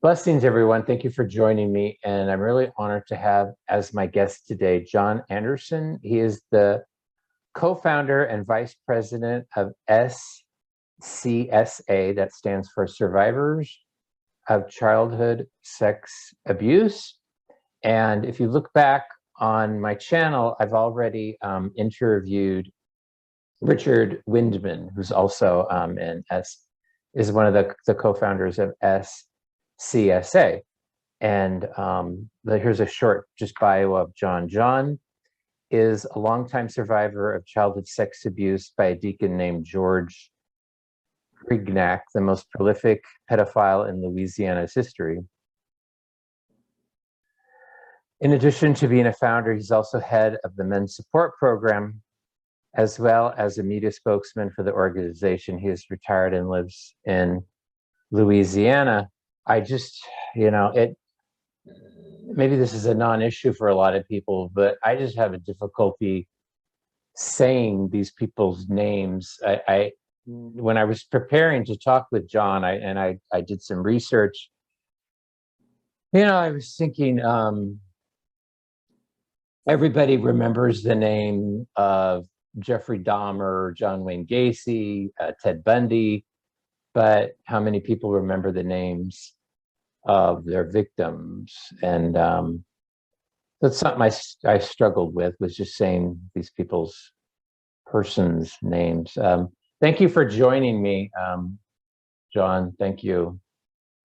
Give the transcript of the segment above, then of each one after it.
Blessings, everyone. Thank you for joining me. And I'm really honored to have as my guest today, John Anderson. He is the co-founder and vice president of SCSA, that stands for Survivors of Childhood Sex Abuse. And if you look back on my channel, I've already interviewed Richard Windman, who's also is one of the co-founders of SCSA. And here's a short just bio of John. John is a longtime survivor of childhood sex abuse by a deacon named George Brignac, the most prolific pedophile in Louisiana's history. In addition to being a founder, he's also head of the men's support program, as well as a media spokesman for the organization. He is retired and lives in Louisiana. I just, maybe this is a non-issue for a lot of people, but I just have a difficulty saying these people's names. When I was preparing to talk with John, I did some research. I was thinking, everybody remembers the name of Jeffrey Dahmer, John Wayne Gacy, Ted Bundy, but how many people remember the names of their victims? And that's something I struggled with, was just saying these people's persons' names. Thank you for joining me, John. Thank you.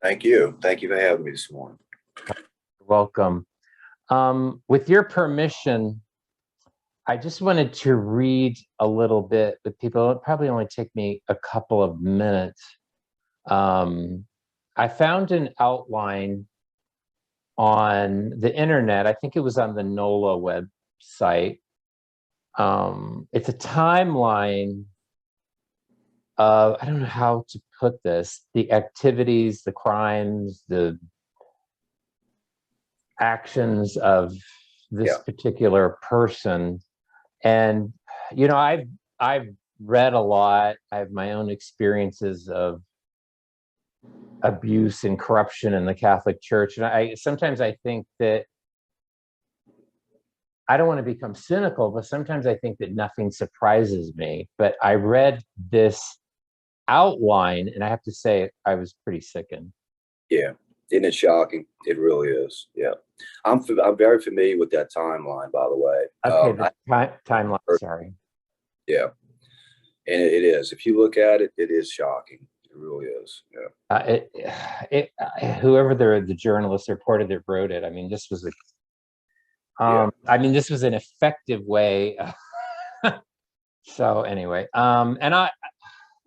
Thank you. Thank you for having me this morning. Welcome. With your permission, I just wanted to read a little bit with people. It'll probably only take me a couple of minutes. I found an outline on the internet. I think it was on the NOLA website. It's a timeline of, I don't know how to put this, the activities, the crimes, the actions of this particular person. And, I've read a lot. I have my own experiences of abuse and corruption in the Catholic Church. And sometimes I think that, I don't want to become cynical, but sometimes I think that nothing surprises me. But I read this outline, and I have to say, I was pretty sickened. Yeah. Isn't it shocking? It really is. Yeah. I'm very familiar with that timeline, by the way. Okay, timeline, sorry. Yeah. And it is. If you look at it, it is shocking. It really is. Yeah. Whoever the journalist reported that wrote it, this was this was an effective way. So anyway, and I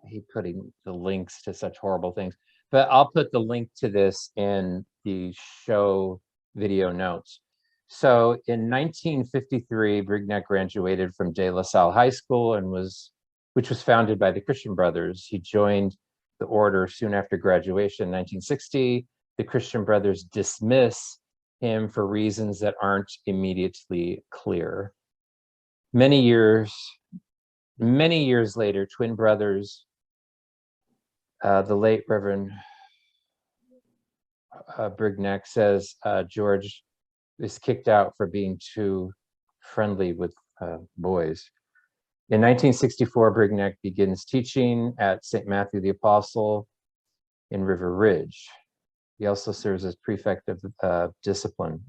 hate putting the links to such horrible things, but I'll put the link to this in the show video notes. So in 1953, Brignac graduated from De La Salle High School which was founded by the Christian Brothers. He joined the order soon after graduation in 1960. The Christian Brothers dismiss him for reasons that aren't immediately clear. Many years later, twin brothers, the late Reverend Brignac says George is kicked out for being too friendly with boys. In 1964, Brignac begins teaching at St. Matthew the Apostle in River Ridge. He also serves as prefect of discipline.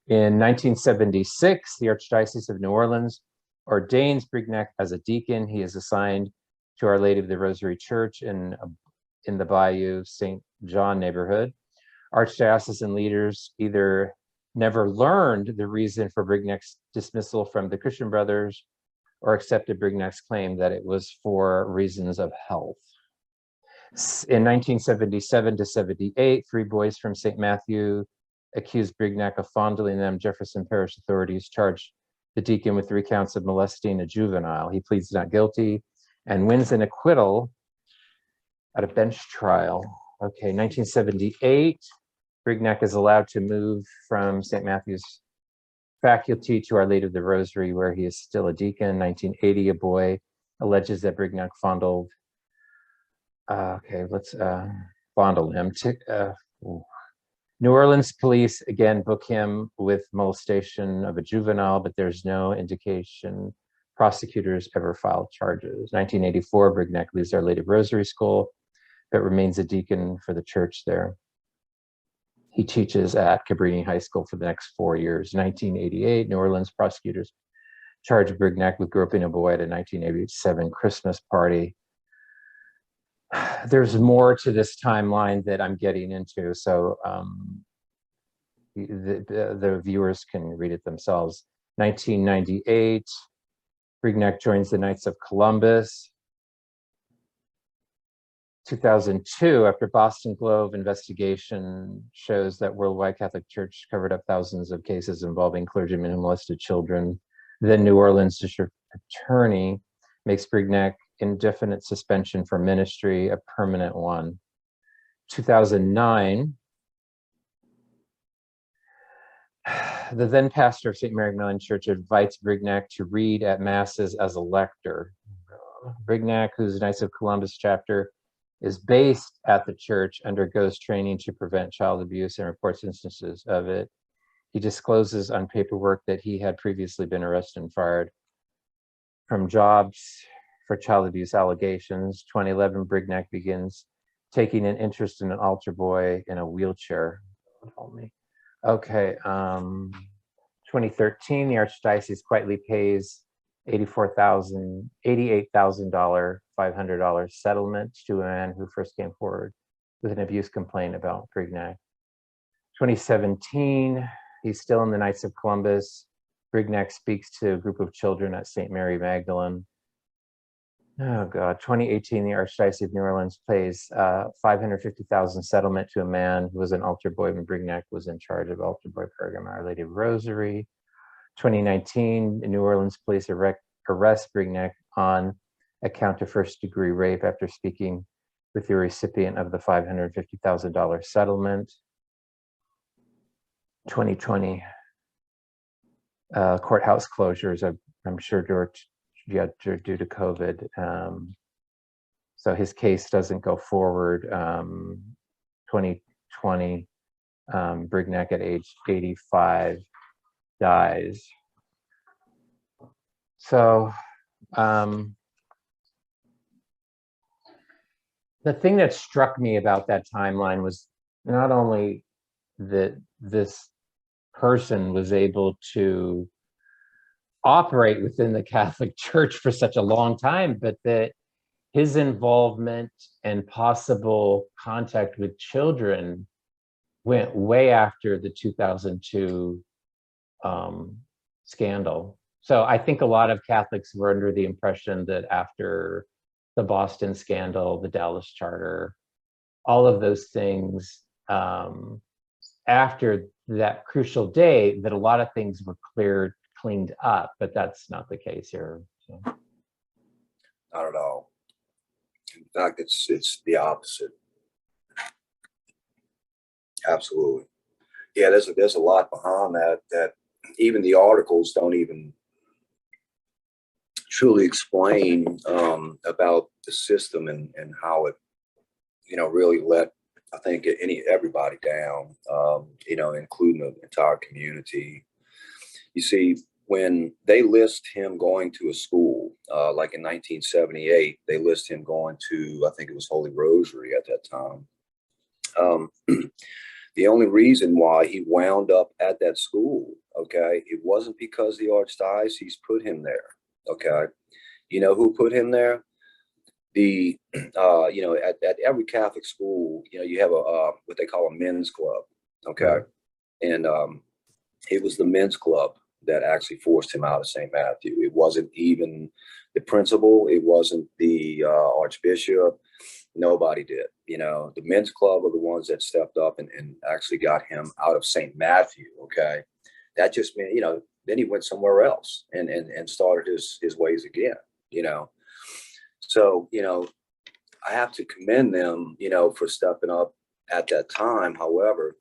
In 1976, the Archdiocese of New Orleans ordains Brignac as a deacon. He is assigned to Our Lady of the Rosary Church in the Bayou St. John neighborhood. Archdiocesan leaders either never learned the reason for Brignac's dismissal from the Christian Brothers or accepted Brignac's claim that it was for reasons of health. In 1977 to 78, 3 boys from St. Matthew accused Brignac of fondling them. Jefferson Parish authorities charged the deacon with 3 counts of molesting a juvenile. He pleads not guilty and wins an acquittal at a bench trial. Okay, 1978, Brignac is allowed to move from St. Matthew's faculty to Our Lady of the Rosary, where he is still a deacon. 1980, a boy alleges that Brignac fondled fondled him. Ooh. New Orleans police again book him with molestation of a juvenile, but there's no indication prosecutors ever filed charges. 1984, Brignac leaves Our Lady of Rosary School, but remains a deacon for the church there. He teaches at Cabrini High School for the next 4 years. 1988, New Orleans prosecutors charged Brignac with groping a boy at a 1987 Christmas party. There's more to this timeline that I'm getting into, so the viewers can read it themselves. 1998, Brignac joins the Knights of Columbus. 2002, after Boston Globe investigation shows that Worldwide Catholic Church covered up thousands of cases involving clergymen who molested children, the New Orleans District Attorney makes Brignac indefinite suspension from ministry a permanent one. 2009, the then pastor of St. Mary Magdalene Church invites Brignac to read at masses as a lector. Brignac, whose Knights of Columbus chapter is based at the church, undergoes training to prevent child abuse and reports instances of it. He discloses on paperwork that he had previously been arrested and fired from jobs for child abuse allegations. 2011, Brignac begins taking an interest in an altar boy in a wheelchair. Okay, 2013, the Archdiocese quietly pays $88,000 $500 settlement to a man who first came forward with an abuse complaint about Brignac. 2017, he's still in the Knights of Columbus. Brignac speaks to a group of children at St. Mary Magdalene. Oh God, 2018, the Archdiocese of New Orleans pays $550,000 settlement to a man who was an altar boy when Brignac was in charge of altar boy program, Our Lady of Rosary. 2019, New Orleans police arrest Brignac on account of first-degree rape after speaking with the recipient of the $550,000 settlement. 2020, courthouse closures, I'm sure due to COVID. So his case doesn't go forward. 2020, Brignac at age 85 dies. So the thing that struck me about that timeline was not only that this person was able to operate within the Catholic Church for such a long time, but that his involvement and possible contact with children went way after the 2002 scandal. So I think a lot of Catholics were under the impression that after the Boston scandal, the Dallas Charter, all of those things, after that crucial day, that a lot of things were cleaned up, but that's not the case here. So. Not at all. In fact, it's the opposite. Absolutely. Yeah, there's a lot behind that even the articles don't even truly explain about the system and how it, really let, I think, everybody down, including the entire community. You see, when they list him going to a school, like in 1978, they list him going to, I think it was Holy Rosary at that time. The only reason why he wound up at that school, okay, it wasn't because the Archdiocese put him there, okay? You know who put him there? At every Catholic school, you have what they call a men's club, okay? And it was the men's club that actually forced him out of St. Matthew. It wasn't even the principal. It wasn't the Archbishop. Nobody did. The men's club are the ones that stepped up and actually got him out of St. Matthew. Okay. That just meant, then he went somewhere else and started his ways again, So, I have to commend them, for stepping up at that time. However,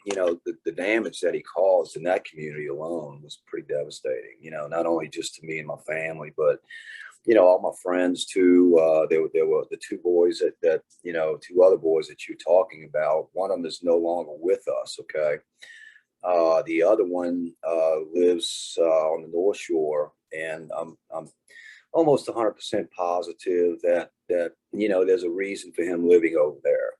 the damage that he caused in that community alone was pretty devastating, not only just to me and my family, but all my friends too. There were the two boys that two other boys that you're talking about. One of them is no longer with us. Okay. The other one lives on the North Shore, and I'm almost 100% positive that there's a reason for him living over there.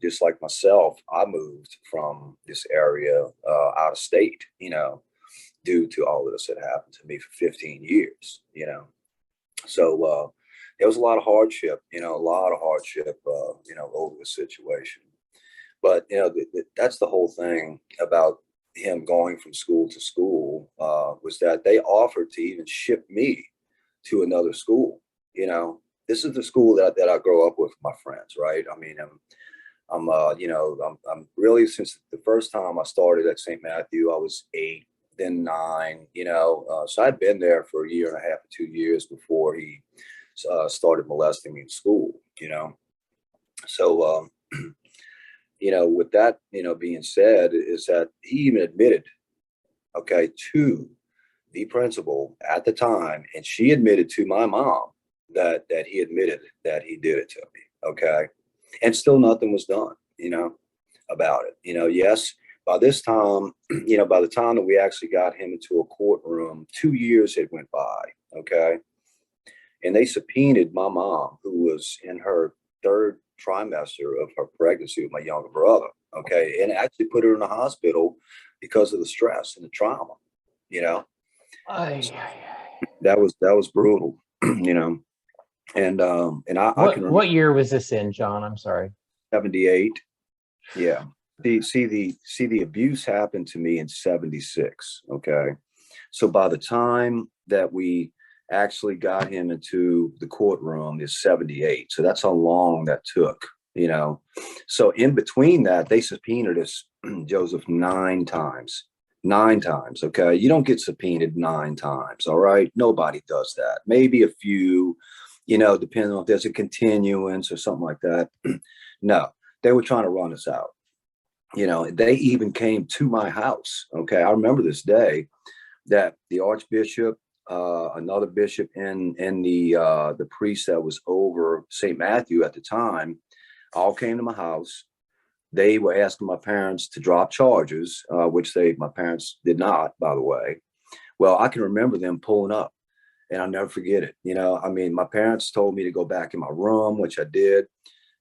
Just like myself, I moved from this area out of state. Due to all of this that happened to me for 15 years. So there was a lot of hardship. Over the situation. But that's the whole thing about him going from school to school, was that they offered to even ship me to another school. This is the school that I grow up with my friends, right? I mean, I'm really, since the first time I started at St. Matthew, I was 8, then 9. So I'd been there for a year and a half or 2 years before he started molesting me in school. So with that, being said, is that he even admitted, okay, to the principal at the time, and she admitted to my mom that he admitted that he did it to me. Okay. And still nothing was done, about it. Yes, by this time, by the time that we actually got him into a courtroom, 2 years had went by. Okay. And they subpoenaed my mom, who was in her 3rd trimester of her pregnancy with my younger brother. Okay. And actually put her in the hospital because of the stress and the trauma. That was brutal. And what year was this in, John? I'm sorry. 78. Yeah. See the abuse happened to me in 76. Okay. So by the time that we actually got him into the courtroom is 78. So that's how long that took, So in between that, they subpoenaed us, Joseph, 9 times. 9 times. Okay. You don't get subpoenaed 9 times. All right. Nobody does that. Maybe a few, depending on if there's a continuance or something like that. No, they were trying to run us out. They even came to my house. Okay. I remember this day that the Archbishop, another bishop, and the priest that was over St. Matthew at the time, all came to my house. They were asking my parents to drop charges, which my parents did not, by the way. Well, I can remember them pulling up, and I'll never forget it. My parents told me to go back in my room, which I did.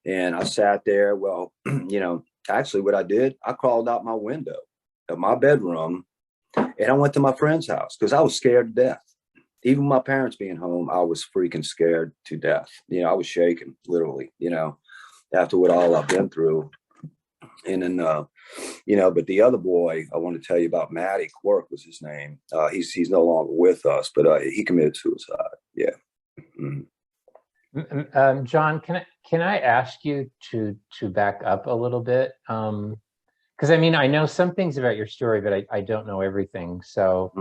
And I sat there. Well, actually what I did, I crawled out my window of my bedroom, and I went to my friend's house because I was scared to death. Even my parents being home, I was freaking scared to death. I was shaking, literally, after what all I've been through. And then, but the other boy I want to tell you about, Matty Quirk was his name. He's no longer with us, but he committed suicide. Yeah. Mm-hmm. John, can I ask you to back up a little bit? Because I know some things about your story, but I don't know everything. So,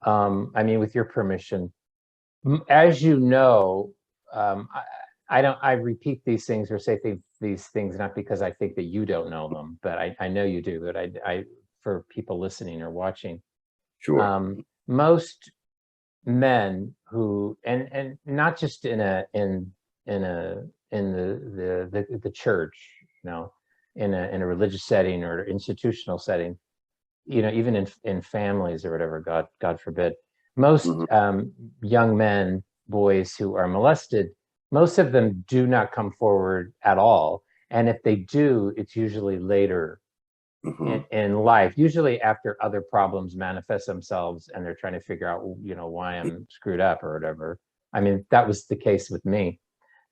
with your permission, as you know, I repeat these things or say these things not because I think that you don't know them, but I know you do. But I for people listening or watching, sure. Most men who and not just in the church, in a religious setting or institutional setting, even in families or whatever, God forbid, most young men, boys who are molested, most of them do not come forward at all. And if they do, it's usually later in life, usually after other problems manifest themselves and they're trying to figure out, why I'm screwed up or whatever. That was the case with me.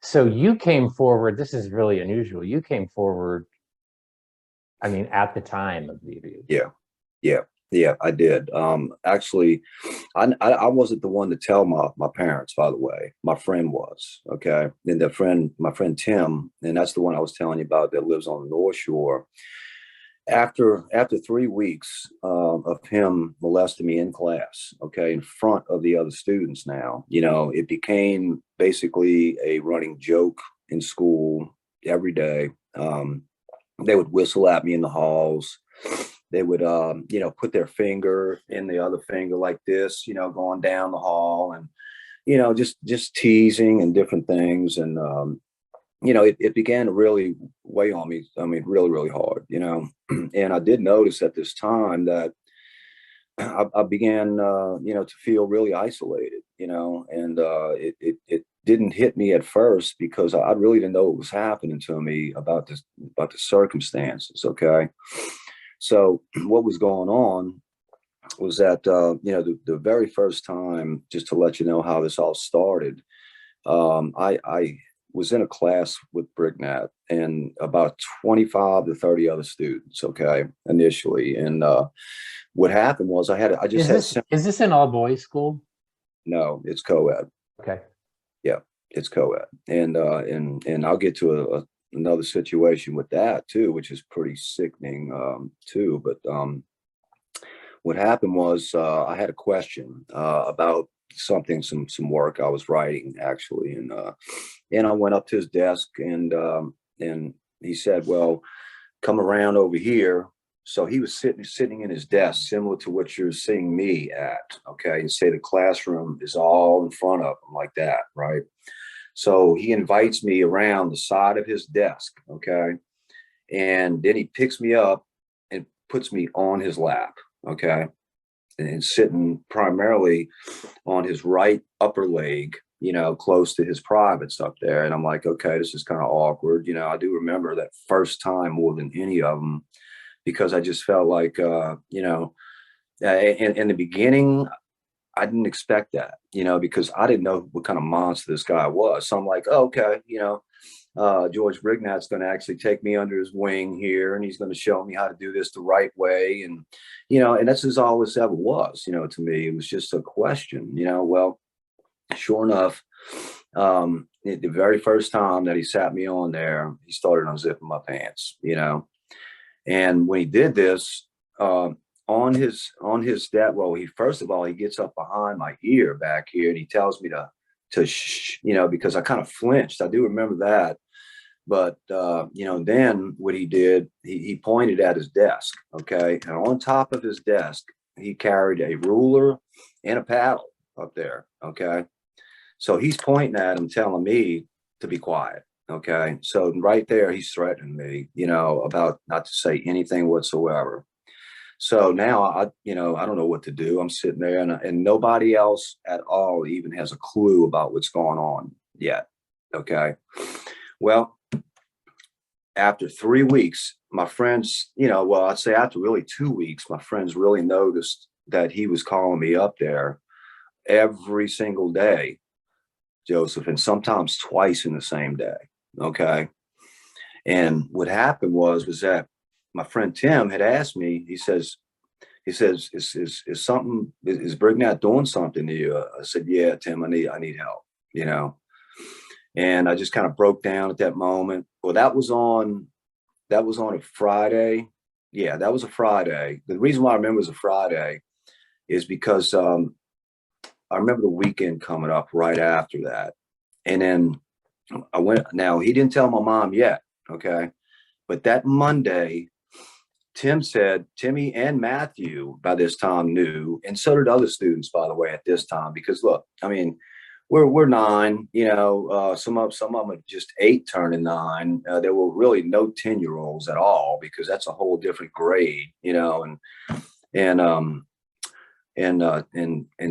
So you came forward. This is really unusual. You came forward, at the time of the abuse. Yeah, I did. Actually, I wasn't the one to tell my parents, by the way. My friend was, okay? And my friend Tim, and that's the one I was telling you about that lives on the North Shore. After 3 weeks of him molesting me in class, okay, in front of the other students now, it became basically a running joke in school every day. They would whistle at me in the halls. They would, put their finger in the other finger like this, going down the hall. And, you know, just teasing and different things. And, you know, it began to really weigh on me. I mean, really, really hard, you know. And I did notice at this time that I began, you know, to feel really isolated, you know, and it didn't hit me at first because I really didn't know what was happening to me about this, about the circumstances. Okay. So what was going on was that, you know, the very first time, just to let you know how this all started, I was in a class with Brignat and about 25 to 30 other students, okay, initially. And what happened was I just had, Is this an all boys school? no, it's co-ed. Okay. Yeah, it's co-ed. And I'll get to another situation with that too, which is pretty sickening too. But what happened was I had a question about something, some work I was writing actually, and I went up to his desk and he said, "Well, come around over here." So he was sitting in his desk, similar to what you're seeing me at. Okay, and say the classroom is all in front of him like that, right? So he invites me around the side of his desk. Okay, and then he picks me up and puts me on his lap. Okay, and sitting primarily on his right upper leg, you know, close to his privates up there. And I'm like, okay, this is kind of awkward. You know, I do remember that first time more than any of them because I just felt like, you know, in the beginning, I didn't expect that, you know, because I didn't know what kind of monster this guy was. So I'm like, oh, okay, you know, George Brignat's going to actually take me under his wing here, and he's going to show me how to do this the right way. And, you know, and that's just all this ever was, you know, to me. It was just a question, you know. Well, sure enough, the very first time that he sat me on there, he started unzipping my pants, you know. And when he did this, on his that, well, he first of all, he gets up behind my ear back here and he tells me to shh, you know, because I kind of flinched. I do remember that. But you know, then what he did, he pointed at his desk, okay, and on top of his desk, he carried a ruler and a paddle up there, okay. So he's pointing at him, telling me to be quiet, okay. So right there, he's threatening me, you know, about not to say anything whatsoever. So now you know, I don't know what to do. I'm sitting there, and nobody else at all even has a clue about what's going on yet, okay. Well, after 3 weeks, my friends, you know, well, I'd say after really 2 weeks, my friends really noticed that he was calling me up there every single day, Joseph, and sometimes twice in the same day. Okay. And what happened was that my friend Tim had asked me, he says, is something, is Brignat doing something to you? I said, yeah, Tim, I need help, you know. And I just kind of broke down at that moment. Well, that was on a Friday. Yeah, that was a Friday. The reason why I remember it was a Friday is because I remember the weekend coming up right after that. And then I went, now he didn't tell my mom yet, okay? But that Monday, Tim said, Timmy and Matthew by this time knew, and so did other students, by the way, at this time, because look, I mean, we're 9, you know, some of them are just 8 turning 9. There were really no 10-year-olds at all because that's a whole different grade, you know, and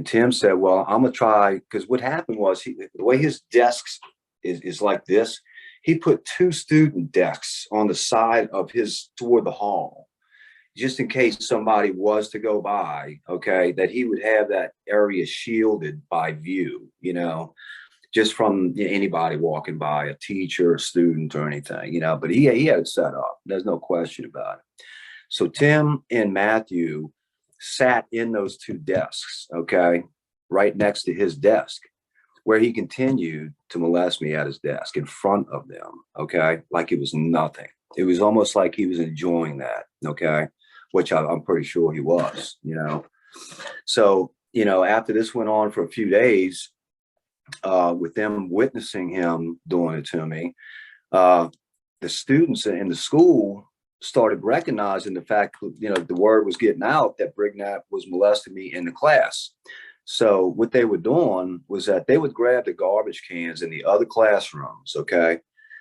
Tim said, well, I'm gonna try, because what happened was the way his desks is like this, he put 2 student desks on the side of his toward the hall, just in case somebody was to go by, okay, that he would have that area shielded by view, you know, just from anybody walking by, a teacher, a student, or anything, you know. But he had it set up. There's no question about it. So Tim and Matthew sat in those 2 desks, okay, right next to his desk, where he continued to molest me at his desk in front of them, okay, like it was nothing. It was almost like he was enjoying that, okay, which I'm pretty sure he was, you know. So, you know, after this went on for a few days, with them witnessing him doing it to me, the students in the school started recognizing the fact, you know, the word was getting out that Brignat was molesting me in the class. So what they were doing was that they would grab the garbage cans in the other classrooms, okay,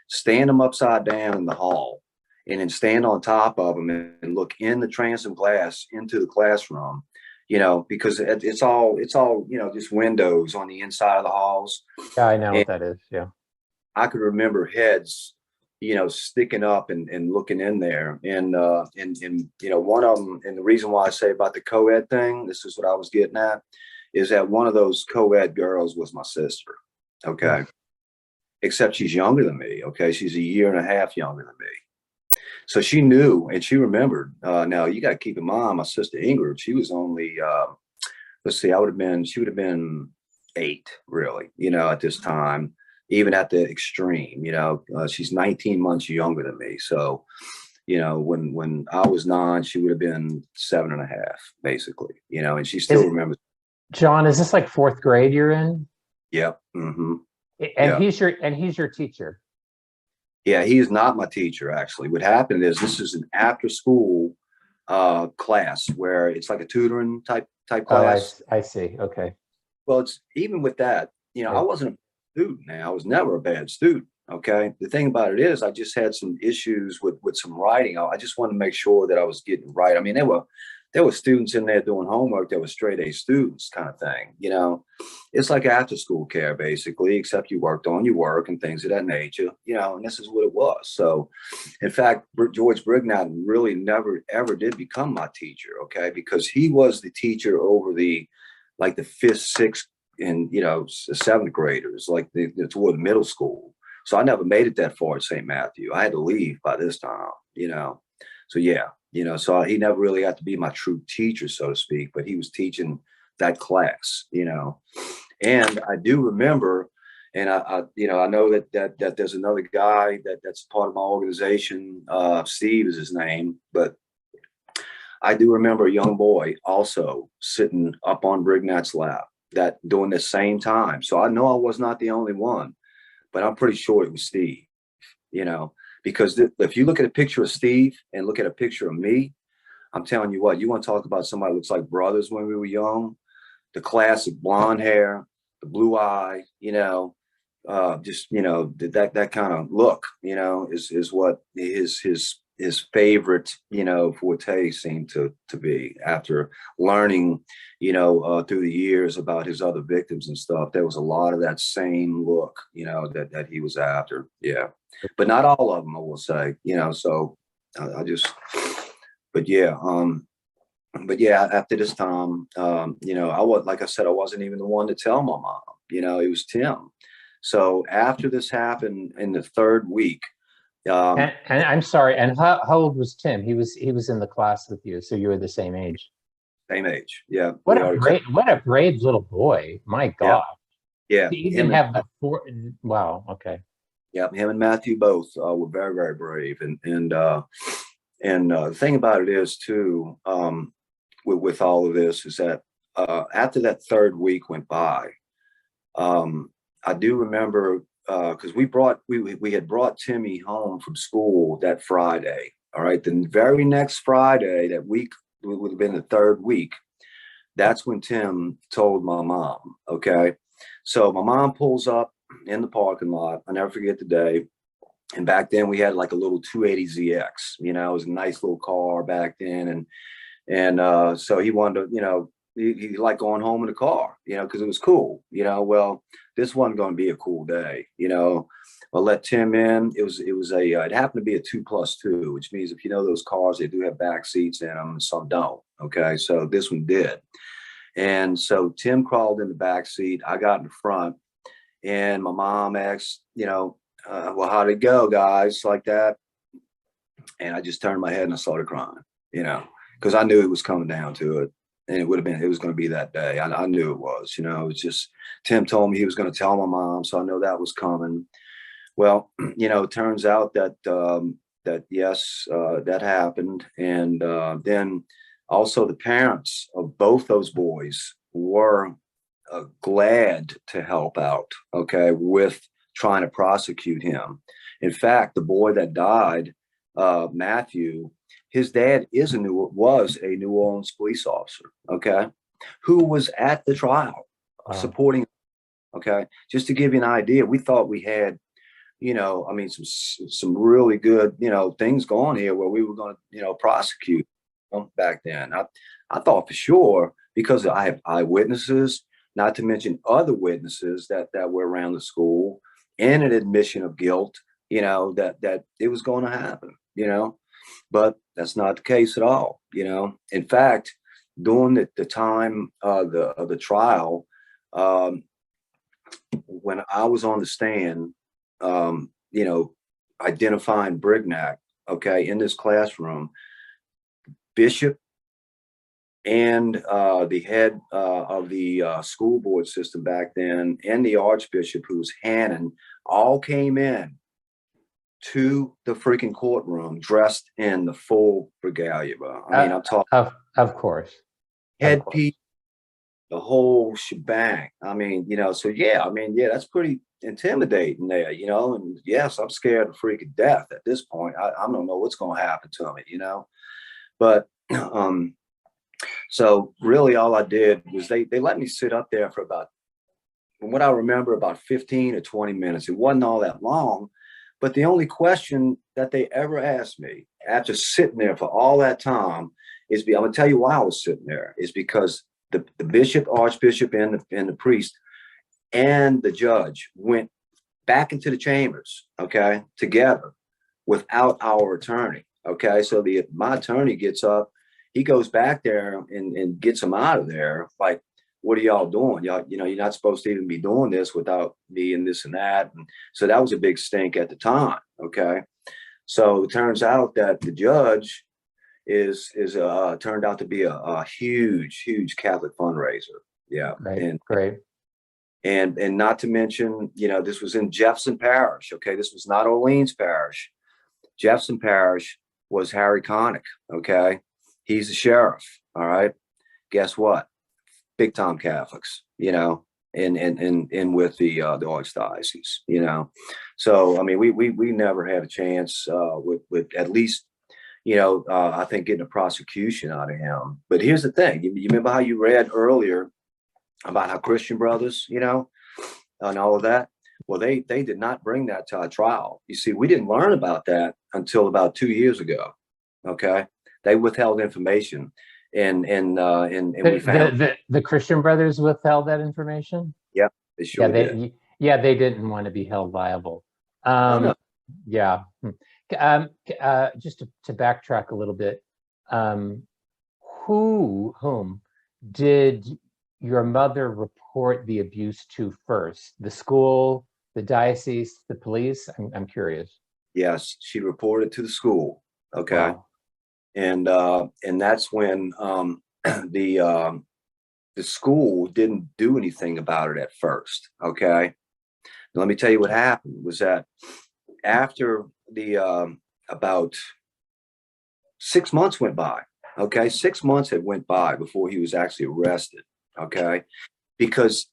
stand them upside down in the hall, and then stand on top of them and look in the transom glass into the classroom, because it's all, just windows on the inside of the halls. Yeah, I know And what that is. Yeah. I could remember heads, sticking up and looking in there. And one of them, and the reason why I say about the co-ed thing, this is what I was getting at, is that one of those co-ed girls was my sister. Okay. Except she's younger than me. Okay. She's a year and a half younger than me. So she knew and she remembered. Now you got to keep in mind, my sister Ingrid, she was only, let's see, she would have been 8 really, at this time, even at the extreme, she's 19 months younger than me. So, when I was 9, she would have been 7.5, basically, and she still remembers. John, is this like 4th grade you're in? Yep. Mm-hmm. And he's your teacher. Yeah, he is not my teacher, actually. What happened is this is an after school class where it's like a tutoring type class. Oh, I see. Okay. Well, it's even with that, I wasn't a student. Now, I was never a bad student. Okay. The thing about it is I just had some issues with some writing. I just wanted to make sure that I was getting it right. I mean, there were students in there doing homework that were straight A students kind of thing. It's like after school care, basically, except you worked on your work and things of that nature, and this is what it was. So, in fact, George Brignac really never, ever did become my teacher. Okay. Because he was the teacher over the 5th, 6th, and, 7th graders, toward middle school. So I never made it that far at St. Matthew. I had to leave by this time, So, yeah. So he never really got to be my true teacher, so to speak, but he was teaching that class, and I do remember, and I know that there's another guy that's part of my organization. Steve is his name, but I do remember a young boy also sitting up on Brignac's lap that during the same time. So I know I was not the only one, but I'm pretty sure it was Steve, because if you look at a picture of Steve and look at a picture of me, I'm telling you what, you want to talk about somebody who looks like brothers when we were young, the classic blonde hair, the blue eye, that kind of look, is what his favorite, forte seemed to be. After learning, through the years about his other victims and stuff, there was a lot of that same look, that he was after. Yeah. But not all of them, I will say, so I just, but yeah, after this time, like I said, I wasn't even the one to tell my mom, it was Tim. So after this happened in the 3rd week, and I'm sorry. And how old was Tim? He was in the class with you, so you were the same age. Same age. Yeah. What a brave little boy. My God. Yeah. To even have the 4. Wow. Okay. Yeah. Him and Matthew both were very, very brave. And the thing about it is too, with all of this is that after that 3rd week went by, I do remember because we had brought Timmy home from school that Friday. All right, the very next Friday, that week would have been the 3rd week. That's when Tim told my mom. Okay, so my mom pulls up in the parking lot. I never forget the day. And back then we had like a little 280ZX. It was a nice little car back then, and so he wanted to, he liked going home in the car, because it was cool, well, this wasn't going to be a cool day, I let Tim in. It happened to be a 2+2, which means if those cars, they do have back seats in them and some don't. Okay. So this one did. And so Tim crawled in the back seat. I got in the front, and my mom asked, well, how'd it go, guys, like that? And I just turned my head and I started crying, because I knew it was coming down to it. And it was going to be that day. I knew it was, it was just, Tim told me he was going to tell my mom. So I know that was coming. Well, it turns out that, yes, that happened. And then also the parents of both those boys were glad to help out, okay, with trying to prosecute him. In fact, the boy that died, Matthew, his dad was a New Orleans police officer. Okay. who was at the trial supporting. Okay, just to give you an idea, we thought we had, I mean, some really good, things going here where we were going to, prosecute back then. I thought for sure, because I have eyewitnesses, not to mention other witnesses that were around the school, and an admission of guilt, that it was going to happen, but that's not the case at all. In fact, during the time of the trial, when I was on the stand, identifying Brignac, okay, in this classroom, Bishop and the head of the school board system back then, and the Archbishop, who was Hannon, all came in to the freaking courtroom dressed in the full regalia. I mean, I'm talking of course, headpiece, the whole shebang. I mean, so yeah, that's pretty intimidating there, and yes, I'm scared to freaking death at this point. I don't know what's going to happen to me, but so really all I did was they let me sit up there for about, from what I remember, about 15 or 20 minutes. It wasn't all that long, but the only question that they ever asked me after sitting there for all that time is, I'm gonna tell you why I was sitting there, is because the bishop, archbishop, and the priest and the judge went back into the chambers, okay, together without our attorney. Okay, so my attorney gets up, he goes back there and gets them out of there. Like, what are y'all doing? Y'all, you're not supposed to even be doing this without me and this and that. And so that was a big stink at the time. Okay, so it turns out that the judge is turned out to be a huge Catholic fundraiser. Yeah, great. And not to mention, this was in Jefferson Parish. Okay, this was not Orleans Parish. Jefferson Parish was Harry Connick. Okay, he's the sheriff. All right, guess what? Big time Catholics. And with the archdiocese. So I mean, we never had a chance with at least, I think, getting a prosecution out of him. But here's the thing: you remember how you read earlier about how Christian Brothers, and all of that? Well, they did not bring that to our trial. You see, we didn't learn about that until about 2 years ago. Okay, they withheld information, and we found the Christian Brothers withheld that information. Yeah, they sure did. They didn't want to be held liable. No. Yeah. Just to backtrack a little bit, whom did your mother report the abuse to first? The school, the diocese, the police? I'm curious. Yes, she reported to the school. Okay. Wow. And that's when the school didn't do anything about it at first. Okay. Now, let me tell you what happened was that after the about 6 months went by. Okay, 6 months had went by before he was actually arrested. Okay, because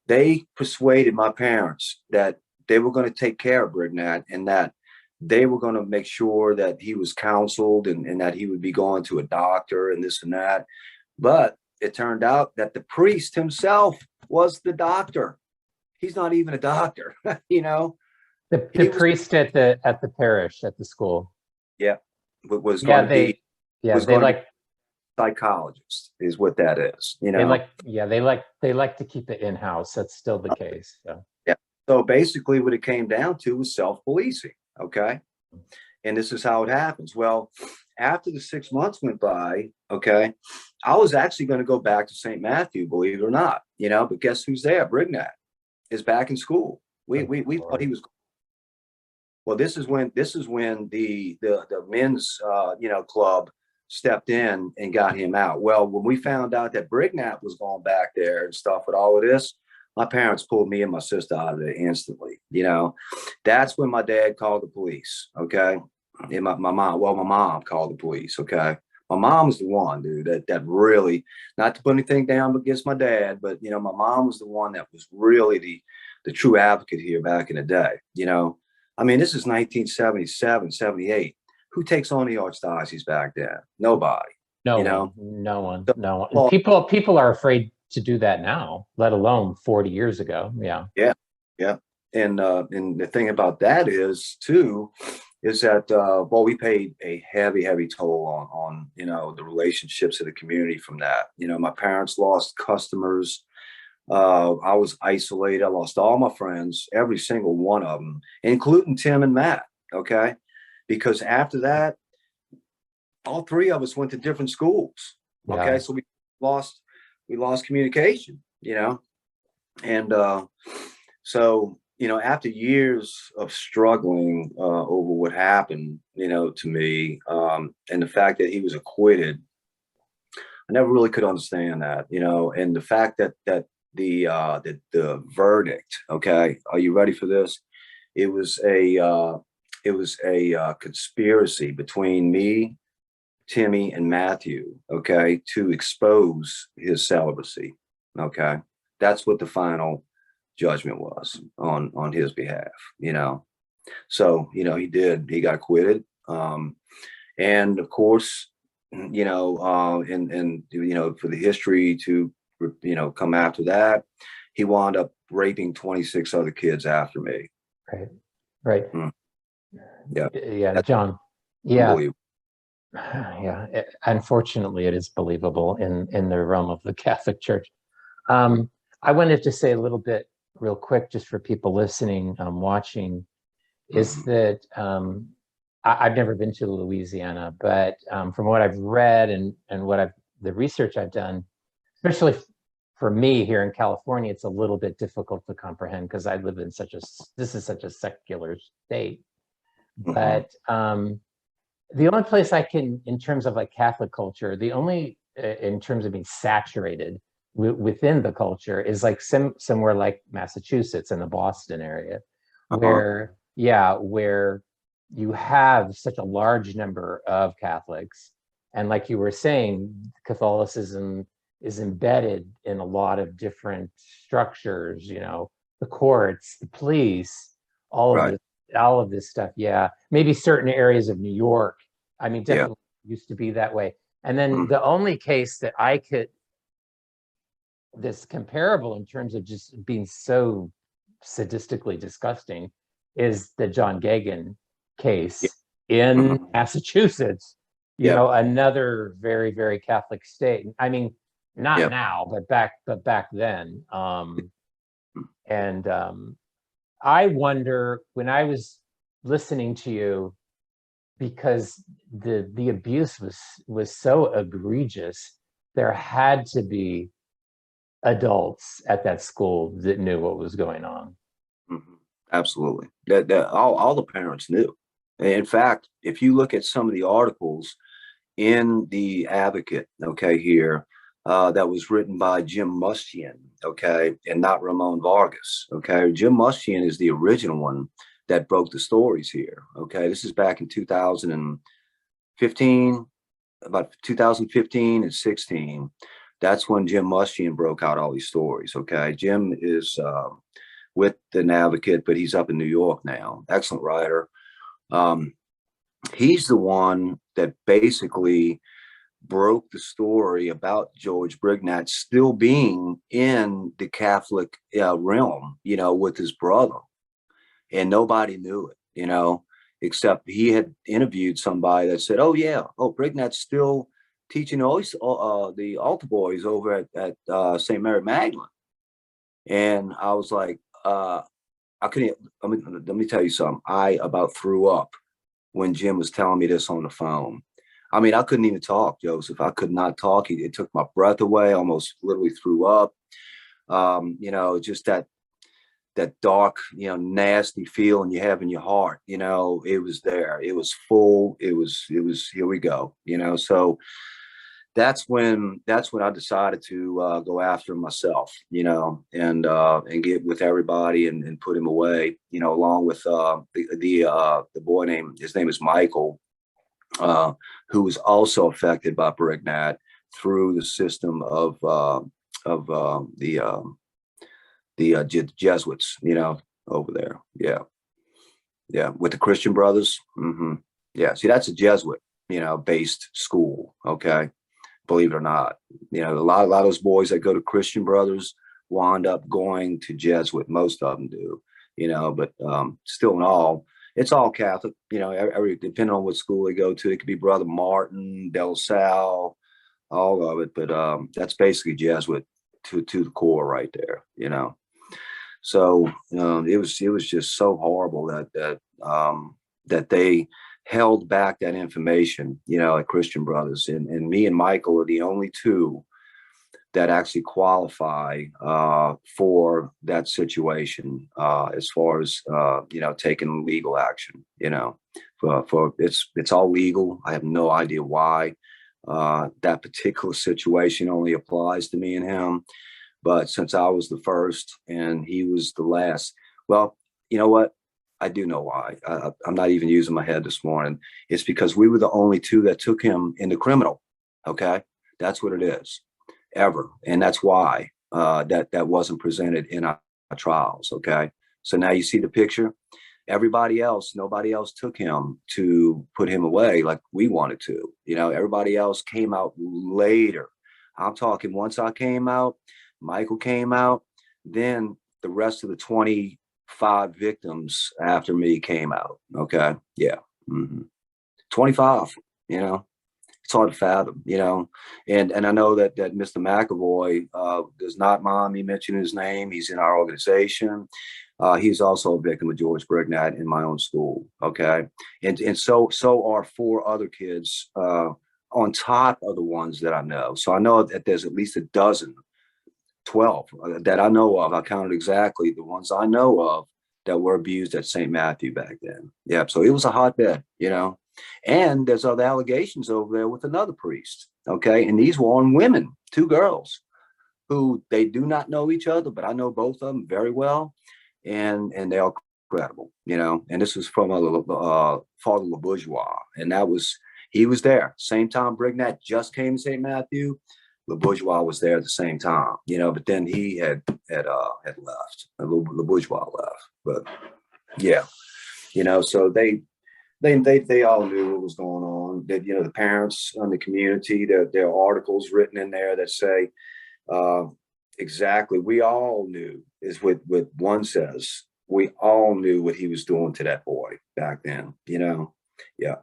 they persuaded my parents that they were going to take care of Brignac, and that they were going to make sure that he was counseled, and that he would be going to a doctor and this and that. But it turned out that the priest himself was the doctor. He's not even a doctor. The priest at the parish, at the school. Yeah, was going to be. Yeah, they like psychologist is what that is. They like to keep it in-house. That's still the case. So. Yeah. So basically, what it came down to was self-policing. Okay, and this is how it happens. Well, after the 6 months went by, okay, I was actually going to go back to St. Matthew, believe it or not. But guess who's there? Brignac is back in school. We thought he was. Well, this is when the men's club stepped in and got him out. Well, when we found out that Brignac was going back there and stuff with all of this, my parents pulled me and my sister out of there instantly. That's when my dad called the police. Okay, and my mom called the police. Okay, my mom's the one, dude, that really, not to put anything down against my dad, but my mom was the one that was really the true advocate here back in the day. I mean, this is 1977, 78. Who takes on the archdiocese back then? Nobody. you know. No one, So, no one. And well, people are afraid to do that now, let alone 40 years ago. Yeah. yeah, yeah. And the thing about that is too, is that well, we paid a heavy toll on the relationships of the community from that. My parents lost customers. I was isolated. I lost all my friends, every single one of them, including Tim and Matt. Okay, because after that, all three of us went to different schools. Okay, Yeah. so lost we lost communication. And so after years of struggling over what happened, to me, and the fact that he was acquitted, I never really could understand that, and the fact that the verdict. Okay, are you ready for this? It was a conspiracy between me, Timmy, and Matthew. Okay, to expose his celibacy. Okay, that's what the final judgment was on his behalf. So he got acquitted. And of course, and for the history to come after that, he wound up raping 26 other kids after me. Right. Right. Mm, yeah, Yeah, that's John. Yeah. unbelievable. Yeah. Unfortunately, it is believable in the realm of the Catholic Church. I wanted to say a little bit real quick, just for people listening, watching, is that I've never been to Louisiana, but from what I've read and the research I've done, especially for me here in California, it's a little bit difficult to comprehend because I live in this is such a secular state. Mhm. But the only place I can, in terms of like Catholic culture, the only in terms of being saturated within the culture is like somewhere like Massachusetts in the Boston area, Uh-huh. where you have such a large number of Catholics, and like you were saying, Catholicism is embedded in a lot of different structures. The courts, the police, all of Right. this, all of this stuff. Yeah, maybe certain areas of New York. I mean, Yeah. definitely used to be that way. And then Mm. the only case that I could this comparable in terms of just being so sadistically disgusting is the John Gagan Yeah. case Mhm. in Massachusetts, Yep. another very, very Catholic state. I mean, not Yep. now, but back then. Mm. And I wonder when I was listening to you, because the abuse was so egregious, there had to be adults at that school that knew what was going on. Mhm. Absolutely. That all the parents knew. In fact, if you look at some of the articles in the Advocate, okay, here, that was written by Jim Mustian, okay, and not Ramon Vargas, okay. Jim Mustian is the original one that broke the stories here, okay. This is back in 2015, about 2015 and 16. That's when Jim Mustian broke out all these stories, okay. Jim is with the Advocate, but he's up in New York now. Excellent writer. Um, he's the one that basically broke the story about George Brignat still being in the Catholic realm, with his brother, and nobody knew it, except he had interviewed somebody that said, "Oh yeah, Brignat's still teaching the altar boys over at St. Mary Magdalene," and I was like, I couldn't. Let me tell you something. I about threw up when Jim was telling me this on the phone. I mean, I couldn't even talk, Joseph. I could not talk. It took my breath away. I almost literally threw up. Just that dark, nasty feeling you have in your heart. It was there. It was full. It was. Here we go. So that's when I decided to go after him myself, and get with everybody and put him away, along with the boy his name is Michael, who was also affected by Brignat through the system of the Jesuits, over there. Yeah, yeah, with the Christian Brothers. Yeah, see, that's a Jesuit, based school. Okay. believe it or not. You know, a lot of those boys that go to Christian Brothers wind up going to Jesuit. Most of them do, you know, but still in all, it's all Catholic, you know, depending on what school they go to. It could be Brother Martin, Del Sal, all of it. But that's basically Jesuit to the core right there, you know. So it was just so horrible that they held back that information, you know, at Christian Brothers. And me and Michael are the only two that actually qualify for that situation as far as, you know, taking legal action, you know, for it's all legal. I have no idea why that particular situation only applies to me and him. But since I was the first and he was the last, well, you know what? I do know why. I'm not even using my head this morning. It's because we were the only two that took him into criminal. Okay. That's what it is, ever. And that's why that wasn't presented in our trials. Okay. So now you see the picture. Everybody else, nobody else took him to put him away like we wanted to. You know, everybody else came out later. I'm talking once I came out, Michael came out, then the rest of the 25 victims after me came out. Okay. Yeah. 25, you know, it's hard to fathom, you know, and I know that Mr. McAvoy does not mind me mentioning his name. He's in our organization. He's also a victim of George Brignac in my own school. Okay. And so are 4 other kids on top of the ones that I know. So I know that there's at least a dozen, 12 that I know of. I counted exactly the ones I know of that were abused at St. Matthew back then. Yeah. So it was a hotbed, you know, and there's other allegations over there with another priest. Okay. And these were on women, 2 girls who they do not know each other, but I know both of them very well. And they are credible, you know, and this was from Father LeBourgeois. And he was there. Same time Brignac just came to St. Matthew. LeBourgeois was there at the same time, you know, but then he had left. LeBourgeois left. But yeah, you know, so they all knew what was going on. That, you know, the parents in the community, there are articles written in there that say exactly. We all knew is what one says. We all knew what he was doing to that boy back then, you know? Yeah.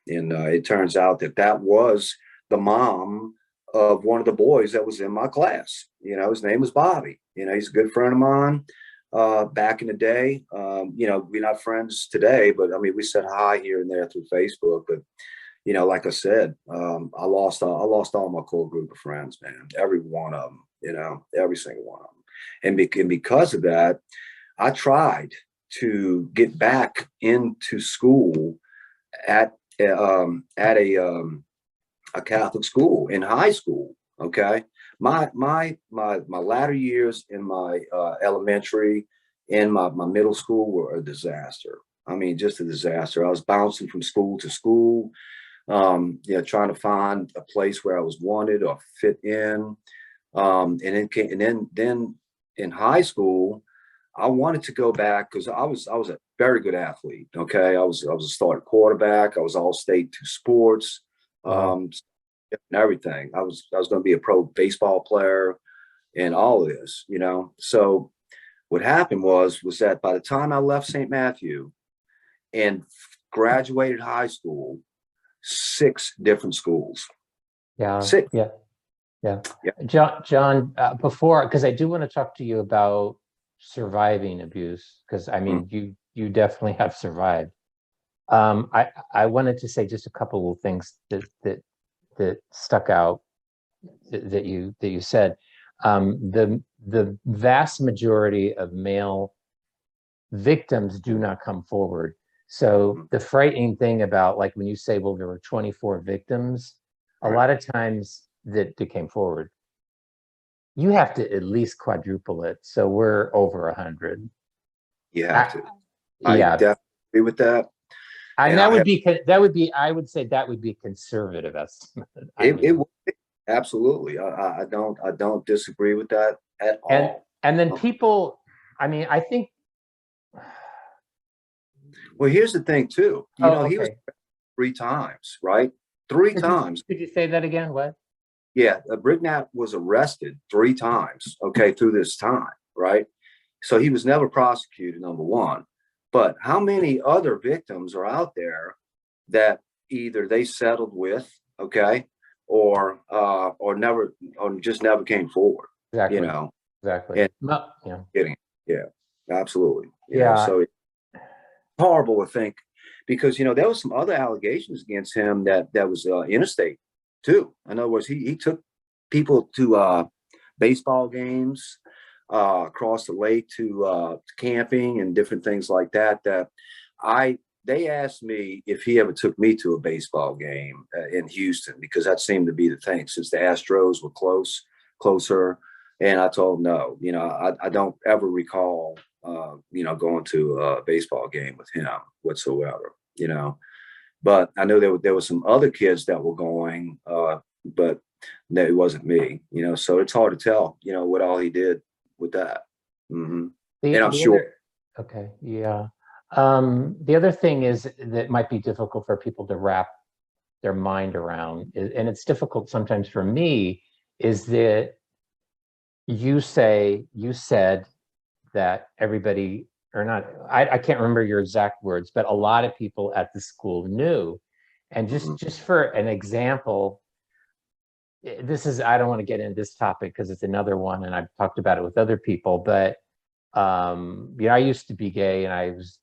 And it turns out that was the mom of one of the boys that was in my class. You know, his name was Bobby. You know, he's a good friend of mine back in the day. You know, we're not friends today, but I mean, we said hi here and there through Facebook. But, you know, like I said, I lost all my core group of friends, man. Every one of them, you know, every single one of them. And because of that, I tried to get back into school at a Catholic school in high school. Okay. My latter years in my elementary and my middle school were a disaster. I mean, just a disaster. I was bouncing from school to school, you know, trying to find a place where I was wanted or fit in. And then in high school, I wanted to go back because I was a very good athlete. Okay. I was a starting quarterback. I was all state 2 sports. And everything. I was going to be a pro baseball player and all of this, you know. So what happened was that by the time I left St. Matthew and graduated high school, 6 different schools. Yeah. 6. Yeah. Yeah. Yeah. John, before, because I do want to talk to you about surviving abuse, because I mean, you definitely have survived. I wanted to say just a couple of things that stuck out that you said. The vast majority of male victims do not come forward. So the frightening thing about, like, when you say, well, there were 24 victims, a lot of times that came forward, you have to at least quadruple it. So we're over 100. You have to. Yeah. I definitely agree with that. And I would say that would be a conservative estimate. It would be. Absolutely. I don't disagree with that at all. And then people, I mean, I think. Well, here's the thing too. You know, he was 3 times, right? 3 times. Could you say that again? What? Yeah, Brignac was arrested 3 times, okay, through this time, right? So he was never prosecuted, number one. But how many other victims are out there that either they settled with, okay, or never, or just never came forward, you Exactly. know? Exactly. And No, yeah. getting, yeah, absolutely. Yeah. So it's horrible to think, because there was some other allegations against him that was interstate too. In other words, he took people to baseball games across the lake to camping and different things like that. I they asked me if he ever took me to a baseball game in Houston, because that seemed to be the thing, since the Astros were closer. And I told him no. I don't ever recall going to a baseball game with him whatsoever. But I know there were some other kids that were going, but no, it wasn't me. So it's hard to tell, what all he did with that. Hmm. And I'm The sure. other, okay, yeah. The other thing is that might be difficult for people to wrap their mind around, and it's difficult sometimes for me, is that you said that everybody, or not, I can't remember your exact words, but a lot of people at the school knew. And Hmm. just for an example, this is, I don't want to get into this topic because it's another one and I've talked about it with other people, but I used to be gay, and I was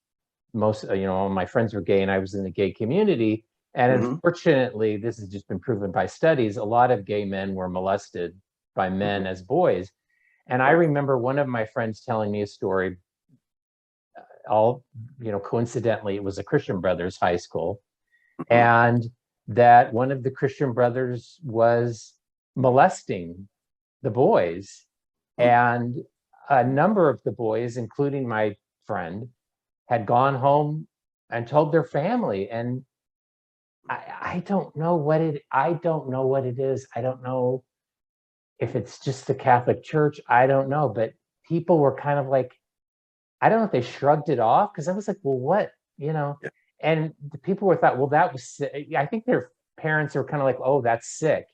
all my friends were gay, and I was in the gay community. And Hmm. unfortunately, this has just been proven by studies, a lot of gay men were molested by Hmm. men as boys. And I remember one of my friends telling me a story, all, coincidentally, it was a Christian Brothers high school, Hmm. and that one of the Christian brothers was molesting the boys. And a number of the boys, including my friend, had gone home and told their family. And I don't know what it is. I don't know if it's just the Catholic Church. I don't know. But people were kind of like, I don't know if they shrugged it off, because I was like, well, what, you know? Yeah. And the people were thought, well, that was sick. I think their parents were kind of like, oh, that's sick.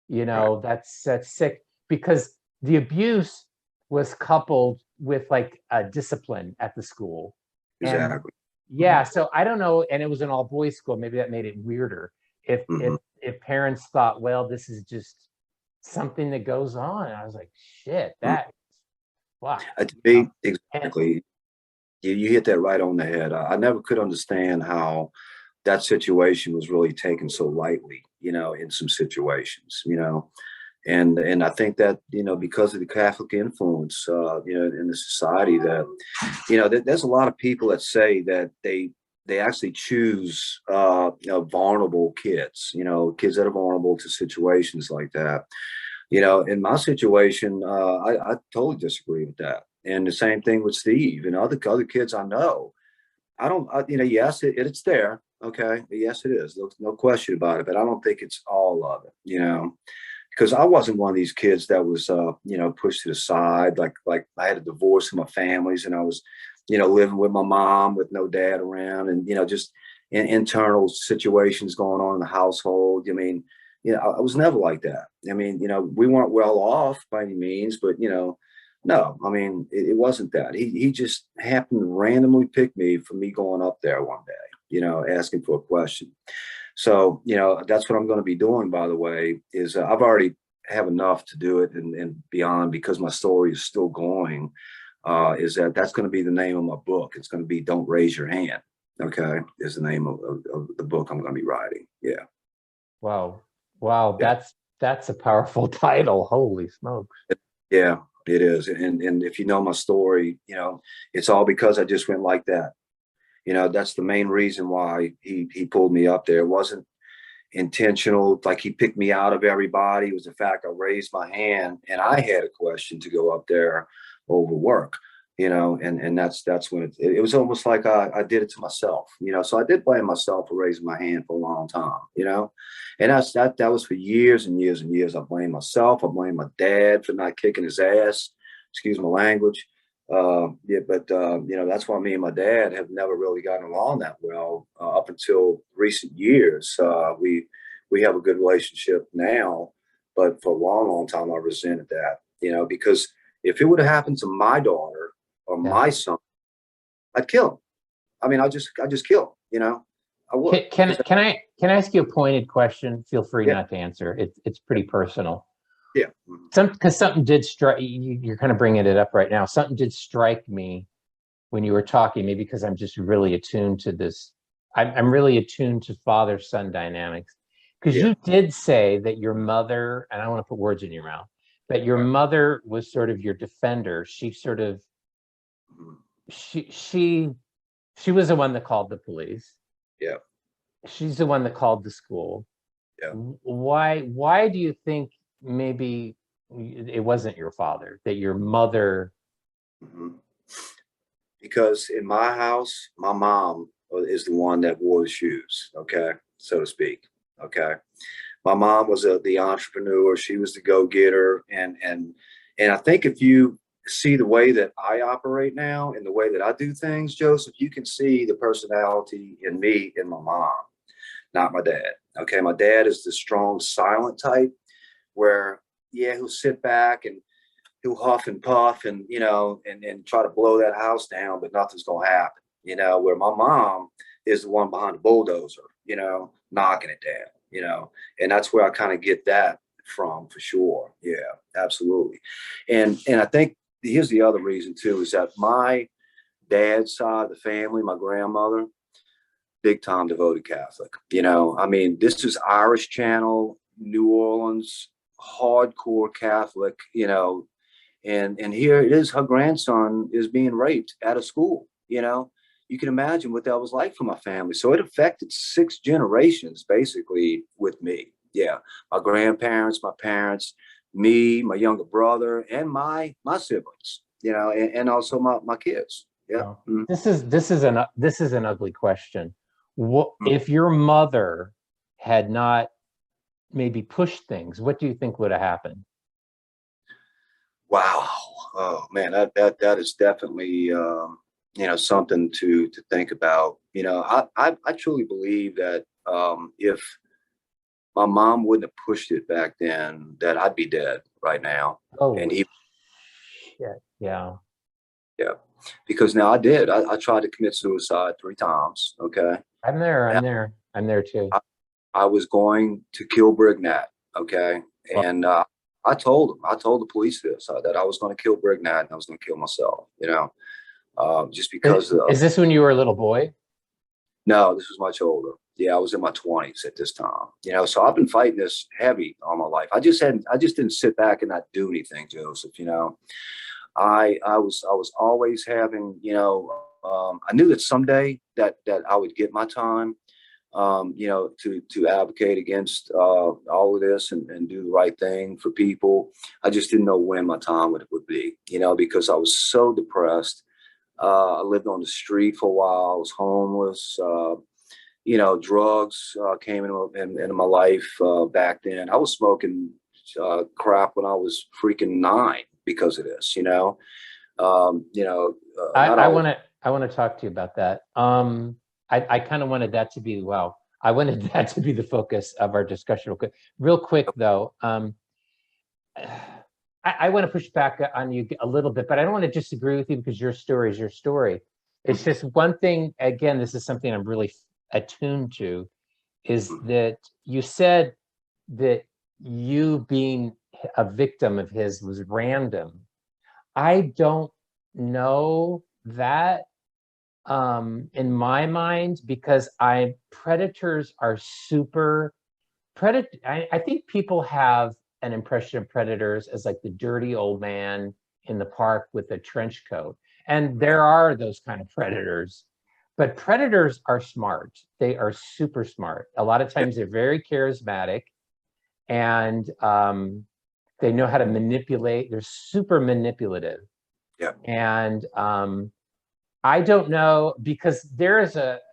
Right. That's sick, because the abuse was coupled with like a discipline at the school. And Exactly. yeah, so I don't know. And it was an all boys school. Maybe that made it weirder. If Hmm. parents thought, well, this is just something that goes on. And I was like, shit, that fuck. To me, And exactly. You hit that right on the head. I never could understand how that situation was really taken so lightly, in some situations, and I think that, because of the Catholic influence, in the society, that, there's a lot of people that say that they actually choose, vulnerable kids, kids that are vulnerable to situations like that. In my situation, I totally disagree with that. And the same thing with Steve and other kids I know. I don't, yes, it's there. Okay. Yes, it is. No question about it. But I don't think it's all of it, because I wasn't one of these kids that was, pushed to the side. Like I had a divorce in my families, and I was, living with my mom with no dad around, and, just internal situations going on in the household. I mean, I was never like that. I mean, we weren't well off by any means, but, no, I mean, it wasn't that. He just happened to randomly pick me for me going up there one day, asking for a question. So, that's what I'm going to be doing, by the way, is I've already have enough to do it and beyond, because my story is still going, is that's going to be the name of my book. It's going to be Don't Raise Your Hand. Okay. Is the name of the book I'm going to be writing. Yeah. wow, wow, Yeah. that's a powerful title. Holy smokes. Yeah, it is. And if you know my story, it's all because I just went like that. That's the main reason why he pulled me up there. It wasn't intentional, like he picked me out of everybody. It was the fact I raised my hand and I had a question to go up there over work, and that's when it was almost like I did it to myself, so I did blame myself for raising my hand for a long time, and that was for years and years and years. I blamed myself. I blamed my dad for not kicking his ass, excuse my language. Yeah, but that's why me and my dad have never really gotten along that well up until recent years. We have a good relationship now, But for a long, long time, I resented that, because if it would have happened to my daughter or Yeah. my son, I'd kill him. I mean, I just kill him, I would. Can I ask you a pointed question? Feel free Yeah, not to answer. It's pretty personal. yeah. Because something did strike you. You're kind of bringing it up right now. Something did strike me when you were talking. Maybe because I'm just really attuned to this. I'm really attuned to father-son dynamics. Because Yeah. you did say that your mother, and I don't want to put words in your mouth, but your mother was sort of your defender. She sort of Mhm. she was the one that called the police. Yeah. She's the one that called the school. Yeah. Why do you think maybe it wasn't your father, that your mother? Mhm. Because in my house, my mom is the one that wore the shoes, okay, so to speak. Okay. My mom was the entrepreneur. She was the go-getter. And I think if you see the way that I operate now and the way that I do things, Joseph, you can see the personality in me and my mom, not my dad. Okay. My dad is the strong, silent type where, yeah, he'll sit back and he'll huff and puff and and try to blow that house down, but nothing's gonna happen. Where my mom is the one behind the bulldozer, knocking it down, and that's where I kind of get that from for sure. Yeah, absolutely. And I think here's the other reason too is that my dad's side of the family, my grandmother, big time devoted Catholic. I mean, this is Irish Channel, New Orleans, hardcore Catholic, and here it is, her grandson is being raped at a school. You can imagine what that was like for my family. So it affected 6 generations basically with me. Yeah, my grandparents, my parents, me, my younger brother, and my siblings. And also my kids. Yeah. Oh, Mm-hmm. this is an ugly question. What if your mother had not maybe pushed things? What do you think would have happened? Wow. Oh man, that is definitely something to think about. I truly believe that if my mom wouldn't have pushed it back then, that I'd be dead right now. And Holy even shit! Yeah, yeah, because now I did. I tried to commit suicide 3 times. Okay, I'm there. and I'm there too. I was going to kill Brignat. Okay, Well, and I told him. I told the police this that I was going to kill Brignat and I was going to kill myself. Just because is this when you were a little boy? no, this was much older. Yeah, I was in my 20s at this time. So I've been fighting this heavy all my life. I just didn't sit back and not do anything, Joseph. I was always having, I knew that someday that I would get my time, to advocate against all of this and do the right thing for people. I just didn't know when my time would be, because I was so depressed. I lived on the street for a while. I was homeless. Drugs came into my life back then. I was smoking crap when I was freaking 9 because of this. Not I all. want to I want to talk to you about that. I kind of wanted that to be I wanted that to be the focus of our discussion. Real quick though, I want to push back on you a little bit, but I don't want to disagree with you because your story is your story. It's just one thing. Again, this is something I'm really attuned to. Is that you said that you being a victim of his was random. I don't know that in my mind because predators are super predator. I think people have an impression of predators as like the dirty old man in the park with a trench coat, and there are those kind of predators. But predators are smart. They are super smart. A lot of times they're very charismatic, and they know how to manipulate. They're super manipulative. Yeah. And I don't know because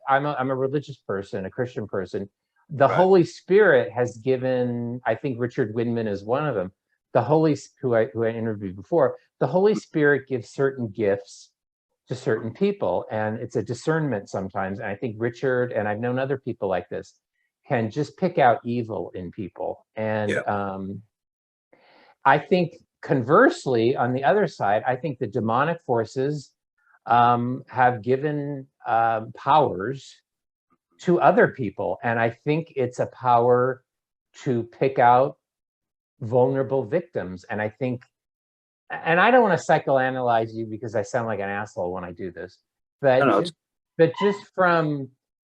I'm a religious person, a Christian person. The Right. Holy Spirit has given, I think Richard Widman is one of them. Who I interviewed before, the Holy Spirit gives certain gifts to certain people, and it's a discernment sometimes. And I think Richard, and I've known other people like this, can just pick out evil in people. And Yeah. I think conversely, on the other side, I think the demonic forces have given powers to other people. And I think it's a power to pick out vulnerable victims. And I think, and I don't want to psychoanalyze you because I sound like an asshole when I do this, but No, just from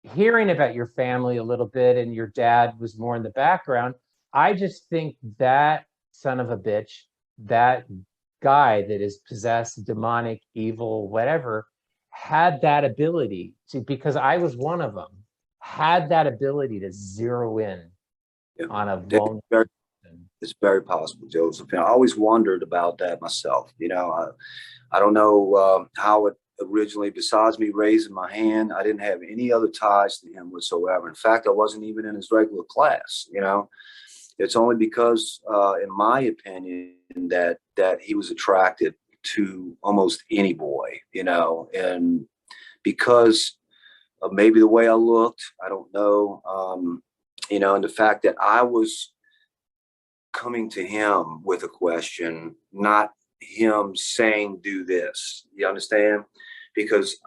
hearing about your family a little bit, and your dad was more in the background, I just think that son of a bitch, that guy that is possessed, demonic, evil, whatever, had that ability to, because I was one of them, had that ability to zero in yeah. on a vulnerable. It's very possible, Joseph. And I always wondered about that myself. You know, I don't know how it originally, besides me raising my hand, I didn't have any other ties to him whatsoever. In fact, I wasn't even in his regular class. You know, it's only because, in my opinion, that he was attracted to almost any boy, you know, and because of maybe the way I looked, I don't know, you know, and the fact that I was coming to him with a question, not him saying, do this, you understand? Because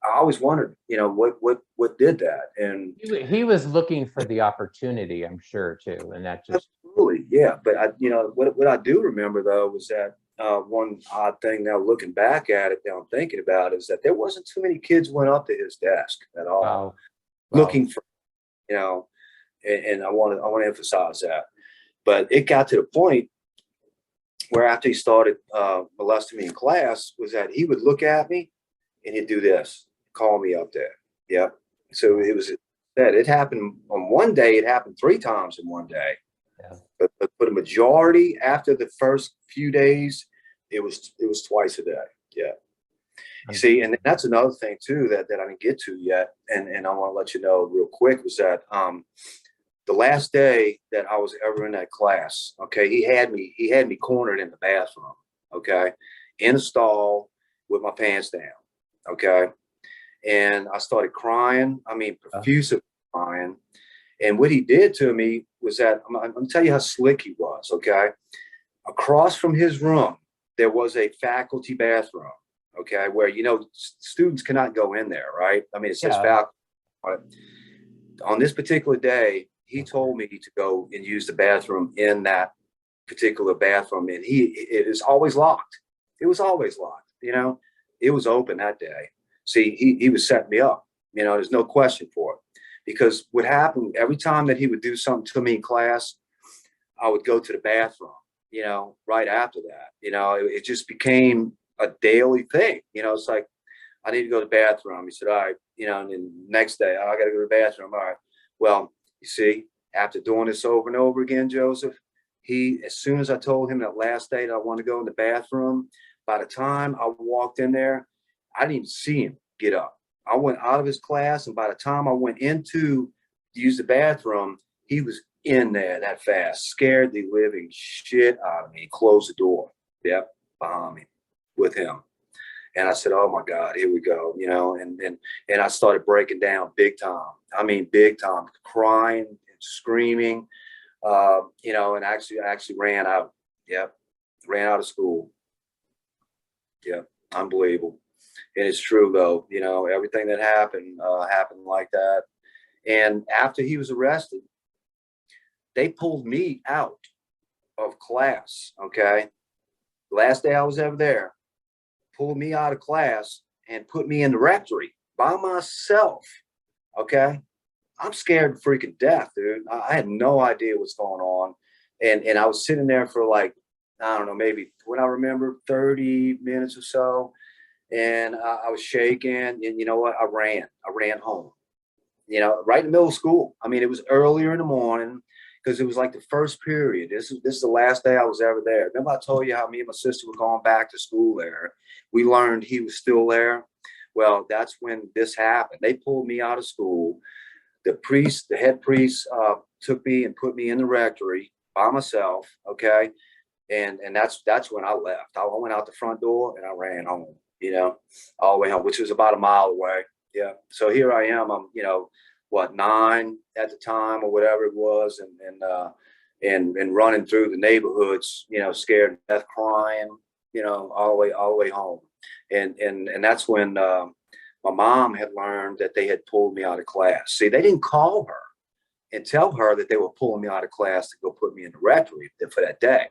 I always wondered, you know, what did that? And he was looking for the opportunity, I'm sure, too. And that just, absolutely, yeah. But I, you know, what I do remember though was that one odd thing now looking back at it, now I'm thinking about, is that there wasn't too many kids went up to his desk at all, wow, looking for, you know, and I want to emphasize that. But it got to the point where after he started molesting me in class, was that he would look at me and he'd do this, call me up there. Yeah. So it was that it happened on one day. It happened 3 times in one day. yeah. But for the majority, after the first few days, it was twice a day. Yeah. See, and that's another thing too that I didn't get to yet, and I want to let you know real quick, was that the last day that I was ever in that class, okay, he had me cornered in the bathroom, okay, in a stall with my pants down, okay, and I started crying. I mean, profusely crying. And what he did to me was that, I'm gonna tell you how slick he was, okay. Across from his room, there was a faculty bathroom, okay, where, you know, students cannot go in there, right? I mean, it says faculty. On this particular day, he told me to go and use the bathroom in that particular bathroom, and it is always locked. It was always locked, you know. It was open that day. See, he was setting me up, you know, there's no question for it. Because what happened, every time that he would do something to me in class, I would go to the bathroom, you know, right after that. You know, it just became a daily thing. You know, it's like, I need to go to the bathroom. He said, all right, you know, and then next day, I got to go to the bathroom. All right. Well, you see, after doing this over and over again, Joseph, as soon as I told him that last day that I want to go in the bathroom, by the time I walked in there, I didn't even see him get up. I went out of his class, and by the time I went into to use the bathroom, he was in there that fast, scared the living shit out of me. He closed the door, yep, behind me with him. And I said, oh my God, here we go, you know, and I started breaking down big time. I mean, big time, crying and screaming, you know, and I actually ran out. Yep, ran out of school. Yep, unbelievable. And it's true though, you know, everything that happened happened like that. And after he was arrested, they pulled me out of class. Okay, last day I was ever there, pulled me out of class and put me in the rectory by myself. Okay, I'm scared to freaking death, dude. I had no idea what's going on, and I was sitting there for like, I don't know, maybe when I remember 30 minutes or so. And I was shaking, and you know what? I ran home, you know, right in the middle of school. I mean, it was earlier in the morning because it was like the first period. This is the last day I was ever there. Remember I told you how me and my sister were going back to school there. We learned he was still there. Well, that's when this happened. They pulled me out of school. The head priest took me and put me in the rectory by myself. Okay. And that's when I left. I went out the front door and I ran home, you know, all the way home, which was about a mile away. Yeah. So here I am. I'm, you know, what, 9 at the time or whatever it was. And and running through the neighborhoods, you know, scared to death, crying, you know, all the way home. And that's when my mom had learned that they had pulled me out of class. See, they didn't call her and tell her that they were pulling me out of class to go put me in the rectory for that day.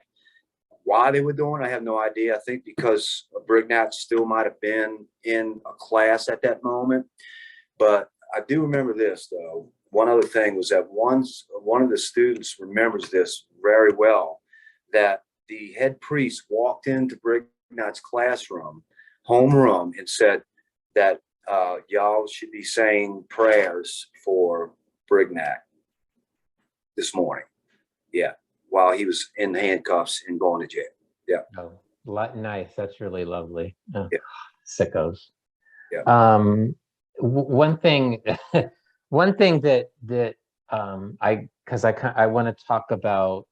Why they were doing, I have no idea. I think because Brignac still might have been in a class at that moment. But I do remember this, though. One other thing was that once one of the students remembers this very well, that the head priest walked into Brignac's classroom, homeroom, and said that y'all should be saying prayers for Brignac this morning. Yeah, while he was in handcuffs and going to jail. Yeah. Oh, nice. That's really lovely. Oh, Yeah. Sickos. Yeah. One thing, one thing that I want to talk about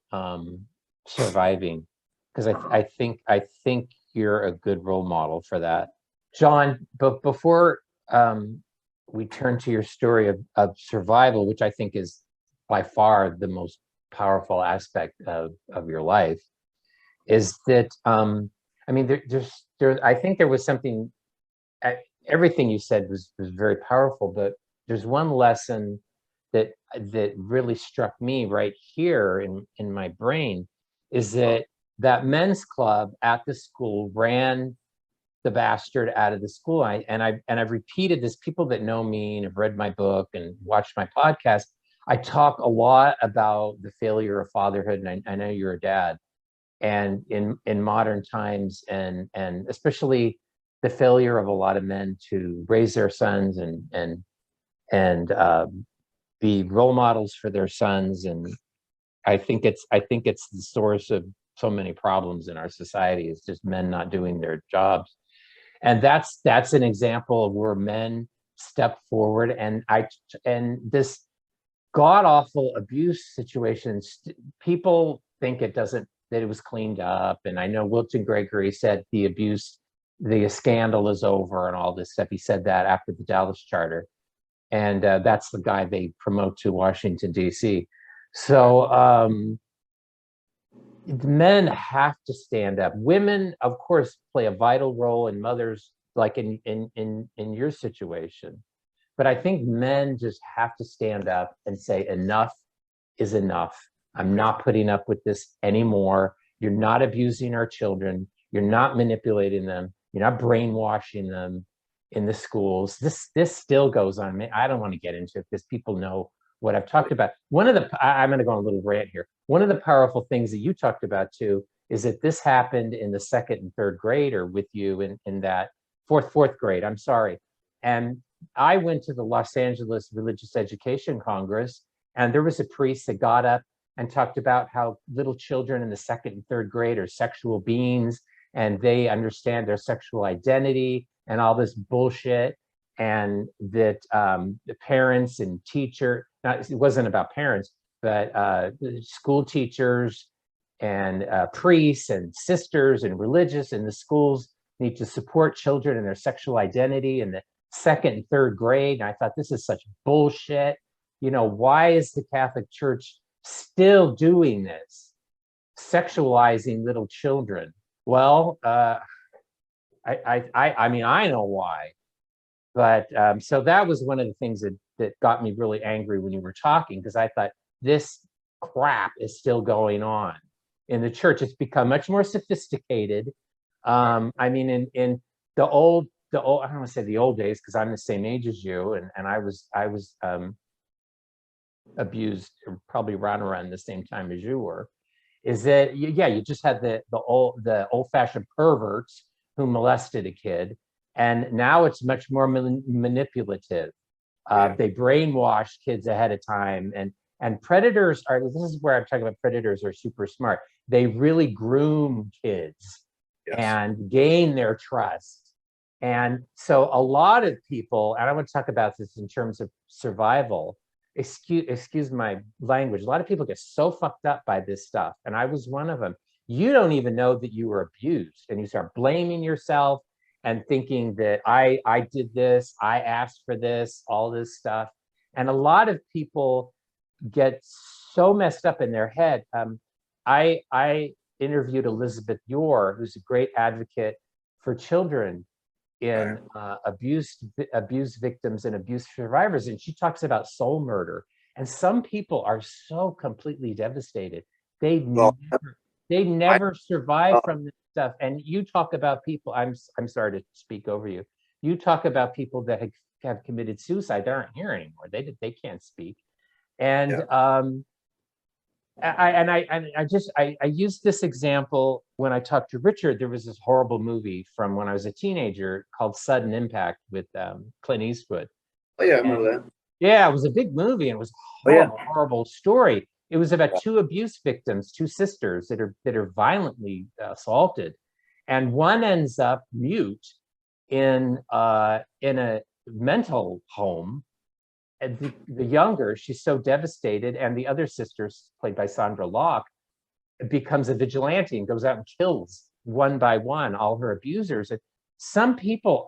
surviving, because I think you're a good role model for that, John. But before we turn to your story of survival, which I think is by far the most powerful aspect of your life, is that I mean, I think there was something. Everything you said was very powerful, but there's one lesson that really struck me right here in my brain, is that men's club at the school ran the bastard out of the school. I've repeated this. People that know me and have read my book and watched my podcast, I talk a lot about the failure of fatherhood, and I know you're a dad, and in modern times, and especially the failure of a lot of men to raise their sons and be role models for their sons. And I think it's the source of so many problems in our society, is just men not doing their jobs. And that's an example of where men step forward, and this god awful abuse situations, people think that it was cleaned up. And I know Wilton Gregory said the scandal is over and all this stuff. He said that after the Dallas Charter, and that's the guy they promote to Washington, D.C. So men have to stand up. Women, of course, play a vital role in mothers, like in your situation. But I think men just have to stand up and say, enough is enough. I'm not putting up with this anymore. You're not abusing our children. You're not manipulating them. You're not brainwashing them in the schools. This still goes on. I don't want to get into it because people know what I've talked about. I'm going to go on a little rant here. One of the powerful things that you talked about too is that this happened in the second and third grade, or with you in that fourth grade. I'm sorry. And I went to the Los Angeles Religious Education Congress, and there was a priest that got up and talked about how little children in the second and third grade are sexual beings, and they understand their sexual identity and all this bullshit, and that the parents and it wasn't about parents, but school teachers and priests and sisters and religious in the schools need to support children in their sexual identity in the second and third grade. And I thought, this is such bullshit. You know, why is the Catholic Church still doing this, sexualizing little children? Well, I mean, I know why, but so that was one of the things that got me really angry when you were talking, because I thought, this crap is still going on in the church. It's become much more sophisticated. I mean, in the old, I don't want to say the old days, because I'm the same age as you, and I was abused probably around the same time as you were. Is that you just had the old-fashioned perverts who molested a kid, and now it's much more manipulative. They brainwash kids ahead of time, and predators are. This is where I'm talking about. Predators are super smart. They really groom kids. Yes. And gain their trust. And so a lot of people, and I want to talk about this in terms of survival. Excuse my language. A lot of people get so fucked up by this stuff, and I was one of them. You don't even know that you were abused, and you start blaming yourself and thinking that I did this, I asked for this, all this stuff. And a lot of people get so messed up in their head. I interviewed Elizabeth Yore, who's a great advocate for children in abuse victims and abuse survivors, and she talks about soul murder. And some people are so completely devastated. Well, They I, never survive from this stuff. And you talk about people. I'm sorry to speak over you. You talk about people that have committed suicide. They aren't here anymore. They can't speak. And I used this example when I talked to Richard. There was this horrible movie from when I was a teenager called Sudden Impact with Clint Eastwood. oh yeah, I remember that. Yeah, it was a big movie and it was a horrible, horrible story. It was about two abuse victims, two sisters that are violently assaulted, and one ends up mute in a mental home. And the younger, she's so devastated, and the other sister, played by Sandra Locke, becomes a vigilante and goes out and kills one by one all her abusers. And some people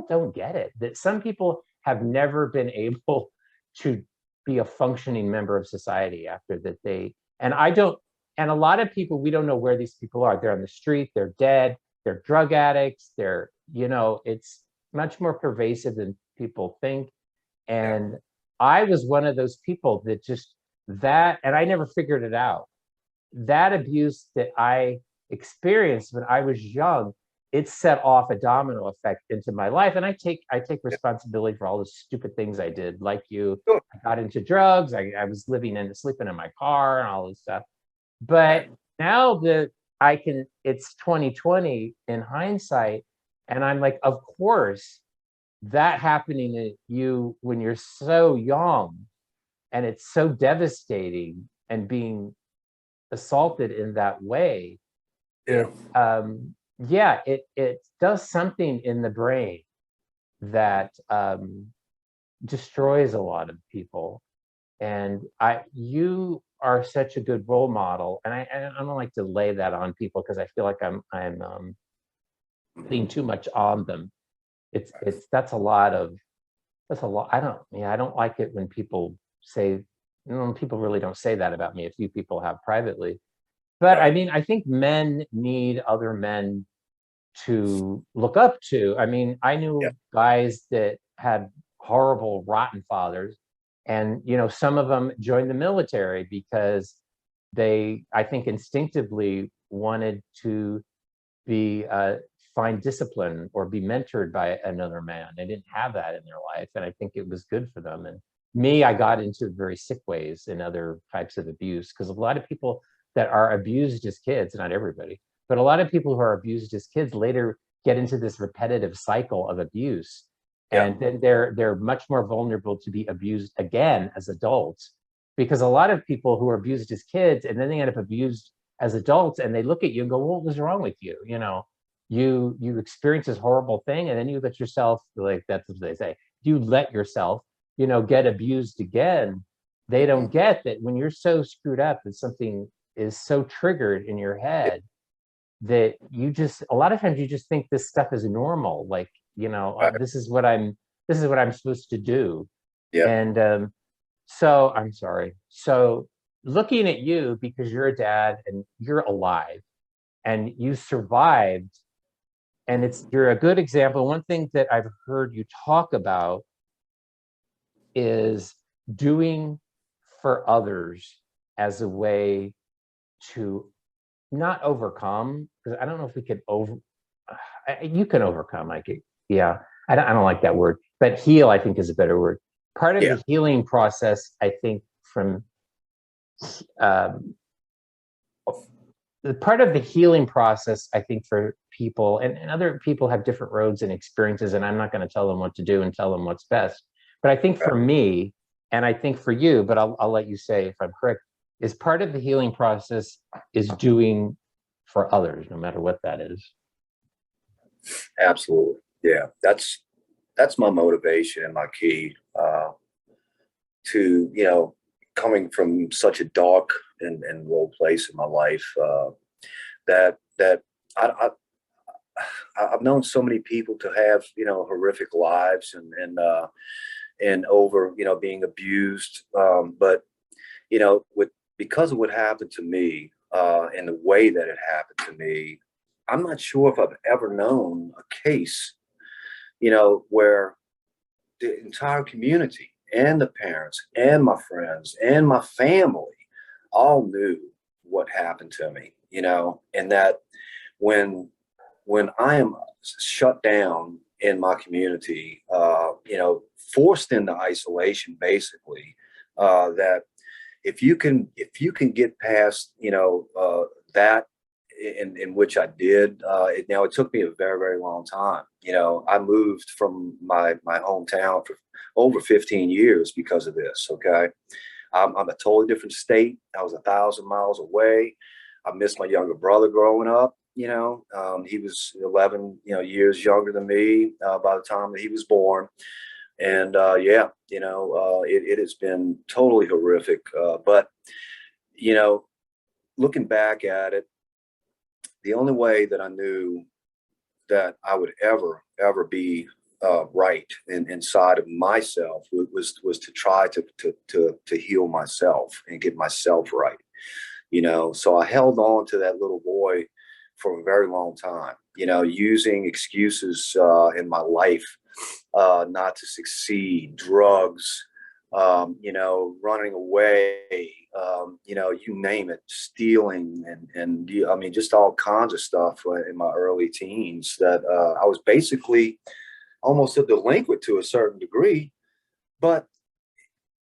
don't get it, that some people have never been able to be a functioning member of society after that. And a lot of people, we don't know where these people are. They're on the street, they're dead, they're drug addicts, it's much more pervasive than people think. And I was one of those people that and I never figured it out. That abuse that I experienced when I was young, it set off a domino effect into my life. And I take responsibility for all the stupid things I did. Like you, I got into drugs. I was sleeping in my car and all this stuff. But now that it's 2020 in hindsight, and I'm like, of course, that happening to you when you're so young, and it's so devastating, and being assaulted in that way, it does something in the brain that destroys a lot of people. And you are such a good role model, and I don't like to lay that on people because I feel like I'm putting too much on them. That's a lot. I don't like it when people say, people really don't say that about me. A few people have privately, but I mean, I think men need other men to look up to. I mean, I knew guys that had horrible, rotten fathers, and some of them joined the military because they, I think, instinctively wanted to be find discipline or be mentored by another man. They didn't have that in their life, and I think it was good for them. And me, I got into very sick ways in other types of abuse, because a lot of people that are abused as kids, not everybody, but a lot of people who are abused as kids later get into this repetitive cycle of abuse, and then they're much more vulnerable to be abused again as adults, because a lot of people who are abused as kids and then they end up abused as adults, and they look at you and go, what was wrong with you? You experience this horrible thing, and then you let yourself, like, that's what they say, you let yourself get abused again. They don't get that when you're so screwed up that something is so triggered in your head that a lot of times you just think this stuff is normal, like, this is what I'm supposed to do. And so I'm sorry. So looking at you, because you're a dad and you're alive and you survived, and you're a good example. One thing that I've heard you talk about is doing for others as a way to not overcome, because I don't know if we could you can overcome, I don't like that word, but heal, I think, is a better word. Part of the healing process, I think, from part of the healing process, I think, for people, and other people have different roads and experiences, and I'm not going to tell them what to do and tell them what's best. But I think for me, and I think for you, but I'll let you say if I'm correct, is part of the healing process is doing for others, no matter what that is. Absolutely. Yeah. That's my motivation and my key to, coming from such a dark and low place in my life, that I've known so many people to have, horrific lives and over, being abused. But, you know, because of what happened to me, and the way that it happened to me, I'm not sure if I've ever known a case, you know, where the entire community and the parents and my friends and my family all knew what happened to me, you know, and that when I am shut down in my community, you know, forced into isolation, basically, that if you can get past, you know, that, in which I did, now it took me a very, very long time. You know, I moved from my hometown for over 15 years because of this. Okay. I'm a totally different state. I was 1,000 miles away. I missed my younger brother growing up. You know, he was 11, you know, years younger than me by the time that he was born. And yeah, you know, it has been totally horrific. But, you know, looking back at it, the only way that I knew that I would ever be right inside of myself was to try to heal myself and get myself right. You know, so I held on to that little boy for a very long time, you know, using excuses in my life not to succeed, drugs, you know, running away, you know, you name it, stealing, and I mean, just all kinds of stuff in my early teens that I was basically almost a delinquent to a certain degree. But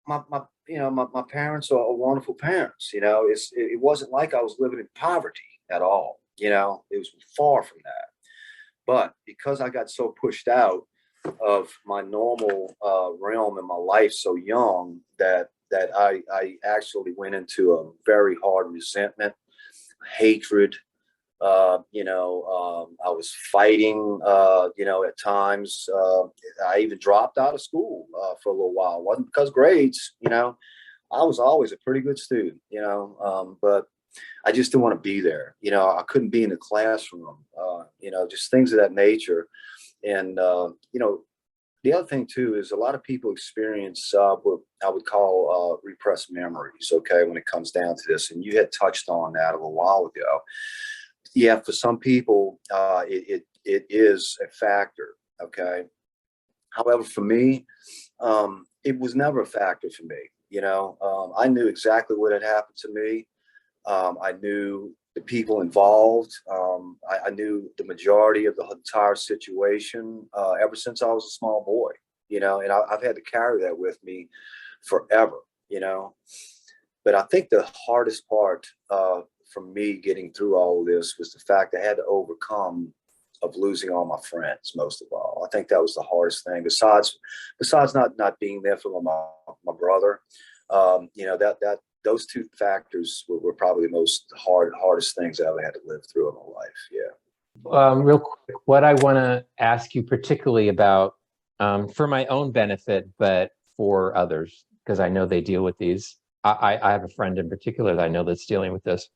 my you know, my parents are wonderful parents. You know, it wasn't like I was living in poverty at all. You know, it was far from that. But because I got so pushed out of my normal realm in my life so young, that I actually went into a very hard resentment, hatred. You know, I was fighting. You know, at times I even dropped out of school for a little while. It wasn't because grades. You know, I was always a pretty good student. You know, but I just didn't want to be there. You know, I couldn't be in the classroom. You know, just things of that nature. And you know, the other thing too is a lot of people experience what I would call repressed memories. Okay, when it comes down to this, and you had touched on that a little while ago. Yeah, for some people, it is a factor. Okay, however, for me, it was never a factor for me. You know, I knew exactly what had happened to me. I knew the people involved. I knew the majority of the entire situation ever since I was a small boy, you know, and I've had to carry that with me forever, you know. But I think the hardest part for me getting through all of this was the fact I had to overcome of losing all my friends. Most of all, I think that was the hardest thing. Besides not being there for my brother, you know, that those two factors were probably the most hardest things I ever had to live through in my life. Yeah. Real quick, what I want to ask you particularly about, for my own benefit, but for others, because I know they deal with these. I have a friend in particular that I know that's dealing with this,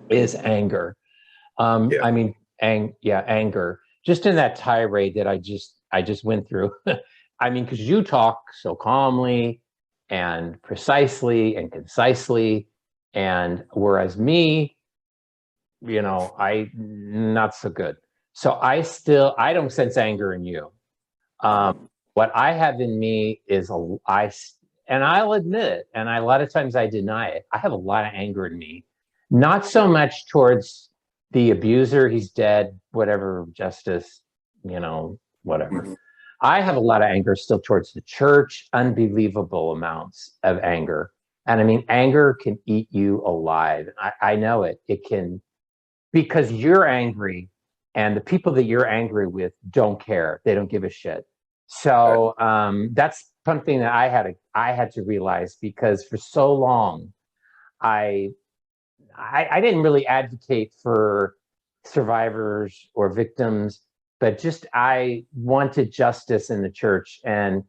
is anger. Yeah. I mean, anger. Just in that tirade that I just went through. I mean, because you talk so calmly and precisely and concisely, and whereas me, you know, I not so good. So I don't sense anger in you. What I have in me is and I'll admit it, and a lot of times I deny it. I have a lot of anger in me, not so much towards the abuser, he's dead, whatever, justice, you know, whatever. Mhm. I have a lot of anger still towards the church, unbelievable amounts of anger. And I mean, anger can eat you alive. I know it. It can, because you're angry and the people that you're angry with don't care. They don't give a shit. Right. So that's something that I had to realize, because for so long I didn't really advocate for survivors or victims, but just I wanted justice in the church. And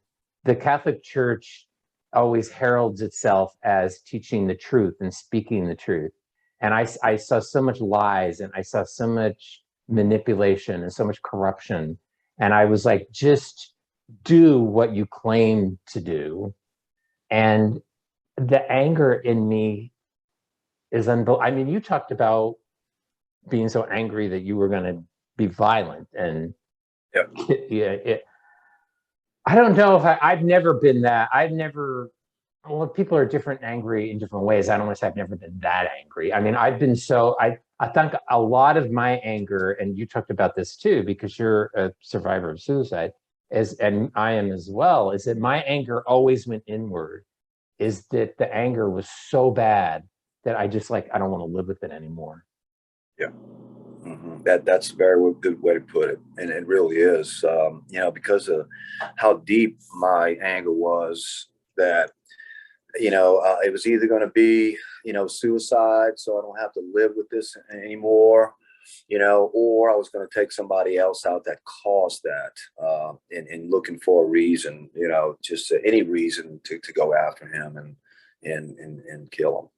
the Catholic Church always heralds itself as teaching the truth and speaking the truth. And I saw so much lies, and I saw so much manipulation and so much corruption. And I was like, just do what you claim to do. And the anger in me is unbelievable. I mean, you talked about being so angry that you were going to be violent, and Yep. I don't know if I've never been that. I've never. Well, people are different, angry in different ways. I don't want to say I've never been that angry. I mean, I've been so. I think a lot of my anger, and you talked about this too, because you're a survivor of suicide, and I am as well. Is that my anger always went inward? Is that the anger was so bad that I just I don't want to live with it anymore. Yeah. That's a very good way to put it, and it really is. Because of how deep my anger was, that it was either going to be suicide, so I don't have to live with this anymore, or I was going to take somebody else out that caused that, and looking for a reason, just any reason to go after him and kill him.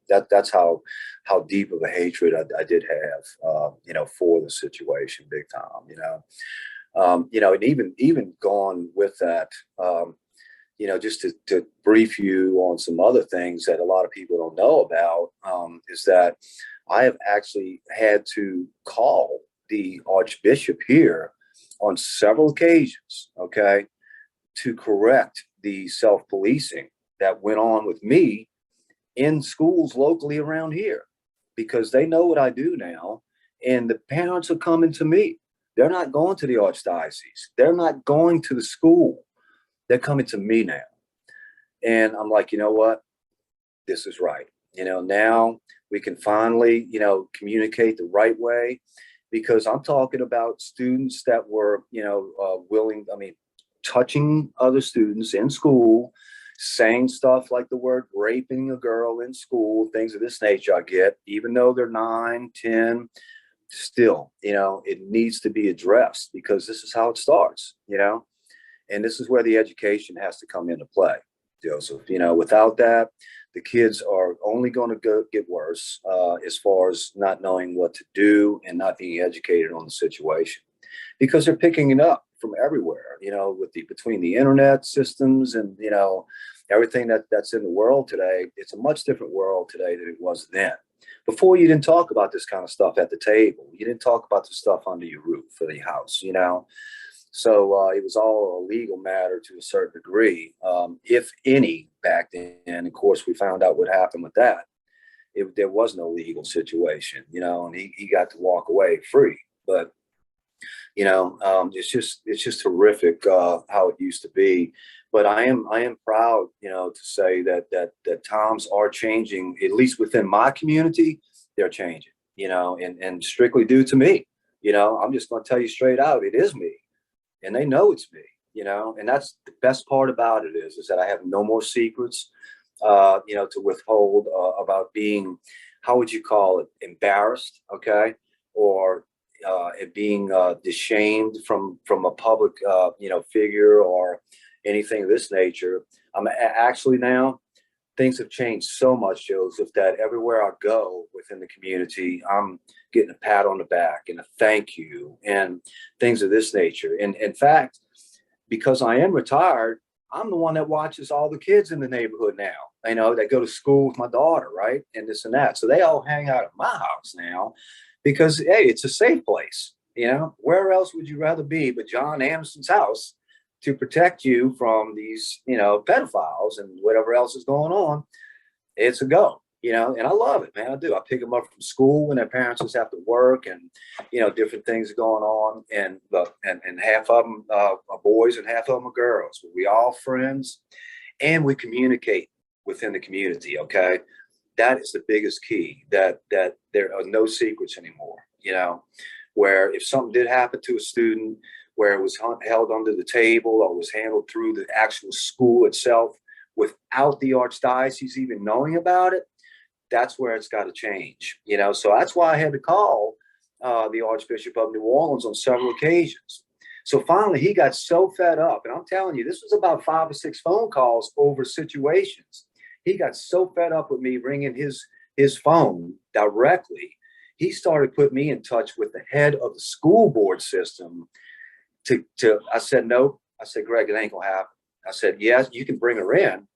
That's how deep of a hatred I did have, for the situation, big time. And even going with that, just to brief you on some other things that a lot of people don't know about, is that I have actually had to call the Archbishop here on several occasions, okay, to correct the self-policing that went on with me in schools locally around here, because they know what I do now, and the parents are coming to me. They're not going to the archdiocese. They're not going to the school. They're coming to me now. And I'm like, you know what? This is right. Now we can finally, communicate the right way, because I'm talking about students that were, touching other students in school, saying stuff like the word raping a girl in school, things of this nature. I get, even though they're 9, 10, still, it needs to be addressed, because this is how it starts, and this is where the education has to come into play, Joseph. Without that, the kids are only going to get worse, as far as not knowing what to do and not being educated on the situation, because they're picking it up from everywhere, between the internet systems and, everything that's in the world today. It's a much different world today than it was then. Before, you didn't talk about this kind of stuff at the table. You didn't talk about the stuff under your roof for the house, So it was all a legal matter to a certain degree, if any, back then. And of course, we found out what happened with that. There was no legal situation, and he got to walk away free. But it's just horrific, how it used to be. But I am proud, to say that times are changing, at least within my community. They're changing, and strictly due to me. I'm just going to tell you straight out, it is me. And they know it's me, and that's the best part about it is that I have no more secrets, to withhold, about being, how would you call it, embarrassed, okay, or it being ashamed from a public, figure or anything of this nature. I'm actually now, things have changed so much, Joseph, that everywhere I go within the community, I'm getting a pat on the back and a thank you and things of this nature. And in fact, because I am retired, I'm the one that watches all the kids in the neighborhood now, that go to school with my daughter, right? And this and that. So they all hang out at my house now, because, hey, it's a safe place. Where else would you rather be but John Anderson's house to protect you from these, pedophiles and whatever else is going on? It's a go, and I love it, man. I do. I pick them up from school when their parents just have to work, and, different things are going on. And half of them are boys and half of them are girls. But we all friends, and we communicate within the community. Okay. That is the biggest key, that there are no secrets anymore, where if something did happen to a student, where it was held under the table or was handled through the actual school itself without the archdiocese even knowing about it, that's where it's got to change. So that's why I had to call the Archbishop of New Orleans on several occasions. So finally, he got so fed up, and I'm telling you, this was about 5 or 6 phone calls over situations. He got so fed up with me ringing his phone directly. He started putting me in touch with the head of the school board system. I said, no. I said, Greg, it ain't gonna happen. I said, yes, you can bring her in,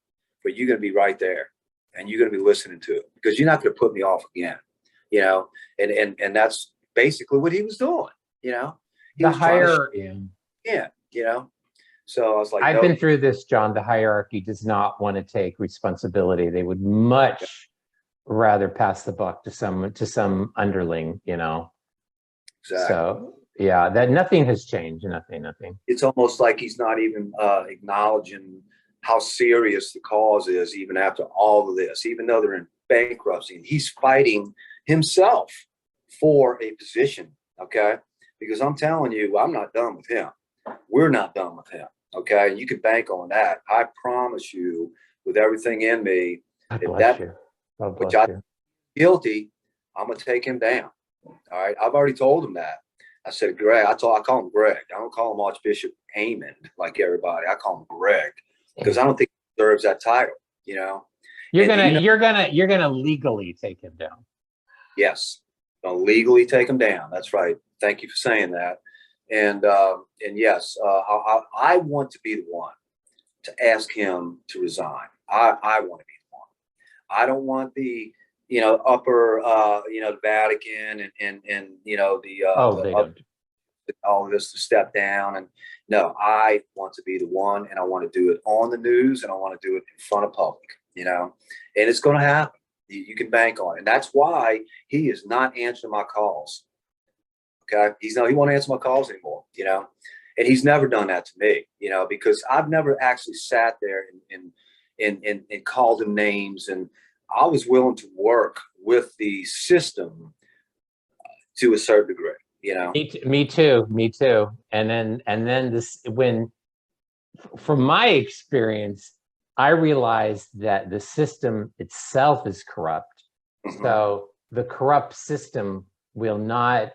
but you're going to be right there, and you're going to be listening to it, because you're not going to put me off again, you know. And that's basically what he was doing, you know. He The was trying to, hierarchy. yeah, you know. So I was like, I've no, been through this, John. The hierarchy does not want to take responsibility. They would much rather pass the buck to some underling, you know. exactly. So yeah, that nothing has changed. Nothing. It's almost like he's not even acknowledging how serious the cause is, even after all of this, even though they're in bankruptcy, and he's fighting himself for a position. Okay. Because I'm telling you, I'm not done with him. We're not done with him. Okay. And you can bank on that. I promise you, with everything in me, God if bless that, you. God which bless I you. guilty, I'm gonna take him down. All right. I've already told him that. I said, Greg, I call him Greg. I don't call him Archbishop Hammond like everybody. I call him Greg, because I don't think he deserves that title, you know. You're And you're gonna legally take him down. yes, gonna legally take him down. That's right. Thank you for saying that. And yes, I want to be the one to ask him to resign. I want to be the one. I don't want the, you know, upper, you know, the Vatican and you know, Oh, they don't. all of this to step down. And no, I want to be the one, and I want to do it on the news, and I want to do it in front of public, you know, and it's going to happen. You can bank on it. And that's why he is not answering my calls. Okay. He won't answer my calls anymore, you know, and he's never done that to me, you know, because I've never actually sat there and called him names. And I was willing to work with the system to a certain degree, you know. Me too. And then this, when, from my experience, I realized that the system itself is corrupt. Mhm. So the corrupt system will not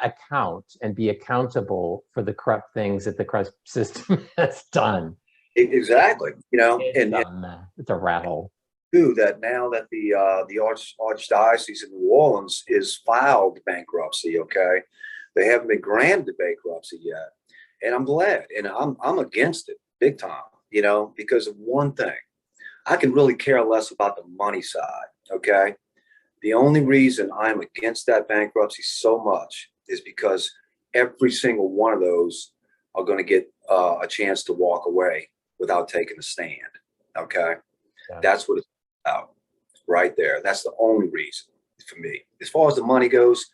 account and be accountable for the corrupt things that the corrupt system has done. Exactly. You know, It's a rat hole. Too, that now that the archdiocese of New Orleans is filed bankruptcy, okay, they haven't been granted bankruptcy yet, and I'm glad, and I'm against it big time, you know, because of one thing. I can really care less about the money side, okay. The only reason I'm against that bankruptcy so much is because every single one of those are going to get a chance to walk away without taking a stand, okay. Yeah. That's what it's about right there. That's the only reason for me. As far as the money goes,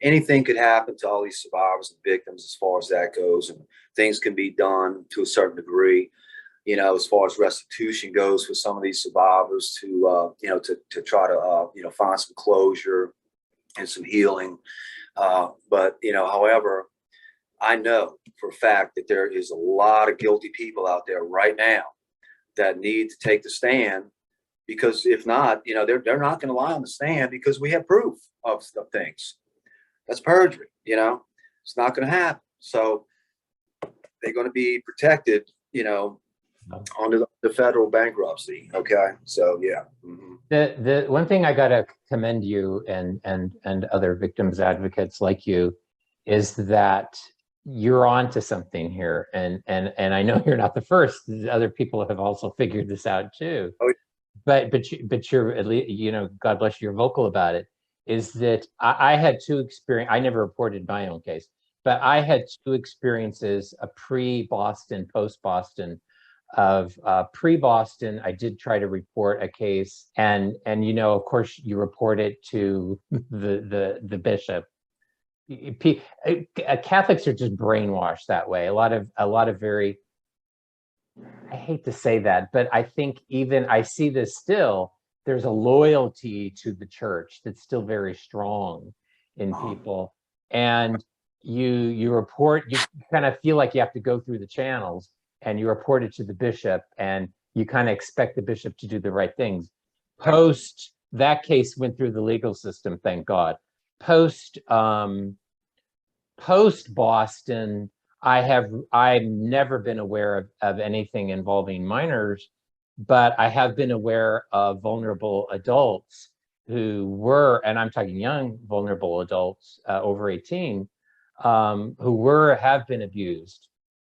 anything could happen to all these survivors and victims as far as that goes, and things can be done to a certain degree, you know, as far as restitution goes for some of these survivors to, you know, to try to, you know, find some closure and some healing. But, you know, however, I know for a fact that there is a lot of guilty people out there right now that need to take the stand, because if not, you know, they're not going to lie on the stand because we have proof of things. That's perjury, you know. It's not going to happen. So they're going to be protected, you know, under the federal bankruptcy. Okay, so yeah. Mm-hmm. The one thing I gotta commend you and other victims advocates like you is that you're on to something here, and I know you're not the first. Other people have also figured this out too. Oh, but you're, at least, you know, God bless you, you're vocal about it. Is that I had two experience. I never reported my own case, but I had two experiences: a pre-Boston, post-Boston. Of pre-Boston, I did try to report a case, and you know, of course, you report it to the bishop. Catholics are just brainwashed that way. A lot of very, I hate to say that, but I think even I see this still. There's a loyalty to the church that's still very strong in people, and you report. You kind of feel like you have to go through the channels, and you report it to the bishop, and you kind of expect the bishop to do the right things. Post that case went through the legal system, thank God. Post Boston, I've never been aware of anything involving minors, but I have been aware of vulnerable adults who were, and I'm talking young vulnerable adults over 18, who have been abused.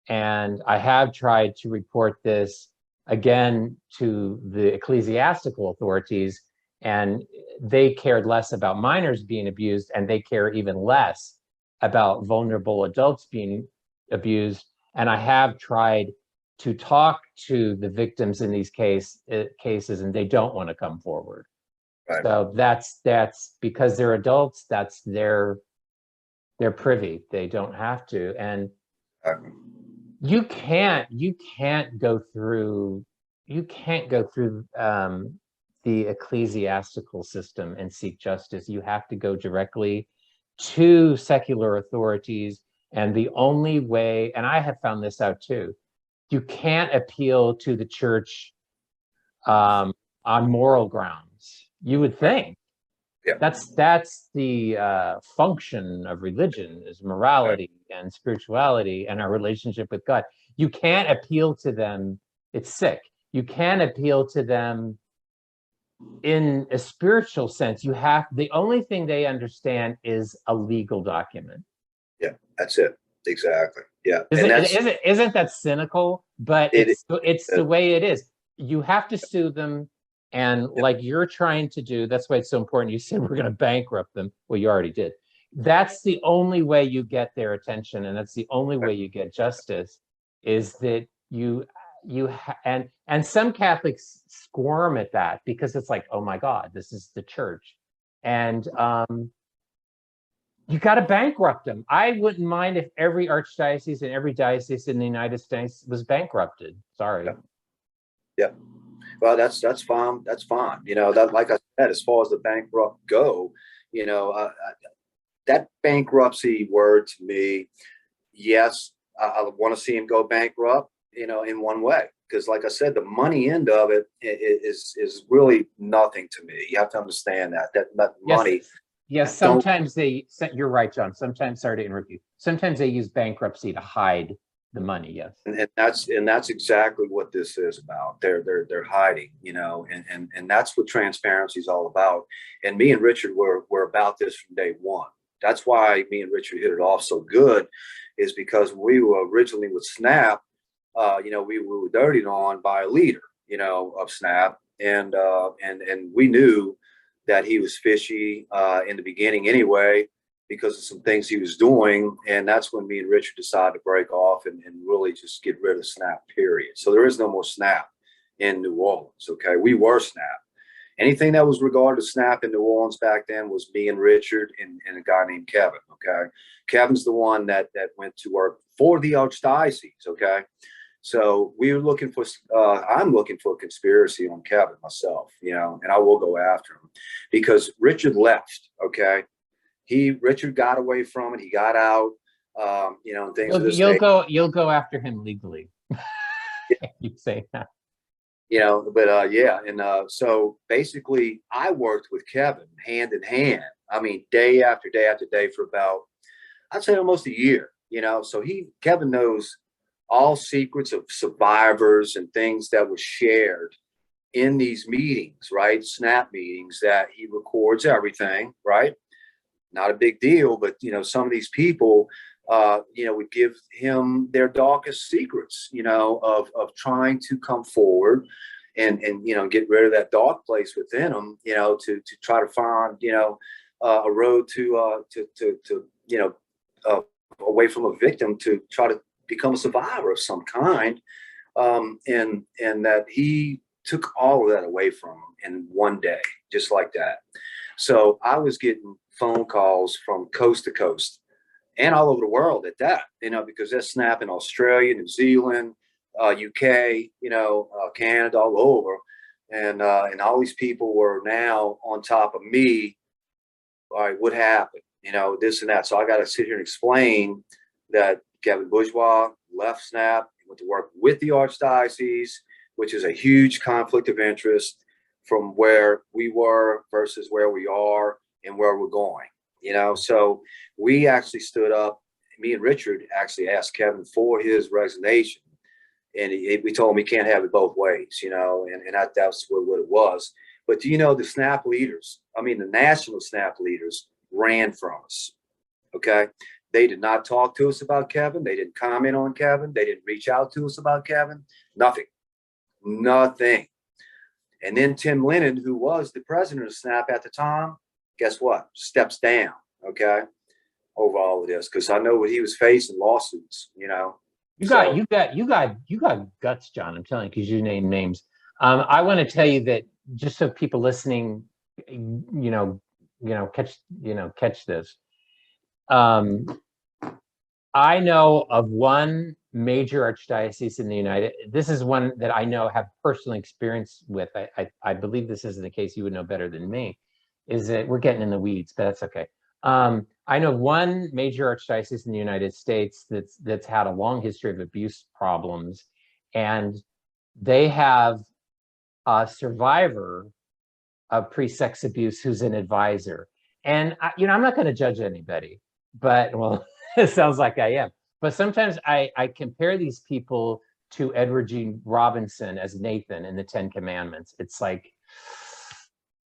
And I have tried to report this again to the ecclesiastical authorities, and they cared less about minors being abused, and they care even less about vulnerable adults being abused. And I have tried to talk to the victims in these cases, and they don't want to come forward. Right. So that's because they're adults. That's their privy. They don't have to. And you can't go through the ecclesiastical system and seek justice. You have to go directly to secular authorities. And the only way, and I have found this out too, you can't appeal to the church on moral grounds. You would think. Yeah. That's the function of religion, is morality and spirituality and our relationship with God. You can't appeal to them. It's sick. You can't appeal to them in a spiritual sense. The only thing they understand is a legal document. Yeah, that's it. Exactly. Yeah. Isn't that cynical? But it's the way it is. You have to sue them. And like you're trying to do, that's why it's so important. You said we're going to bankrupt them. Well, you already did. That's the only way you get their attention, and that's the only way you get justice. Is that and some Catholics squirm at that because it's like, oh my God, this is the church, and you got to bankrupt them. I wouldn't mind if every archdiocese and every diocese in the United States was bankrupted. Sorry. Yeah. Well, that's fine. That's fine. That, like I said, as far as the bankrupt go, that bankruptcy word to me, yes, I want to see him go bankrupt, in one way, because like I said, the money end of it is really nothing to me. You have to understand that money. Yes, sometimes you're right, John. Sometimes, sorry to interrupt you. Sometimes they use bankruptcy to hide the money. Yes. And that's exactly what this is about. They're hiding, and that's what transparency is all about. And me and Richard were about this from day one. That's why me and Richard hit it off so good, is because we were originally with SNAP, we were dirtied on by a leader, of SNAP. And we knew that he was fishy in the beginning anyway, because of some things he was doing. And that's when me and Richard decided to break off and really just get rid of SNAP, period. So there is no more SNAP in New Orleans. Okay. We were SNAP. Anything that was regarded to SNAP in New Orleans back then was me and Richard and a guy named Kevin. Okay. Kevin's the one that went to work for the archdiocese. Okay. So we were looking for, I'm looking for a conspiracy on Kevin myself, and I will go after him because Richard left. Okay. Richard got away from it. He got out, and things. You'll go after him legally. You say that. But yeah. And so basically I worked with Kevin hand in hand. I mean, day after day after day for about, I'd say almost a year, so Kevin knows all secrets of survivors and things that were shared in these meetings, right? SNAP meetings, that he records everything, right? Not a big deal, but some of these people, would give him their darkest secrets, of trying to come forward and get rid of that dark place within them, to try to find, a road to away from a victim to try to become a survivor of some kind, and that he took all of that away from him in one day, just like that. So I was getting phone calls from coast to coast and all over the world at that, because that's SNAP in Australia, New Zealand, UK, Canada, all over. And all these people were now on top of me. All right, what happened? This and that. So I got to sit here and explain that Kevin Bourgeois left SNAP, went to work with the archdiocese, which is a huge conflict of interest from where we were versus where we are and where we're going. So we actually stood up. Me and Richard actually asked Kevin for his resignation, and we told him he can't have it both ways, and that's what it was. But do you know the SNAP leaders? I mean, the national SNAP leaders ran from us. Okay. They did not talk to us about Kevin. They didn't comment on Kevin. They didn't reach out to us about Kevin. Nothing. nothing. And then Tim Lennon, who was the president of SNAP at the time, guess what? Steps down, okay, over all of this, because I know what he was facing, lawsuits, you know. You got guts, John. I'm telling you, because you name names. I want to tell you that, just so people listening, catch this. I know of one major archdiocese in the United. This is one that I know, have personal experience with. I believe this isn't the case. You would know better than me. Is that we're getting in the weeds, but that's okay. I know one major archdiocese in the United States that's had a long history of abuse problems, and they have a survivor of pre-sex abuse who's an advisor. And I'm not going to judge anybody, but well, it sounds like I am. But sometimes I compare these people to Edward G. Robinson as Nathan in the Ten Commandments. It's like,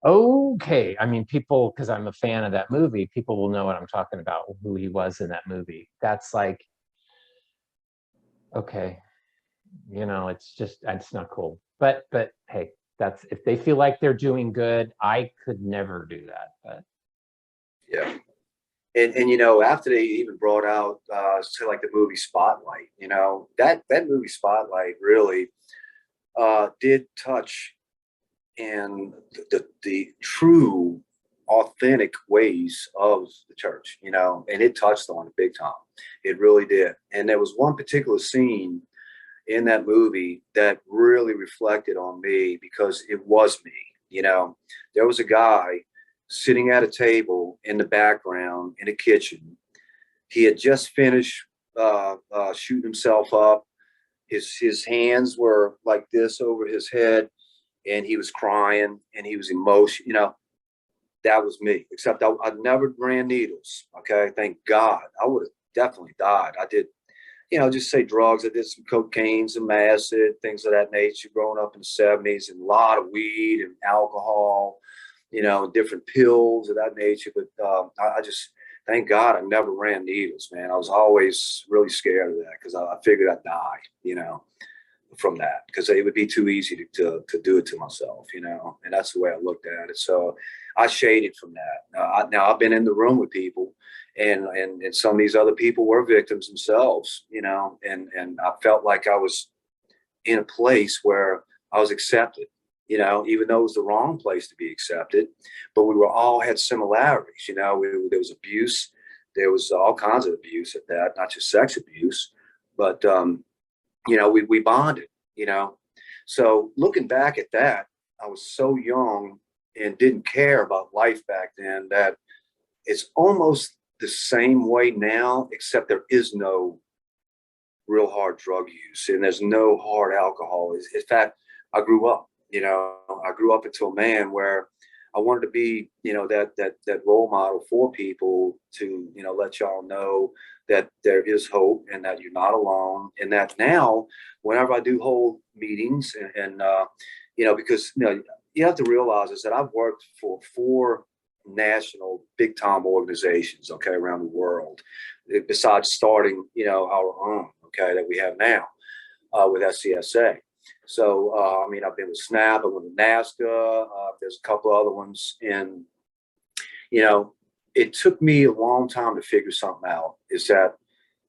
okay, I mean, people, because I'm a fan of that movie, people will know what I'm talking about, who he was in that movie. That's like, okay, it's not cool. But hey, that's, if they feel like they're doing good, I could never do that. But yeah. And after they even brought out say like the movie Spotlight, that movie Spotlight really did touch in the true authentic ways of the church, and it touched on it big time. It really did. And there was one particular scene in that movie that really reflected on me, because it was me. There was a guy sitting at a table in the background in a kitchen. He had just finished shooting himself up. His hands were like this over his head, and he was crying and he was emotional. That was me, except I never ran needles. Okay. Thank God. I would have definitely died. I did, just say drugs. I did some cocaine, some acid, things of that nature, growing up in the 70s, and a lot of weed and alcohol, different pills of that nature. But I just, thank God I never ran needles, man. I was always really scared of that, because I figured I'd die, from that, because it would be too easy to do it to myself, and that's the way I looked at it. So I shaded from that. Now I've been in the room with people, and some of these other people were victims themselves, and I felt like I was in a place where I was accepted, even though it was the wrong place to be accepted, but we were all had similarities. There was abuse, there was all kinds of abuse at that, not just sex abuse, but we bonded, So looking back at that, I was so young and didn't care about life back then, that it's almost the same way now, except there is no real hard drug use and there's no hard alcohol. In fact, I grew up into a man where I wanted to be, that role model for people to, let y'all know that there is hope and that you're not alone. And that now, whenever I do hold meetings and because, you have to realize is that I've worked for 4 national big time organizations, okay, around the world, besides starting, our own, okay, that we have now with SCSA. So, I've been with SNAP, I've been with NASCA, there's a couple other ones. And, it took me a long time to figure something out, is that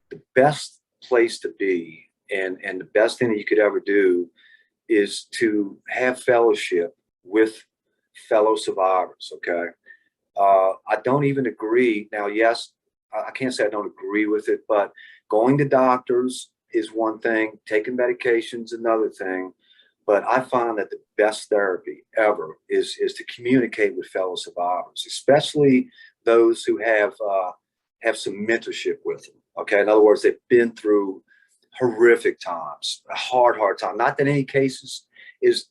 the best place to be and the best thing that you could ever do is to have fellowship with fellow survivors, okay? I don't even agree. Now, yes, I can't say I don't agree with it, but going to doctors is one thing, taking medications another thing. But I find that the best therapy ever is to communicate with fellow survivors, especially those who have some mentorship with them. Okay, in other words, they've been through horrific times, a hard time. Not that any cases is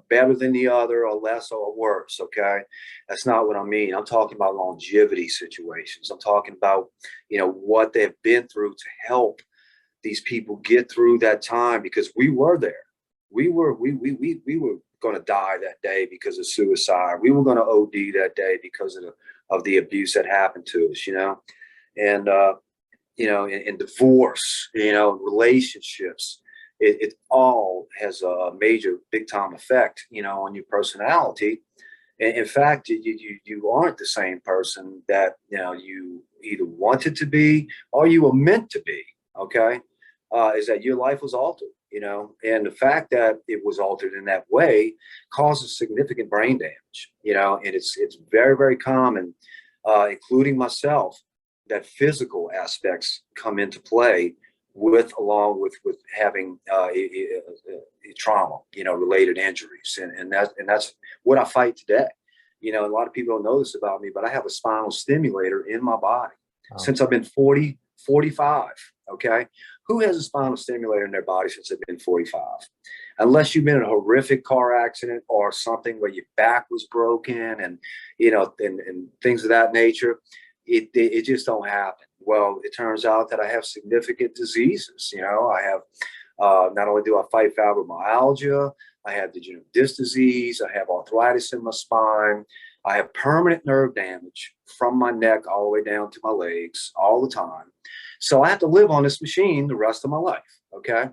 better than the other or less or worse. Okay, that's not what I mean. I'm talking about longevity situations. I'm talking about what they've been through to help these people get through that time, because we were there. We were going to die that day because of suicide. We were going to OD that day because of the abuse that happened to us, and and divorce, relationships. it all has a major big time effect, you know, on your personality. And in fact, you aren't the same person that, you know, you either wanted to be or you were meant to be. Okay. Is that your life was altered, you know, and the fact that it was altered in that way causes significant brain damage, you know, and it's very, very common, including myself, that physical aspects come into play along with having a trauma, you know, related injuries, and that's what I fight today. You know, a lot of people don't know this about me, but I have a spinal stimulator in my body since I've been 45. Okay. Who has a spinal stimulator in their body since they've been 45? Unless you've been in a horrific car accident or something where your back was broken and, you know, and things of that nature, it just don't happen. Well, it turns out that I have significant diseases. You know, I have, not only do I fight fibromyalgia, I have degenerative disc disease, I have arthritis in my spine, I have permanent nerve damage from my neck all the way down to my legs all the time. So I have to live on this machine the rest of my life. Okay.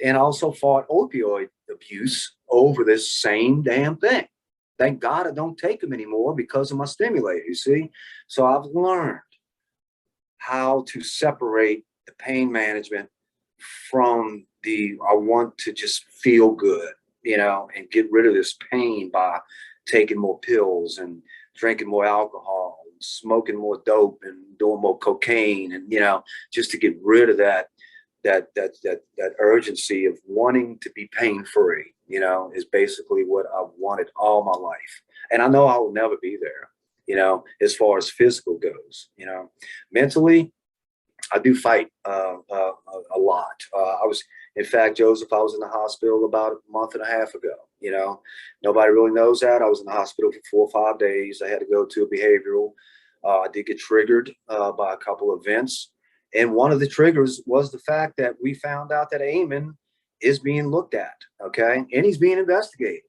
And I also fought opioid abuse over this same damn thing. Thank God I don't take them anymore because of my stimulator, you see? So I've learned how to separate the pain management from I want to just feel good, you know, and get rid of this pain by taking more pills and drinking more alcohol, and smoking more dope and doing more cocaine, and, you know, just to get rid of that urgency of wanting to be pain free, you know, is basically what I've wanted all my life. And I know I will never be there, you know, as far as physical goes. You know, mentally, I do fight a lot. In fact, Joseph, I was in the hospital about a month and a half ago. You know, nobody really knows that. I was in the hospital for 4 or 5 days. I had to go to a behavioral. I did get triggered by a couple of events. And one of the triggers was the fact that we found out that Eamon is being looked at, okay? And he's being investigated.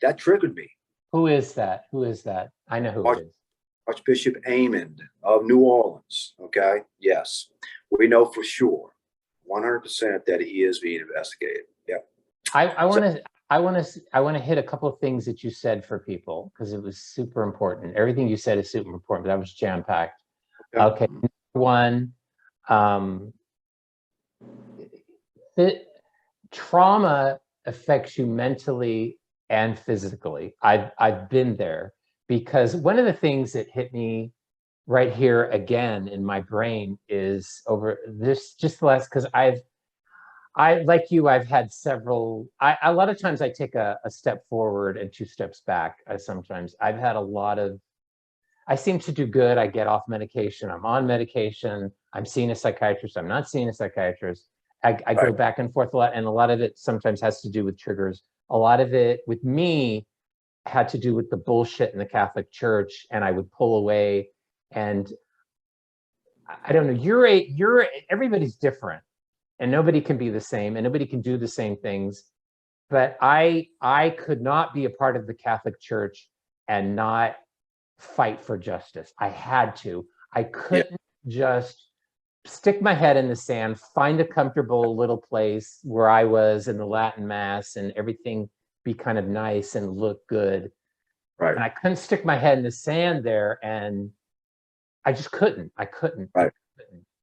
That triggered me. Who is that? Who is that? I know who it is. Archbishop Eamon of New Orleans, okay? Yes, we know for sure, 100% that he is being investigated. Yeah. I want to hit a couple of things that you said for people, because it was super important. Everything you said is super important, but that was jam-packed. Okay. Number one, the trauma affects you mentally and physically. I've been there, because one of the things that hit me right here again in my brain is over this just the last, because I like you, I've had several, a lot of times I take a step forward and 2 steps back. Sometimes I've had a lot of, I seem to do good. I get off medication. I'm on medication. I'm seeing a psychiatrist. I'm not seeing a psychiatrist. I go back and forth a lot. And a lot of it sometimes has to do with triggers. A lot of it with me had to do with the bullshit in the Catholic Church. And I would pull away. And I don't know, everybody's different. And nobody can be the same. And nobody can do the same things. But I could not be a part of the Catholic Church and not fight for justice. I had to. I couldn't just stick my head in the sand, find a comfortable little place where I was in the Latin Mass and everything be kind of nice and look good. Right. And I couldn't stick my head in the sand there, and I just couldn't. I couldn't. Right.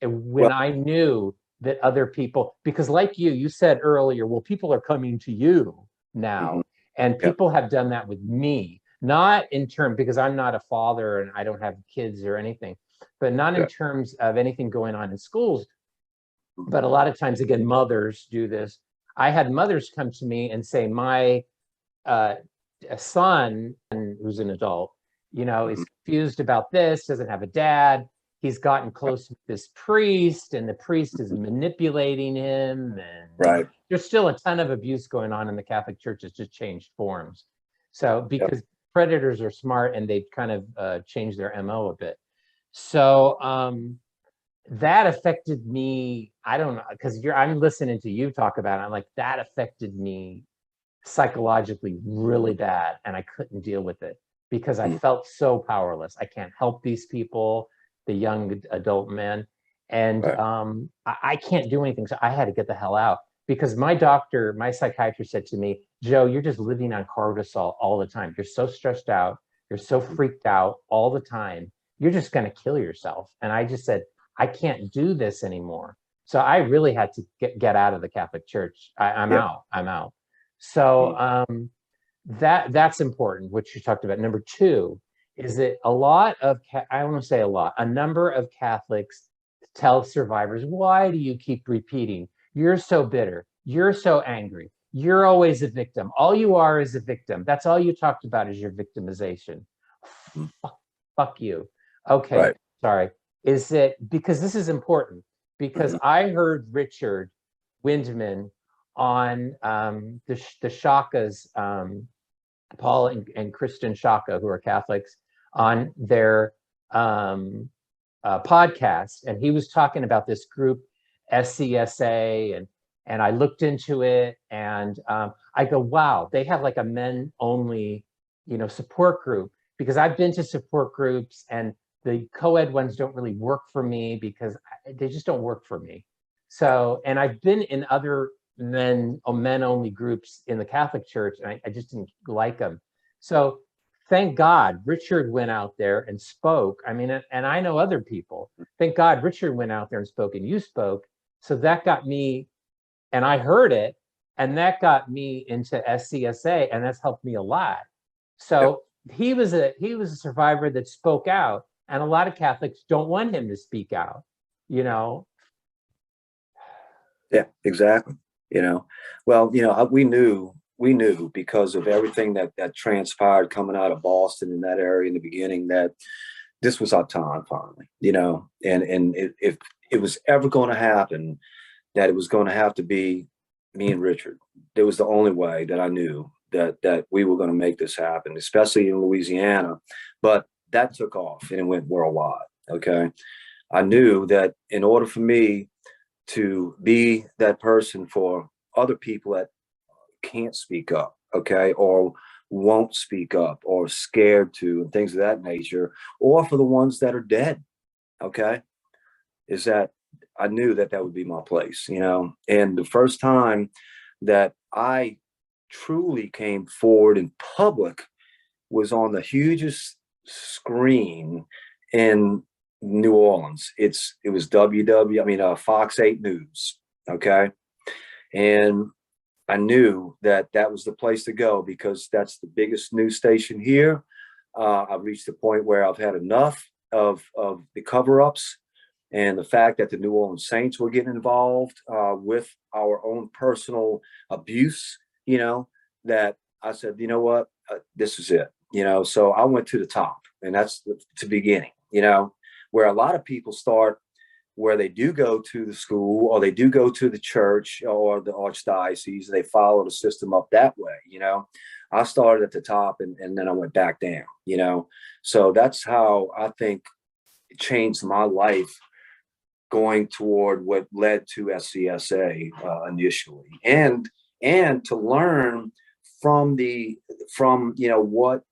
And when I knew that other people, because like you said earlier, well, people are coming to you now, and people have done that with me. Not in terms, because I'm not a father and I don't have kids or anything, but not in terms of anything going on in schools. But a lot of times, again, mothers do this. I had mothers come to me and say, my son, who's an adult, you know, is confused about this, doesn't have a dad. He's gotten close with this priest, and the priest is manipulating him. And there's still a ton of abuse going on in the Catholic Church. It's just changed forms. So because predators are smart and they've kind of changed their MO a bit. So that affected me. I don't know, because I'm listening to you talk about it. I'm like, that affected me psychologically really bad. And I couldn't deal with it because I felt so powerless. I can't help these people, the young adult men. And I can't do anything. So I had to get the hell out, because my doctor, my psychiatrist said to me, Joe, you're just living on cortisol all the time. You're so stressed out. You're so freaked out all the time. You're just going to kill yourself. And I just said, I can't do this anymore. So I really had to get out of the Catholic Church. I'm out. I'm out. So that's important, which you talked about. Number two is that a lot of, I want to say a lot, a number of Catholics tell survivors, why do you keep repeating? You're so bitter. You're so angry. You're always a victim. All you are is a victim. That's all you talked about is your victimization. Fuck you. Okay, Right. sorry. Is it because this is important? Because I heard Richard Windman on the Shakas, Paul and Kristen Shaka, who are Catholics, on their podcast, and he was talking about this group SCSA, and I looked into it, and I go, wow, they have like a men only, support group, because I've been to support groups and the co-ed ones don't really work for me because they just don't work for me. So, and I've been in other men only groups in the Catholic Church, and I just didn't like them. So thank God Richard went out there and spoke. I mean, and I know other people. Thank God Richard went out there and spoke, and you spoke. So that got me, and I heard it, and that got me into SCSA, and that's helped me a lot. So he was a survivor that spoke out, and a lot of Catholics don't want him to speak out. Yeah, exactly. Well, we knew because of everything that transpired coming out of Boston in that area in the beginning that this was our time finally, and if it was ever going to happen, that it was going to have to be me and Richard. It was the only way that I knew that we were going to make this happen, especially in Louisiana. But that took off and it went worldwide. Okay. I knew that in order for me to be that person for other people that can't speak up, okay, or won't speak up or scared to, and things of that nature, or for the ones that are dead, okay, is that I knew that would be my place, and the first time that I truly came forward in public was on the hugest screen in New Orleans. It was Fox 8 News, okay, and I knew that was the place to go because that's the biggest news station here. I've reached the point where I've had enough of the cover-ups and the fact that the New Orleans Saints were getting involved with our own personal abuse, that I said, you know what, this is it, so I went to the top, and that's the beginning, where a lot of people start where they do go to the school or they do go to the church or the archdiocese, they follow the system up that way. I started at the top and then I went back down, so that's how I think it changed my life, going toward what led to SCSA initially, and to learn from what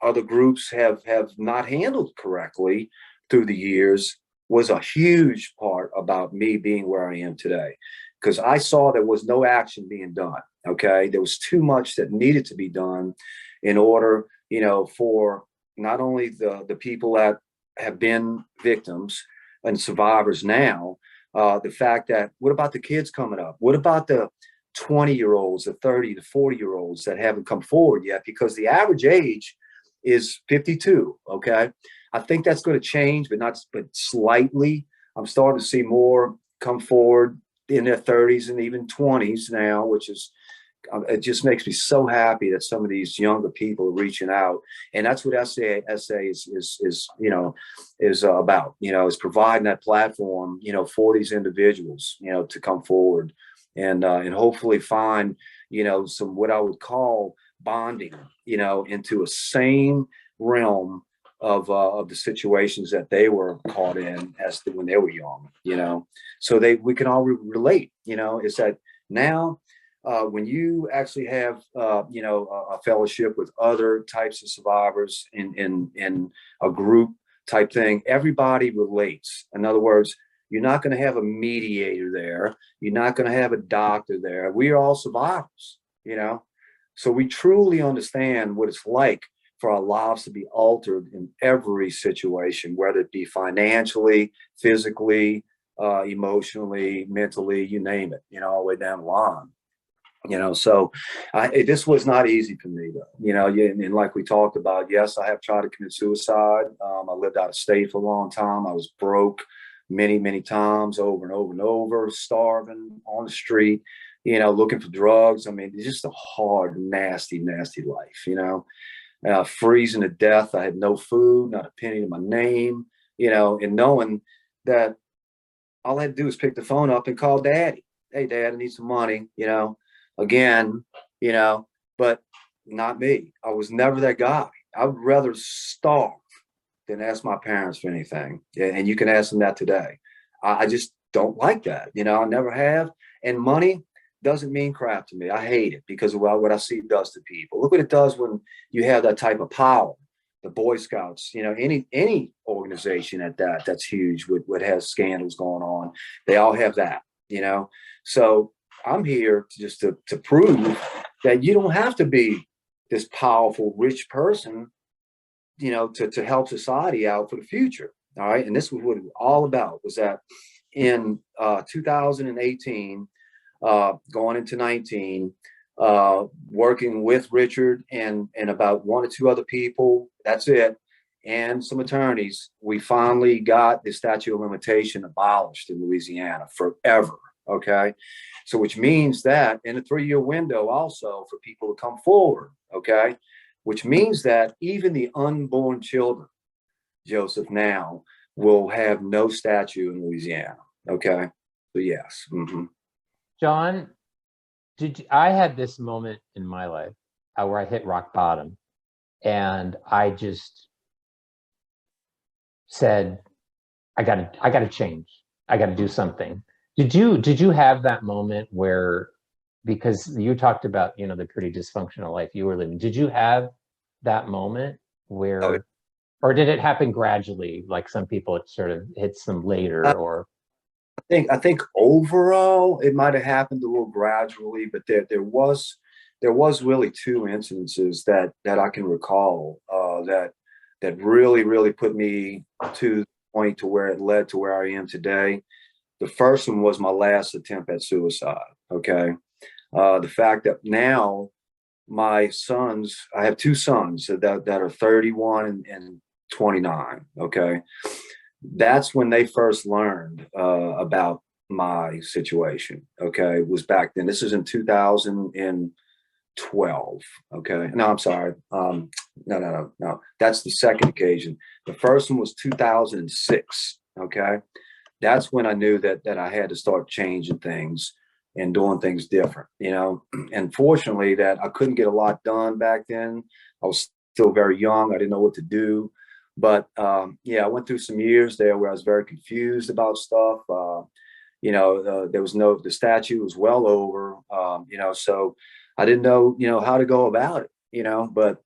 other groups have not handled correctly through the years was a huge part about me being where I am today, because I saw there was no action being done. Okay, there was too much that needed to be done in order, for not only the people that have been victims and survivors now, the fact that what about the kids coming up? What about the 20-year-olds, the 30 to 40-year-olds that haven't come forward yet? Because the average age is 52. Okay. I think that's going to change, but slightly. I'm starting to see more come forward in their 30s and even 20s now, which is, it just makes me so happy that some of these younger people are reaching out. And that's what SCSA is about, is providing that platform, for these individuals, to come forward and hopefully find, some, what I would call bonding, into a same realm of the situations that they were caught in when they were young, so we can all relate, is that now when you actually have, a fellowship with other types of survivors in a group type thing, everybody relates. In other words, You're not going to have a mediator there. You're not going to have a doctor there. We are all survivors, you know? So we truly understand what it's like for our lives to be altered in every situation, whether it be financially, physically, emotionally, mentally, you name it, you know, all the way down the line. You know, so this was not easy for me, though. You know, and like we talked about, yes, I have tried to commit suicide. I lived out of state for a long time. I was broke many, many times, over and over and over, starving on the street, you know, looking for drugs. I mean, it's just a hard, nasty, nasty life, you know, freezing to death. I had no food, not a penny to my name, you know, and knowing that all I had to do was pick the phone up and call daddy. Hey, dad, I need some money, you know. Again, you know, but not me. I was never that guy. I would rather starve than ask my parents for anything. And you can ask them that today. I just don't like that. You know, I never have. And money doesn't mean crap to me. I hate it because of what I see it does to people. Look what it does when you have that type of power. The Boy Scouts, you know, any organization at that's huge with what has scandals going on. They all have that, you know. So I'm here to prove that you don't have to be this powerful, rich person, you know, to help society out for the future. All right. And this was what it was all about, was that in 2018, going into 19, working with Richard and about one or two other people, that's it, and some attorneys, we finally got the statute of limitation abolished in Louisiana forever. Okay. So which means that in a 3-year window also for people to come forward. Okay. Which means that even the unborn children, Joseph, now will have no statute in Louisiana. Okay. So yes. Mm-hmm. John, I had this moment in my life where I hit rock bottom, and I just said, I gotta change. I gotta do something. Did you have that moment where, because you talked about, you know, the pretty dysfunctional life you were living, did you have that moment where, Oh, or did it happen gradually, like some people it sort of hits them later? Or I think overall it might have happened a little gradually, but there was really two incidences that I can recall that really put me to the point to where it led to where I am today. The first one was my last attempt at suicide. Okay. The fact that now my sons, I have two sons that are 31 and 29. Okay. That's when they first learned about my situation. Okay. It was back then. This is in 2012. Okay. No, I'm sorry. No. That's the second occasion. The first one was 2006. Okay. That's when I knew that I had to start changing things and doing things different, you know. And fortunately that I couldn't get a lot done back then. I was still very young. I didn't know what to do. But yeah, I went through some years there where I was very confused about stuff. You know, the statute was well over, you know, so I didn't know, you know, how to go about it, you know. But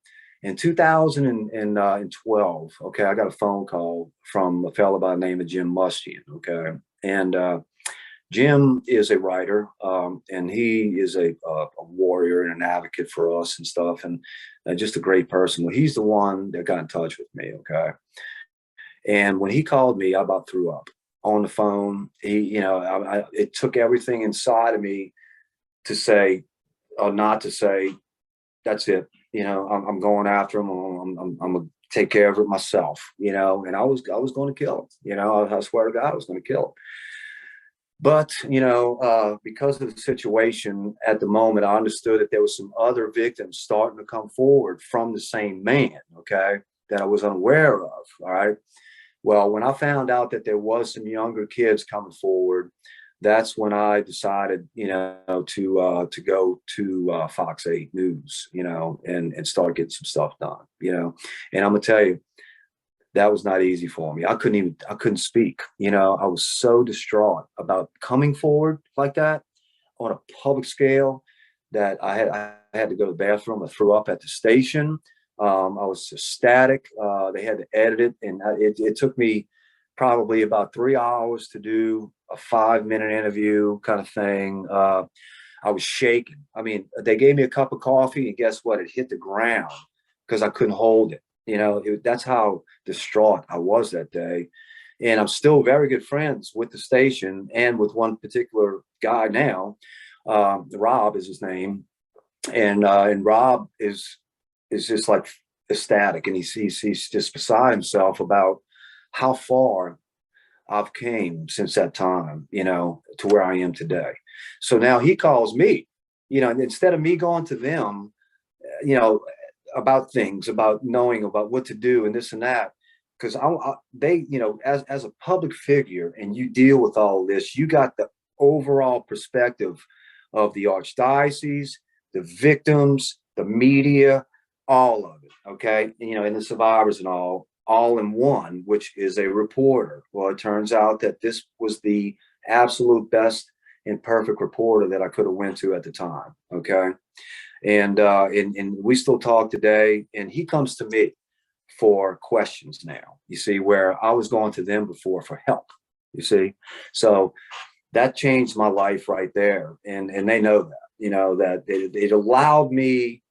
in 2012, okay, I got a phone call from a fellow by the name of Jim Mustian, okay. And Jim is a writer, and he is a warrior and an advocate for us and stuff, and just a great person. Well, he's the one that got in touch with me, okay. And when he called me, I about threw up on the phone. He, you know, it took everything inside of me to say, or not to say, that's it. You know, I'm going after him. I'm gonna take care of it myself. You know, and I was going to kill him. You know, I swear to God, I was going to kill him. But, you know, because of the situation at the moment, I understood that there was some other victims starting to come forward from the same man, okay, that I was unaware of. All right. Well, when I found out that there was some younger kids coming forward, that's when I decided, you know, to go to Fox 8 News, you know, and start getting some stuff done, you know. And I'm gonna tell you, that was not easy for me. I couldn't speak. You know, I was so distraught about coming forward like that on a public scale that I had to go to the bathroom. I threw up at the station. I was ecstatic. They had to edit it, and it took me probably about 3 hours to do a 5-minute interview kind of thing. I was shaking. I mean, they gave me a cup of coffee, and guess what? It hit the ground because I couldn't hold it. That's how distraught I was that day. And I'm still very good friends with the station and with one particular guy now. Rob is his name, and Rob is just like ecstatic, and he's just beside himself about how far I've came since that time, to where I am today. So now he calls me, and instead of me going to them, about things, about knowing about what to do and this and that, because they, as a public figure, and you deal with all of this, you got the overall perspective of the archdiocese, the victims, the media, all of it. Okay. And the survivors and all in one, which is a reporter. Well, it turns out that this was the absolute best and perfect reporter that I could have went to at the time. Okay. And we still talk today, and he comes to me for questions now, you see, where I was going to them before for help, you see. So that changed my life right there. And they know that, that it allowed me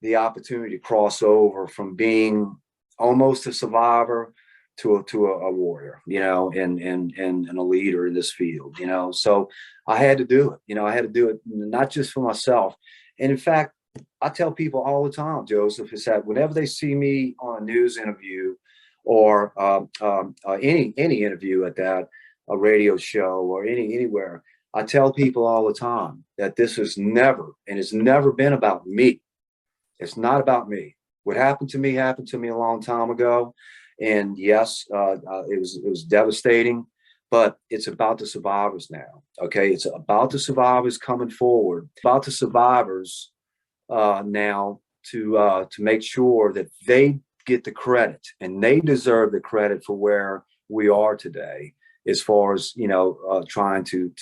the opportunity to cross over from being almost a survivor to a warrior, and a leader in this field, So I had to do it, I had to do it not just for myself. And in fact, I tell people all the time, Joseph, is that whenever they see me on a news interview or any interview at that, a radio show or anywhere, I tell people all the time that this is never, and it's never been about me. It's not about me. What happened to me a long time ago. And yes, it was devastating, but it's about the survivors now. Okay. It's about the survivors coming forward, about the survivors now to make sure that they get the credit, and they deserve the credit for where we are today, as far as, trying to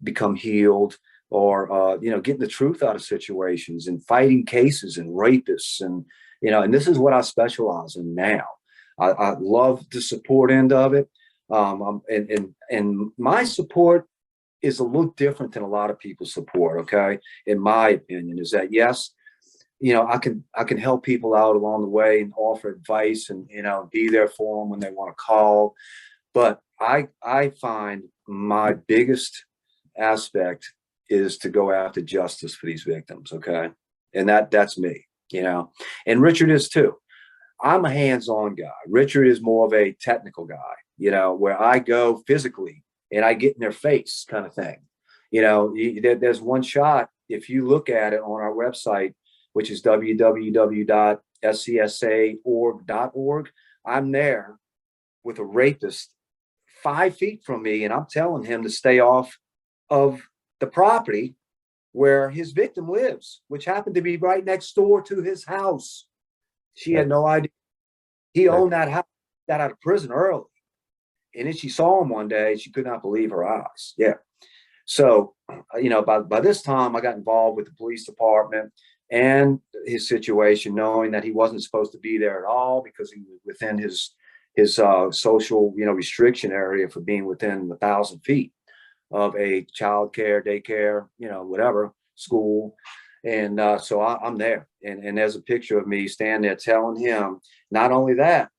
become healed, or, getting the truth out of situations and fighting cases and rapists. And this is what I specialize in now. I love the support end of it. And my support is a little different than a lot of people's support. Okay. In my opinion, is that, yes, I can help people out along the way and offer advice and, be there for them when they want to call. But I find my biggest aspect is to go after justice for these victims. Okay. And that's me, and Richard is too. I'm a hands-on guy. Richard is more of a technical guy, where I go physically and I get in their face kind of thing. There's one shot, if you look at it on our website, which is www.scsaorg.org. I'm there with a rapist 5 feet from me, and I'm telling him to stay off of the property where his victim lives, which happened to be right next door to his house. She had no idea. He owned that house, got out of prison early. And then she saw him one day. She could not believe her eyes. Yeah. So, by this time, I got involved with the police department and his situation, knowing that he wasn't supposed to be there at all because he was within his social, restriction area for being within 1,000 feet of a child care, daycare, whatever, school. And so I'm there. And there's a picture of me standing there telling him, not only that,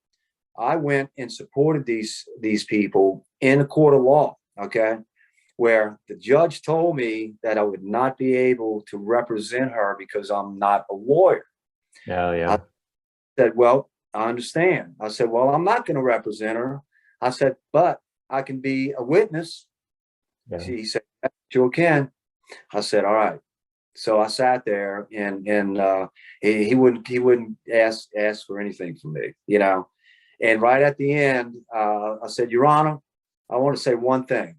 I went and supported these people in a court of law, okay, where the judge told me that I would not be able to represent her because I'm not a lawyer. Oh, yeah. I said, well, I understand. I said, well, I'm not going to represent her. I said, but I can be a witness. Yeah. She said, sure can. I said, all right. So I sat there, and he wouldn't ask for anything from me, And right at the end, I said, Your Honor, I want to say one thing.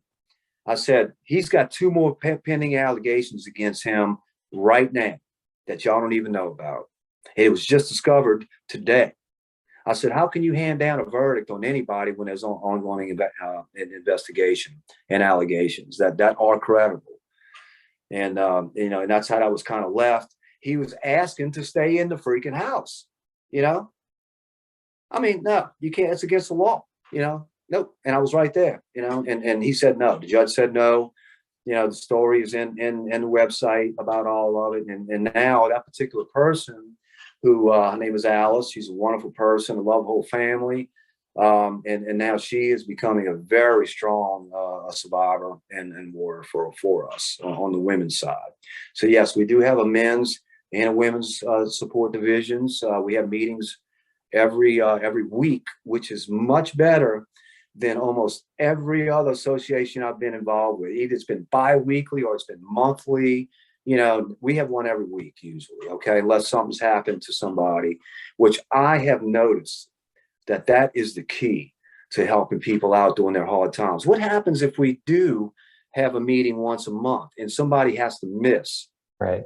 I said, he's got 2 more pending allegations against him right now that y'all don't even know about. It was just discovered today. I said, how can you hand down a verdict on anybody when there's ongoing investigation and allegations that are credible? And, and that's how that was kind of left. He was asking to stay in the freaking house, I mean, no, you can't. It's against the law, nope. And I was right there, and he said no. The judge said no. The story is in the website about all of it. And now that particular person who, her name is Alice, she's a wonderful person, I love the whole family. And now she is becoming a very strong survivor and warrior for us on the women's side. So yes, we do have a men's and a women's support divisions. We have meetings every week, which is much better than almost every other association I've been involved with. Either it's been bi-weekly or it's been monthly. We have one every week usually, okay, unless something's happened to somebody, which I have noticed that is the key to helping people out during their hard times. What happens if we do have a meeting once a month and somebody has to miss? Right.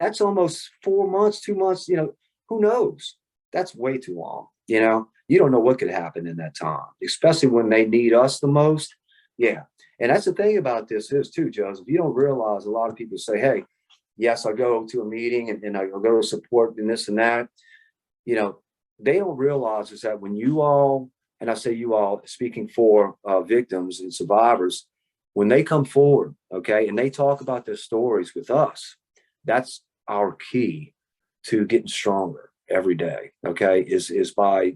That's almost 4 months, 2 months, who knows? That's way too long. You don't know what could happen in that time, especially when they need us the most. Yeah. And that's the thing about this is too, Joseph, you don't realize a lot of people say, hey, yes, I go to a meeting and I'll go to support and this and that. They don't realize is that when you all, and I say you all speaking for victims and survivors, when they come forward, okay, and they talk about their stories with us, that's our key to getting stronger every day, okay, is by,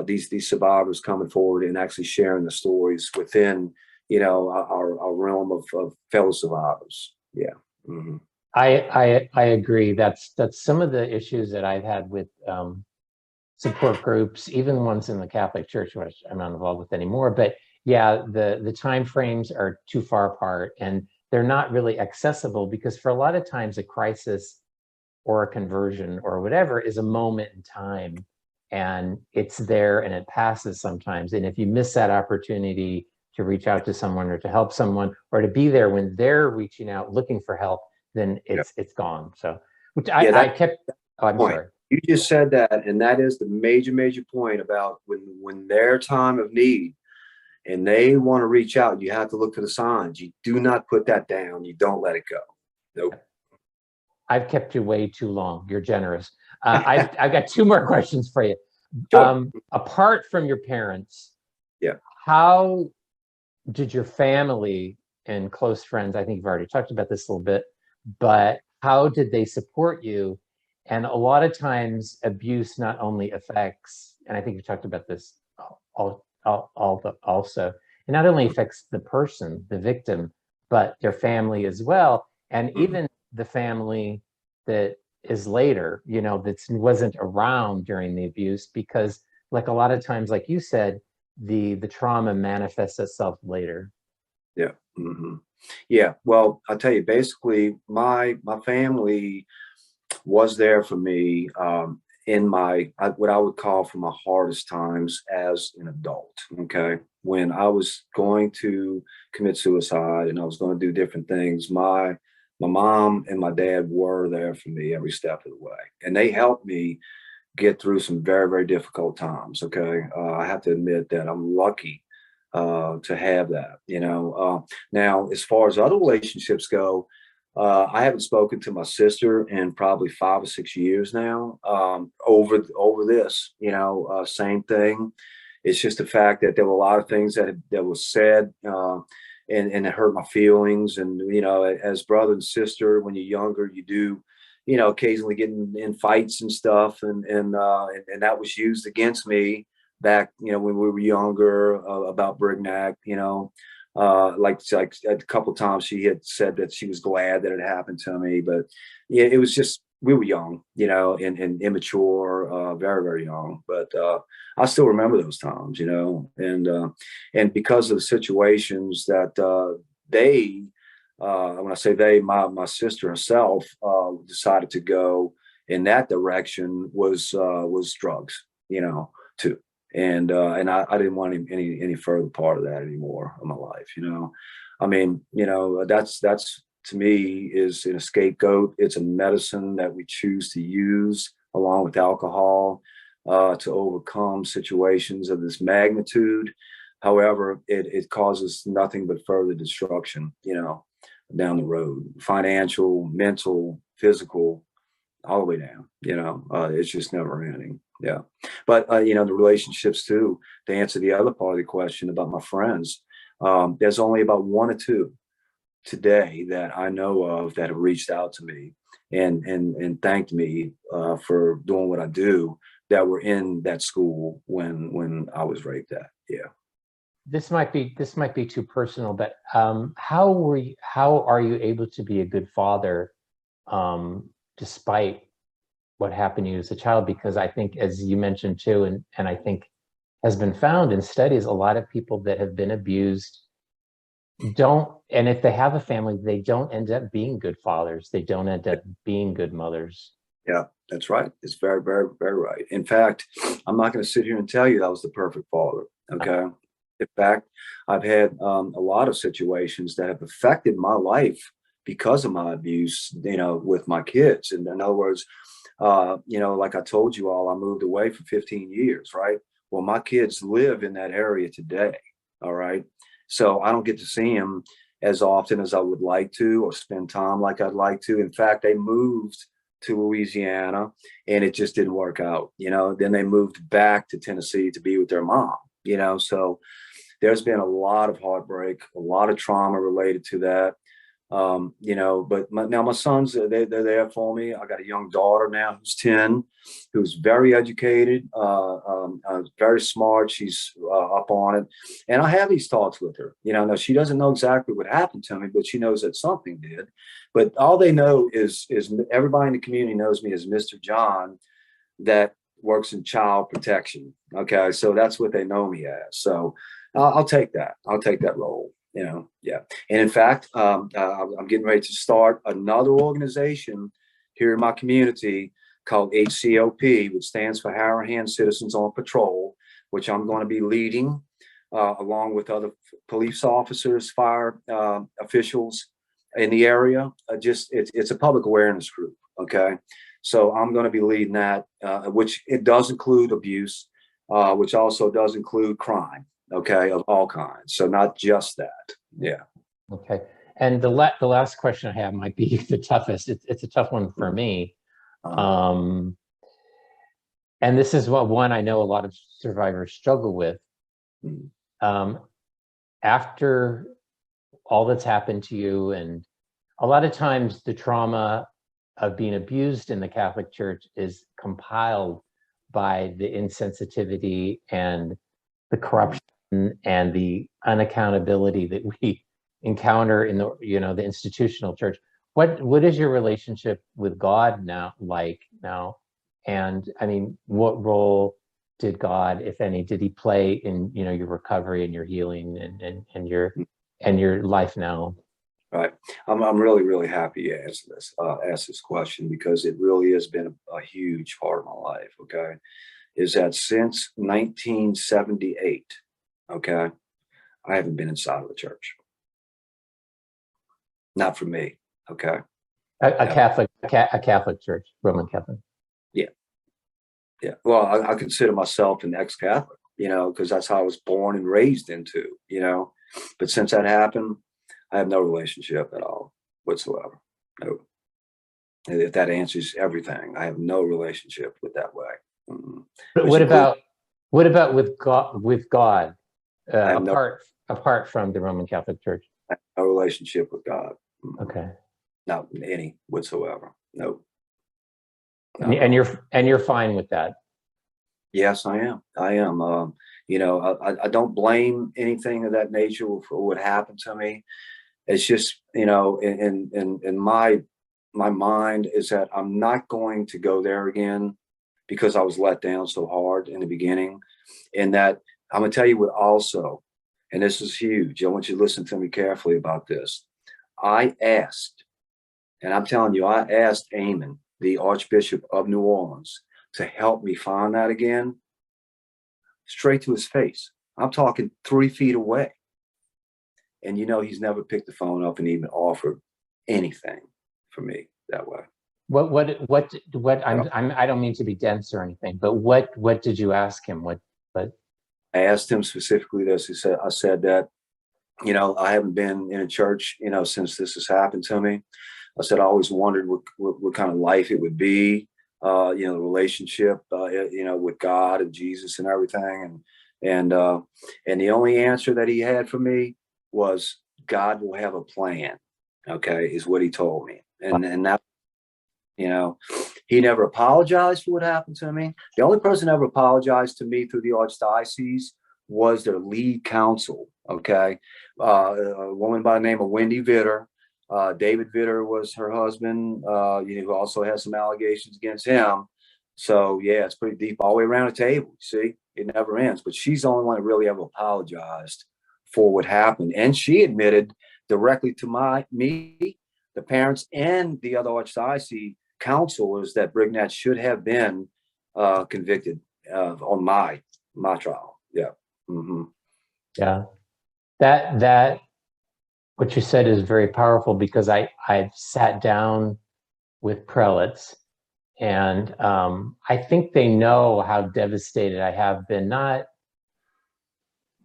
these survivors coming forward and actually sharing the stories within, our realm of fellow survivors. Yeah. Mm-hmm. I agree. That's some of the issues that I've had with support groups, even ones in the Catholic Church, which I'm not involved with anymore. But yeah, the time frames are too far apart and they're not really accessible, because for a lot of times a crisis or a conversion or whatever is a moment in time, and it's there and it passes sometimes. And if you miss that opportunity to reach out to someone or to help someone or to be there when they're reaching out looking for help, then it's gone. So, which I kept. Oh, I'm sorry. You just said that, and that is the major point about when their time of need and they want to reach out, you have to look for the signs. You do not put that down. You don't let it go. Nope. I've kept you way too long. You're generous. I've got 2 more questions for you. Sure. Apart from your parents, yeah, how did your family and close friends, I think you've already talked about this a little bit, but how did they support you? And a lot of times abuse not only affects, and I think you talked about this also, it not only affects the person, the victim, but their family as well. And even the family that is later, that wasn't around during the abuse, because like a lot of times, like you said, the trauma manifests itself later. Yeah. Mm-hmm. Yeah. Well, I'll tell you, basically my family was there for me in what I would call for my hardest times as an adult. Okay. When I was going to commit suicide and I was going to do different things, my mom and my dad were there for me every step of the way. And they helped me get through some very, very difficult times. Okay. I have to admit that I'm lucky to have that, now, as far as other relationships go, I haven't spoken to my sister in probably 5 or 6 years now, over this, same thing. It's just the fact that there were a lot of things that was said, and it hurt my feelings. And, as brother and sister, when you're younger, you do, occasionally get in fights and stuff. And that was used against me back, when we were younger, about Brignac, like a couple of times she had said that she was glad that it happened to me. But yeah, it was just, we were young, and immature, very, very young. But I still remember those times, and because of the situations that they, when I say they, my sister herself decided to go in that direction, was drugs, too. And I didn't want any further part of that anymore in my life. I mean, that's to me is an scapegoat. It's a medicine that we choose to use along with alcohol to overcome situations of this magnitude. However, it causes nothing but further destruction, down the road, financial, mental, physical, all the way down. It's just never ending. Yeah. But, you know, the relationships too, to answer the other part of the question about my friends, there's only about one or two today that I know of that have reached out to me and thanked me for doing what I do, that were in that school when I was raped at. Yeah. This might be too personal, but how are you able to be a good father despite what happened to you as a child? Because I think, as you mentioned too, and I think has been found in studies, a lot of people that have been abused don't, and if they have a family, they don't end up being good fathers. They don't end up being good mothers. Yeah, that's right. It's very, very, very right. In fact, I'm not going to sit here and tell you I was the perfect father. Okay. In fact, I've had a lot of situations that have affected my life because of my abuse, you know, with my kids. And in other words, you know, like I told you all, I moved away for 15 years, right? Well, my kids live in that area today. All right. So I don't get to see them as often as I would like to, or spend time like I'd like to. In fact, they moved to Louisiana and it just didn't work out. You know, then they moved back to Tennessee to be with their mom, you know, so there's been a lot of heartbreak, a lot of trauma related to that. You know, but now my sons, they're there for me. I got a young daughter now who's 10, who's very educated, very smart. She's up on it. And I have these talks with her. You know, now she doesn't know exactly what happened to me, but she knows that something did. But all they know is everybody in the community knows me as Mr. John that works in child protection. Okay. So that's what they know me as. So I'll take that. I'll take that role. You know, yeah. And in fact, I'm getting ready to start another organization here in my community called HCOP, which stands for Harahan Citizens on Patrol, which I'm going to be leading along with other police officers, fire officials in the area. It's a public awareness group. Okay. So I'm going to be leading that, which it does include abuse, which also does include crime. Okay, of all kinds. So not just that. Yeah. Okay. And the last question I have might be the toughest. It's a tough one for me. And this is one I know a lot of survivors struggle with. After all that's happened to you, and a lot of times the trauma of being abused in the Catholic Church is compiled by the insensitivity and the corruption and the unaccountability that we encounter in the, you know, the institutional church. What is your relationship with God now like now? And I mean, what role did God, if any, did he play in, you know, your recovery and your healing and your life now? Right. I'm really, really happy you asked this question, because it really has been a huge part of my life. Okay. Is that since 1978, okay, I haven't been inside of a church. Not for me. Okay. A Catholic church, Roman Catholic. Yeah. Yeah. Well, I consider myself an ex-Catholic, you know, because that's how I was born and raised into, you know. But since that happened, I have no relationship at all whatsoever. No. If that answers everything, I have no relationship with that way. But what about with God, apart from the Roman Catholic Church? I have no relationship with God. Okay. Not any whatsoever. No. And you're fine with that? Yes, I am. I am. You know, I don't blame anything of that nature for what happened to me. It's just, you know, in my mind is that I'm not going to go there again, because I was let down so hard in the beginning. And that I'm going to tell you what also, and this is huge. I want you to listen to me carefully about this. I asked, and I'm telling you, I asked Amon, the Archbishop of New Orleans, to help me find that again, straight to his face. I'm talking 3 feet away. And you know, he's never picked the phone up and even offered anything for me that way. I don't mean to be dense or anything, but what did you ask him? What? I asked him specifically this. I said that, you know, I haven't been in a church, you know, since this has happened to me. I said, I always wondered what kind of life it would be the relationship, with God and Jesus and everything. And the only answer that he had for me was, God will have a plan. Okay, is what he told me. And that, he never apologized for what happened to me. The only person that ever apologized to me through the archdiocese was their lead counsel. Okay, a woman by the name of Wendy Vitter. David Vitter was her husband, who also has some allegations against him. So yeah, it's pretty deep all the way around the table. See, it never ends. But she's the only one that really ever apologized for what happened, and she admitted directly to me, the parents, and the other archdiocese counselors that Brignett should have been convicted on my trial. Yeah. Mm-hmm. Yeah. That what you said is very powerful, because I've sat down with prelates, and I think they know how devastated I have been,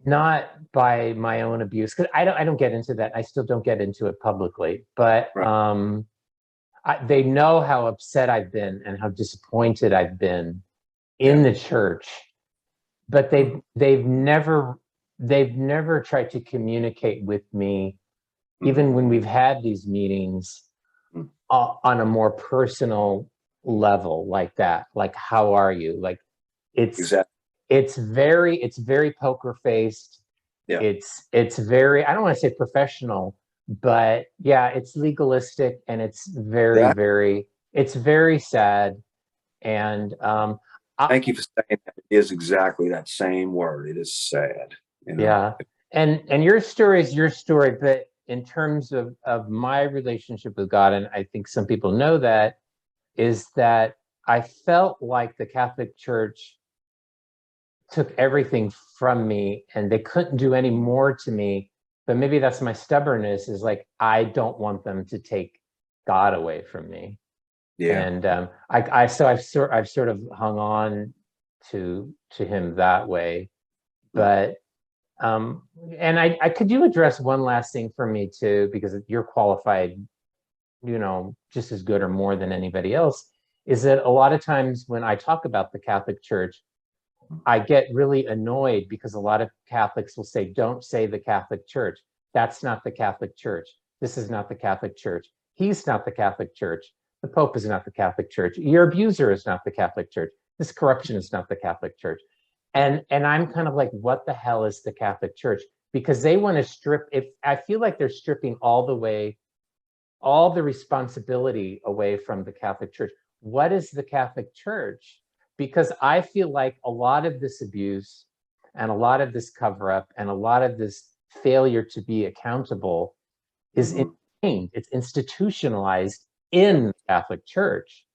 not by my own abuse, because I don't get into that. I still don't get into it publicly, but Right. they know how upset I've been and how disappointed I've been in the church, but they've never tried to communicate with me, even when we've had these meetings, on a more personal level, like that, like, how are you? Like, Exactly. it's very poker faced. Yeah. It's very, I don't want to say professional, but yeah, it's legalistic, and it's it's very sad. And Thank you for saying that. It is exactly that same word. It is sad. yeah, and your story is your story, but in terms of my relationship with God, and I think some people know that, is that I felt like the Catholic Church took everything from me, and they couldn't do any more to me. But maybe that's my stubbornness, is like, I don't want them to take God away from me. Yeah. And I've sort of hung on to him that way. But and I could you address one last thing for me too, because you're qualified, just as good or more than anybody else, is that a lot of times when I talk about the Catholic Church, I get really annoyed, because a lot of Catholics will say, don't say the Catholic Church. That's not the Catholic Church. This is not the Catholic Church. He's not the Catholic Church. The Pope is not the Catholic Church. Your abuser is not the Catholic Church. This corruption is not the Catholic Church. And I'm kind of like, what the hell is the Catholic Church? Because they want to strip, if I feel like they're stripping all the responsibility away from the Catholic Church. What is the Catholic Church? Because I feel like a lot of this abuse, and a lot of this cover up, and a lot of this failure to be accountable is ingrained, it's institutionalized in the Catholic Church.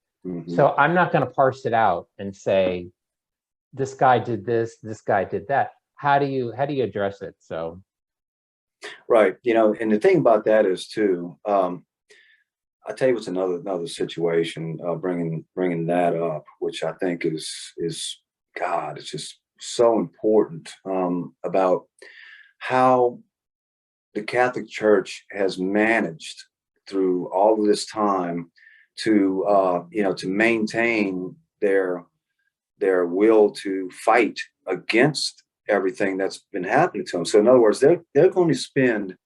So I'm not going to parse it out and say, this guy did this guy did that. How do you address it? So Right. And the thing about that is too, I'll tell you what's another situation, bringing that up, which I think is God, it's just so important, about how the Catholic Church has managed through all of this time to maintain their will to fight against everything that's been happening to them. So in other words, they're going to spend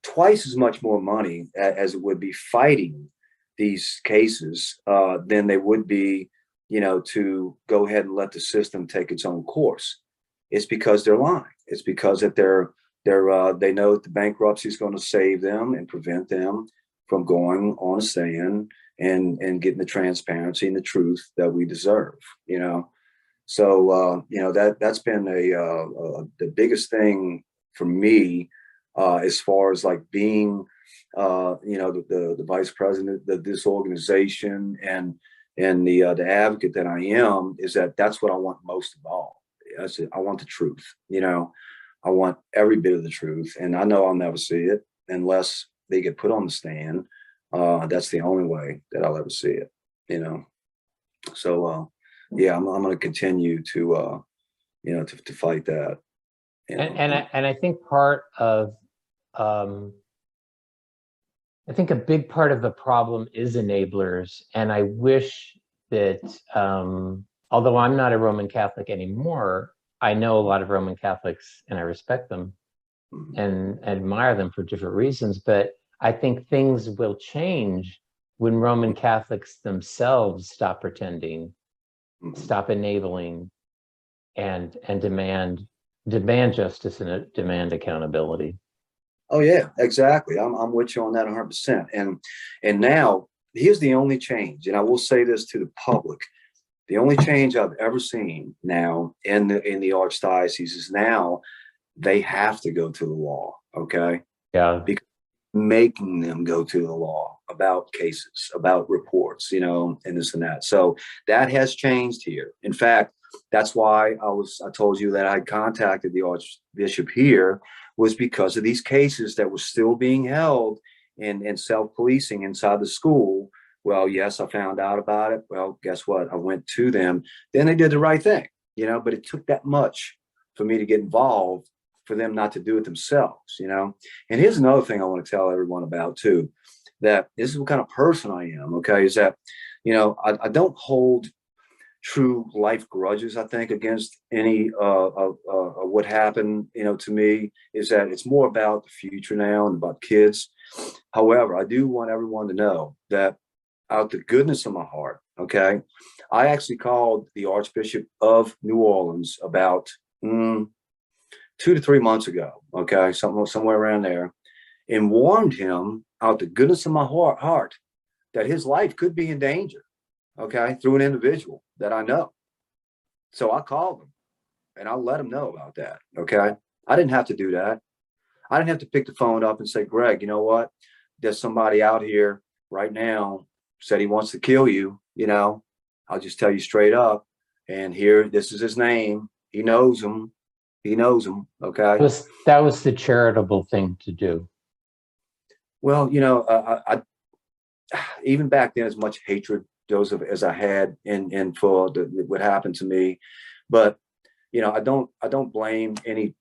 twice as much more money as it would be fighting these cases than they would be, to go ahead and let the system take its own course. It's because they're lying. It's because that they know that the bankruptcy is going to save them and prevent them from going on a stand and getting the transparency and the truth that we deserve. So that's been the biggest thing for me, as far as like being the vice president of this organization and the advocate that I am, is that's what I want most of all. I want the truth. I want every bit of the truth, and I know I'll never see it unless they get put on the stand. That's the only way that I'll ever see it. So yeah, I'm going to continue to to fight that. And I think part of I think a big part of the problem is enablers, and I wish that although I'm not a Roman Catholic anymore, I know a lot of Roman Catholics and I respect them and admire them for different reasons. But I think things will change when Roman Catholics themselves stop pretending, stop enabling, and demand justice and demand accountability. Oh yeah, exactly. I'm with you on that 100%. And now here's the only change, and I will say this to the public: the only change I've ever seen now in the archdiocese is now they have to go to the law. Okay, Yeah. because making them go to the law about cases, about reports, and this and that. So that has changed here. In fact, that's why I told you that I contacted the Archbishop here, was because of these cases that were still being held and self-policing inside the school. Well, yes, I found out about it. Well, guess what? I went to them. Then they did the right thing, but it took that much for me to get involved, for them not to do it themselves, And here's another thing I want to tell everyone about too, that this is what kind of person I am, okay, is that, I don't hold true life grudges, I think, against any of what happened, to me, is that it's more about the future now and about kids. However, I do want everyone to know that out the goodness of my heart, okay, I actually called the Archbishop of New Orleans about 2 to 3 months ago, okay, somewhere around there, and warned him out the goodness of my heart that his life could be in danger, okay, through an individual that I know. So I called him and I let him know about that, okay. I didn't have to do that. I didn't have to pick the phone up and say, Greg, you know what? There's somebody out here right now said he wants to kill you, I'll just tell you straight up. And here, this is his name. He knows him. He knows him. Okay. That was the charitable thing to do. Well, I even back then, as much hatred, Joseph, as I had in for what happened to me, but I don't blame any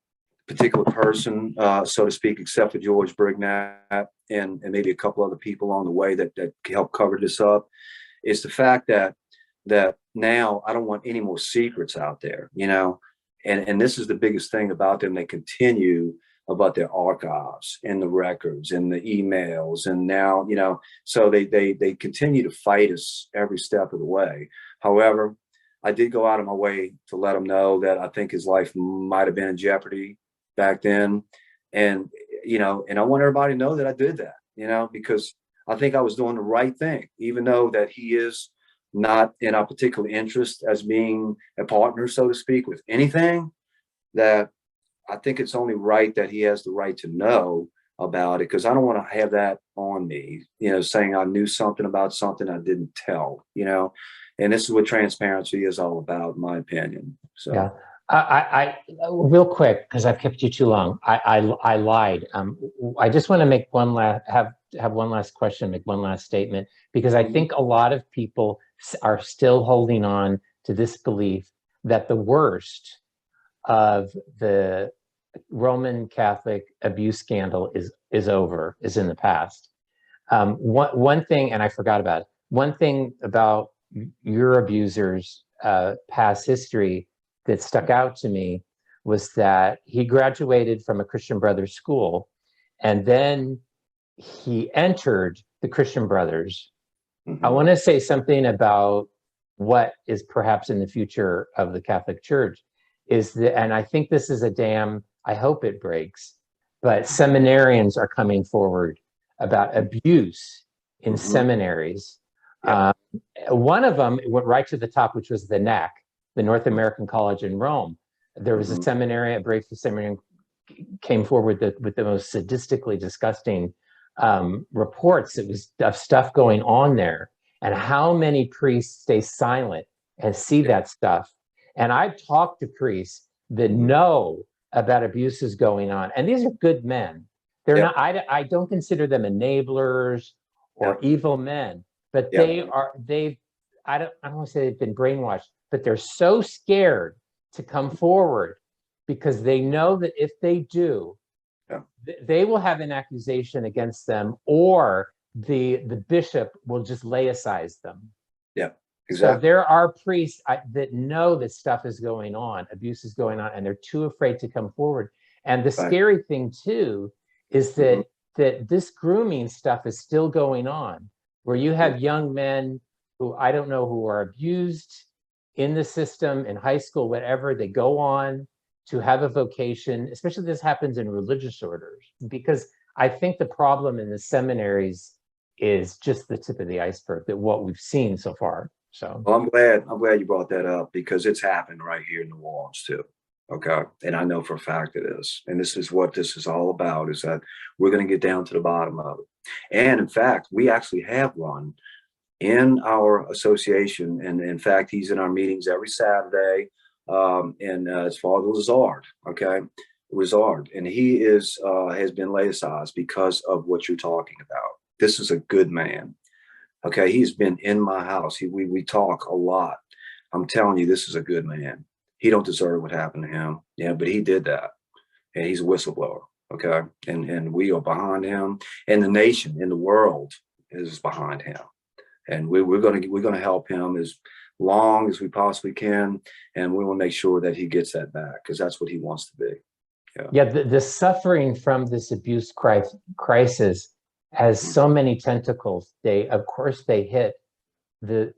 particular person, so to speak, except for George Brignac and maybe a couple other people along the way that helped cover this up. Is the fact that now I don't want any more secrets out there, and this is the biggest thing about them. They continue about their archives and the records and the emails, and now, so they continue to fight us every step of the way. However, I did go out of my way to let him know that I think his life might have been in jeopardy back then. And, and I want everybody to know that I did that, because I think I was doing the right thing, even though that he is not in our particular interest as being a partner, so to speak, with anything. That I think it's only right that he has the right to know about it, because I don't want to have that on me, saying I knew something about something I didn't tell, and this is what transparency is all about, in my opinion. So yeah, I real quick, because I've kept you too long. I lied. I just want to make one last have one last question, make one last statement, because I think a lot of people are still holding on to this belief that the worst of the Roman Catholic abuse scandal is in the past. One thing, and I forgot about it, one thing about your abuser's past history that stuck out to me was that he graduated from a Christian Brothers school, and then he entered the Christian Brothers. I want to say something about what is perhaps in the future of the Catholic Church is that, and I think this is a dam, I hope it breaks, but seminarians are coming forward about abuse in seminaries. Yeah. One of them went right to the top, which was the NAC, the North American College in Rome. There was a seminary, a Breakthrough Seminary, came forward with the most sadistically disgusting reports. It was of stuff going on there, and how many priests stay silent and see that stuff. And I've talked to priests that know about abuses going on, and these are good men. They're not. I don't consider them enablers or evil men, but they are. I don't want to say they've been brainwashed, but they're so scared to come forward because they know that if they do, they will have an accusation against them, or the bishop will just laicize them. Yeah. So Exactly. there are priests that know that stuff is going on, abuse is going on, and they're too afraid to come forward. And the Right. scary thing too is Mhm. that this grooming stuff is still going on, where you Yeah. have young men who I don't know who are abused in the system, in high school, whatever. They go on to have a vocation, especially this happens in religious orders, because I think the problem in the seminaries is just the tip of the iceberg, that what we've seen so far. So Well, I'm glad you brought that up because it's happened right here in New Orleans too. Okay. And I know for a fact it is. And this is what this is all about, is that we're going to get down to the bottom of it. And in fact, we actually have one in our association. And in fact, he's in our meetings every Saturday. And it's Father Lazard. Okay. Lazard. And he has been laicized because of what you're talking about. This is a good man. Okay, he's been in my house. We talk a lot. I'm telling you, this is a good man. He don't deserve what happened to him. Yeah, but he did that, and he's a whistleblower. Okay, and we are behind him, and the nation, and the world is behind him, and we're gonna help him as long as we possibly can, and we will make sure that he gets that back because that's what he wants to be. Yeah. yeah, the suffering from this abuse crisis has Mhm. so many tentacles. They, of course, they hit the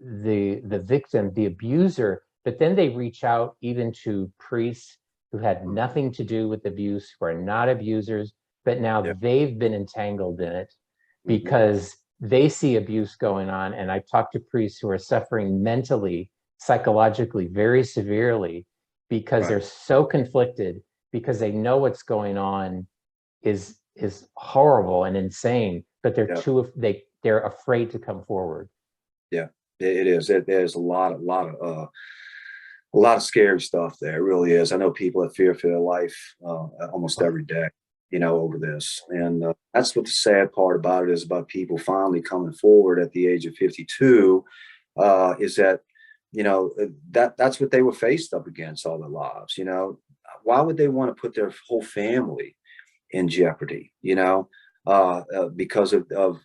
victim, the abuser, but then they reach out even to priests who had Mhm. nothing to do with abuse, who are not abusers, but now Yeah. they've been entangled in it Hmm. because they see abuse going on. And I've talked to priests who are suffering mentally, psychologically, very severely because Right. they're so conflicted, because they know what's going on is horrible and insane, but Yeah. they're afraid to come forward. Yeah. It is. There's a lot of scary stuff there. It really is. I know people that fear for their life almost every day, over this. And that's what the sad part about it is, about people finally coming forward at the age of 52, is that, that's what they were faced up against all their lives. Why would they want to put their whole family in jeopardy, because of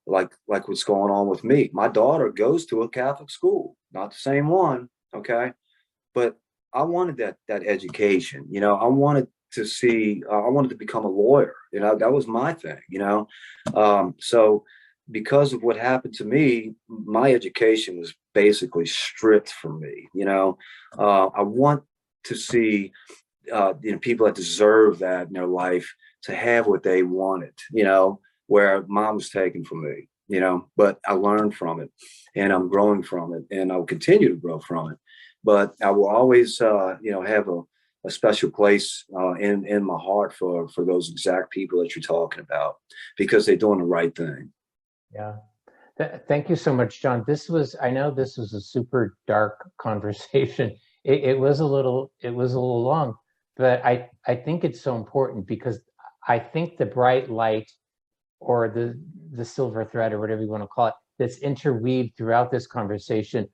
like what's going on with me. My daughter goes to a Catholic school, not the same one. Okay. But I wanted that education. I wanted to become a lawyer. That was my thing. So because of what happened to me, my education was basically stripped from me. I want to see people that deserve that in their life to have what they wanted. Where mom was taken from me. But I learned from it, and I'm growing from it, and I'll continue to grow from it. But I will always, have a special place in my heart for those exact people that you're talking about, because they're doing the right thing. Yeah. Thank you so much, John. I know this was a super dark conversation. It was a little long, but I think it's so important because I think the bright light, or the silver thread, or whatever you want to call it, that's interweaved throughout this conversation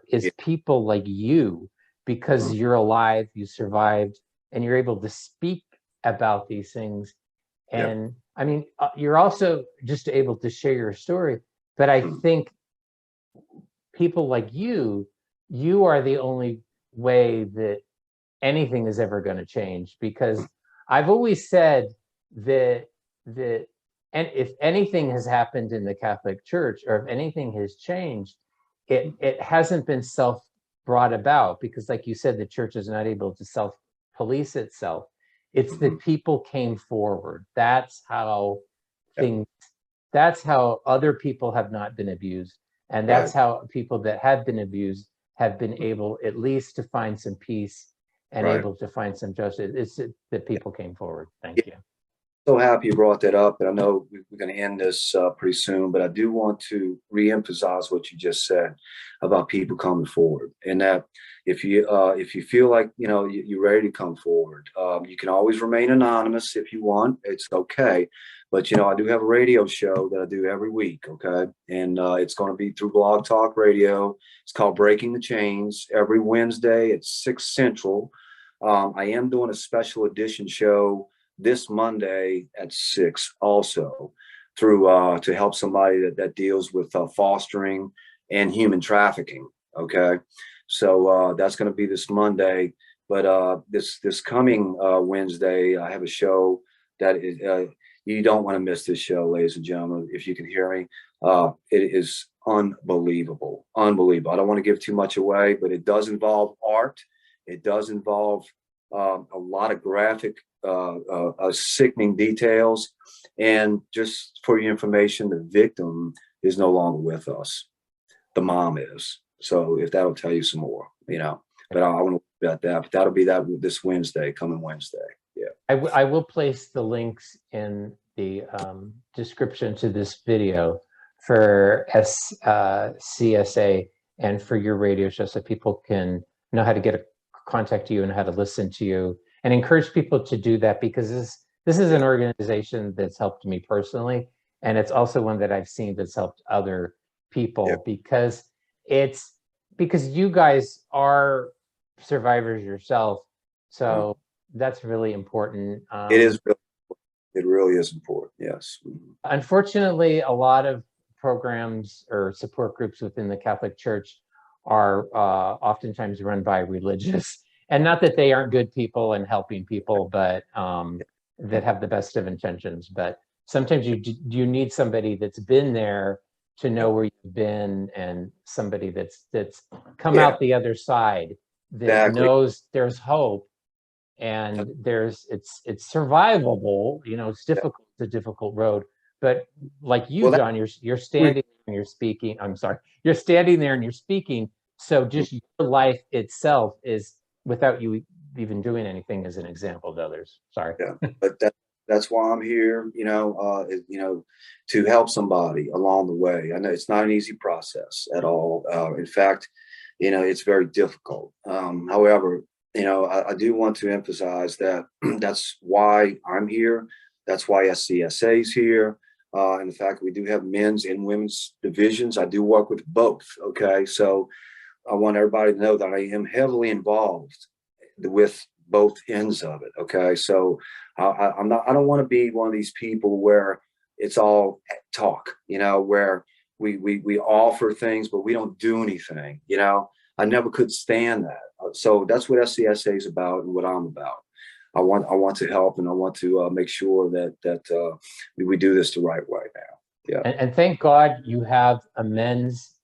is Yeah. people like you, because Mhm. you're alive, you survived, and you're able to speak about these things. Yeah. And I mean, you're also just able to share your story. But I Mhm. think people like you are the only way that anything is ever going to change, because I've always said that that and if anything has happened in the Catholic Church, or if anything has changed, it hasn't been self brought about, because like you said, the church is not able to self police itself. It's Mhm. that people came forward. Yeah. Things that's how other people have not been abused, and that's Right. how people that have been abused have been able at least to find some peace and Right. able to find some justice. It's that Yeah. people came forward. Yeah. Thank you. So happy you brought that up. And I know we're going to end this pretty soon, but I do want to reemphasize what you just said about people coming forward. And that if you feel like you're ready to come forward, you can always remain anonymous if you want. It's okay. But I do have a radio show that I do every week. Okay, and it's going to be through Blog Talk Radio. It's called Breaking the Chains, every Wednesday at 6 Central. I am doing a special edition show this Monday at 6, also through to help somebody that deals with fostering and human trafficking. Okay. So that's going to be this Monday. But this coming Wednesday, I have a show that is, you don't want to miss this show, ladies and gentlemen. If you can hear me, it is unbelievable, unbelievable. I don't want to give too much away, but it does involve art. It does involve a lot of graphic, sickening details. And just for your information, the victim is no longer with us. The mom is. So if that'll tell you some more, but I want to about that. But that'll be this Wednesday, coming Wednesday. Yeah. I will place the links in the description to this video for SCSA and for your radio show, so people can know how to contact you and how to listen to you, and encourage people to do that, because this is an organization that's helped me personally, and it's also one that I've seen that's helped other people, because you guys are survivors yourself. So that's really important. It is. It really is important. Yes. Unfortunately, a lot of programs or support groups within the Catholic Church are oftentimes run by religious, and not that they aren't good people and helping people, but that have the best of intentions. But sometimes you need somebody that's been there to know where you've been, and somebody that's come out the other side, that knows there's hope, and it's survivable. It's difficult. It's a difficult road, but like you, John, you're standing and you're speaking. I'm sorry, you're standing there and you're speaking. So just your life itself is, without you even doing anything, as an example to others. Sorry. Yeah, but that's why I'm here. To help somebody along the way. I know it's not an easy process at all. In fact, it's very difficult. However, I do want to emphasize that that's why I'm here. That's why SCSA is here. In fact, we do have men's and women's divisions. I do work with both. Okay. So I want everybody to know that I am heavily involved with both ends of it. Okay. So I don't want to be one of these people where it's all talk, where we offer things, but we don't do anything. I never could stand that. So that's what SCSA is about, and what I'm about. I want to help, and I want to make sure that we do this the right way now. Yeah. And thank God you have a men's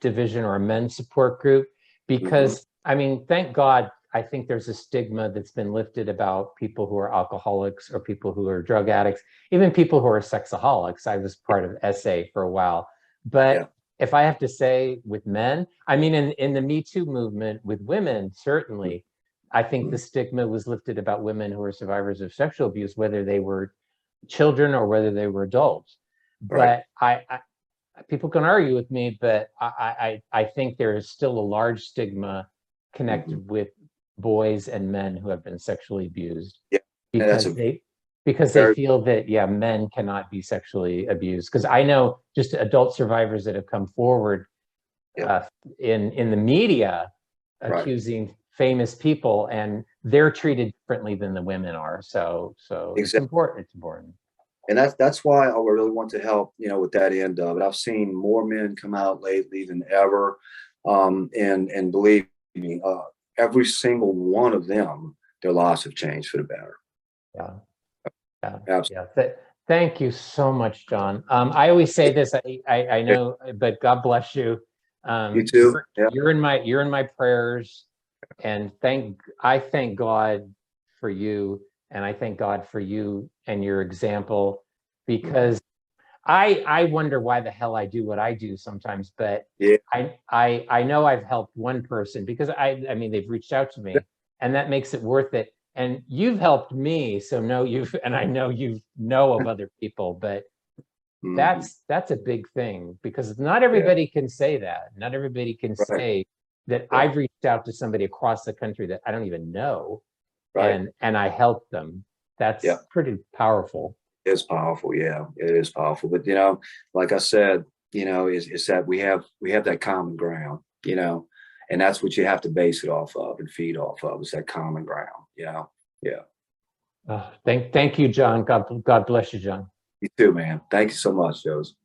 division or a men's support group, because I mean, thank God, I think there's a stigma that's been lifted about people who are alcoholics, or people who are drug addicts, even people who are sexaholics. I was part of SA for a while, but if I have to say, with men, I mean, in the Me Too movement with women, certainly, I think the stigma was lifted about women who are survivors of sexual abuse, whether they were children or whether they were adults. But people can argue with me, but I think there is still a large stigma connected with boys and men who have been sexually abused, because they feel that men cannot be sexually abused. Because I know just adult survivors that have come forward in the media accusing famous people, and they're treated differently than the women are. So it's important. It's important. And that's why I really want to help, with that end of it. I've seen more men come out lately than ever, and believe me, every single one of them, their lives have changed for the better. Thank you so much, John. I always say this. I know, but God bless you. You too. You're in my prayers, and I thank God for you, and I thank God for you and your example, because I wonder why the hell I do what I do sometimes, but I know I've helped one person, because I mean, they've reached out to me, and that makes it worth it. And you've helped me, so I know you know of other people, but that's a big thing, because not everybody can say that. Not everybody can say that I've reached out to somebody across the country that I don't even know, and I helped them. That's pretty powerful. It's powerful. Yeah, it is powerful. But like I said, is that we have that common ground, and that's what you have to base it off of and feed off of, is that common ground. Thank you, John. God bless you, John. You too, man. Thank you so much, Joseph.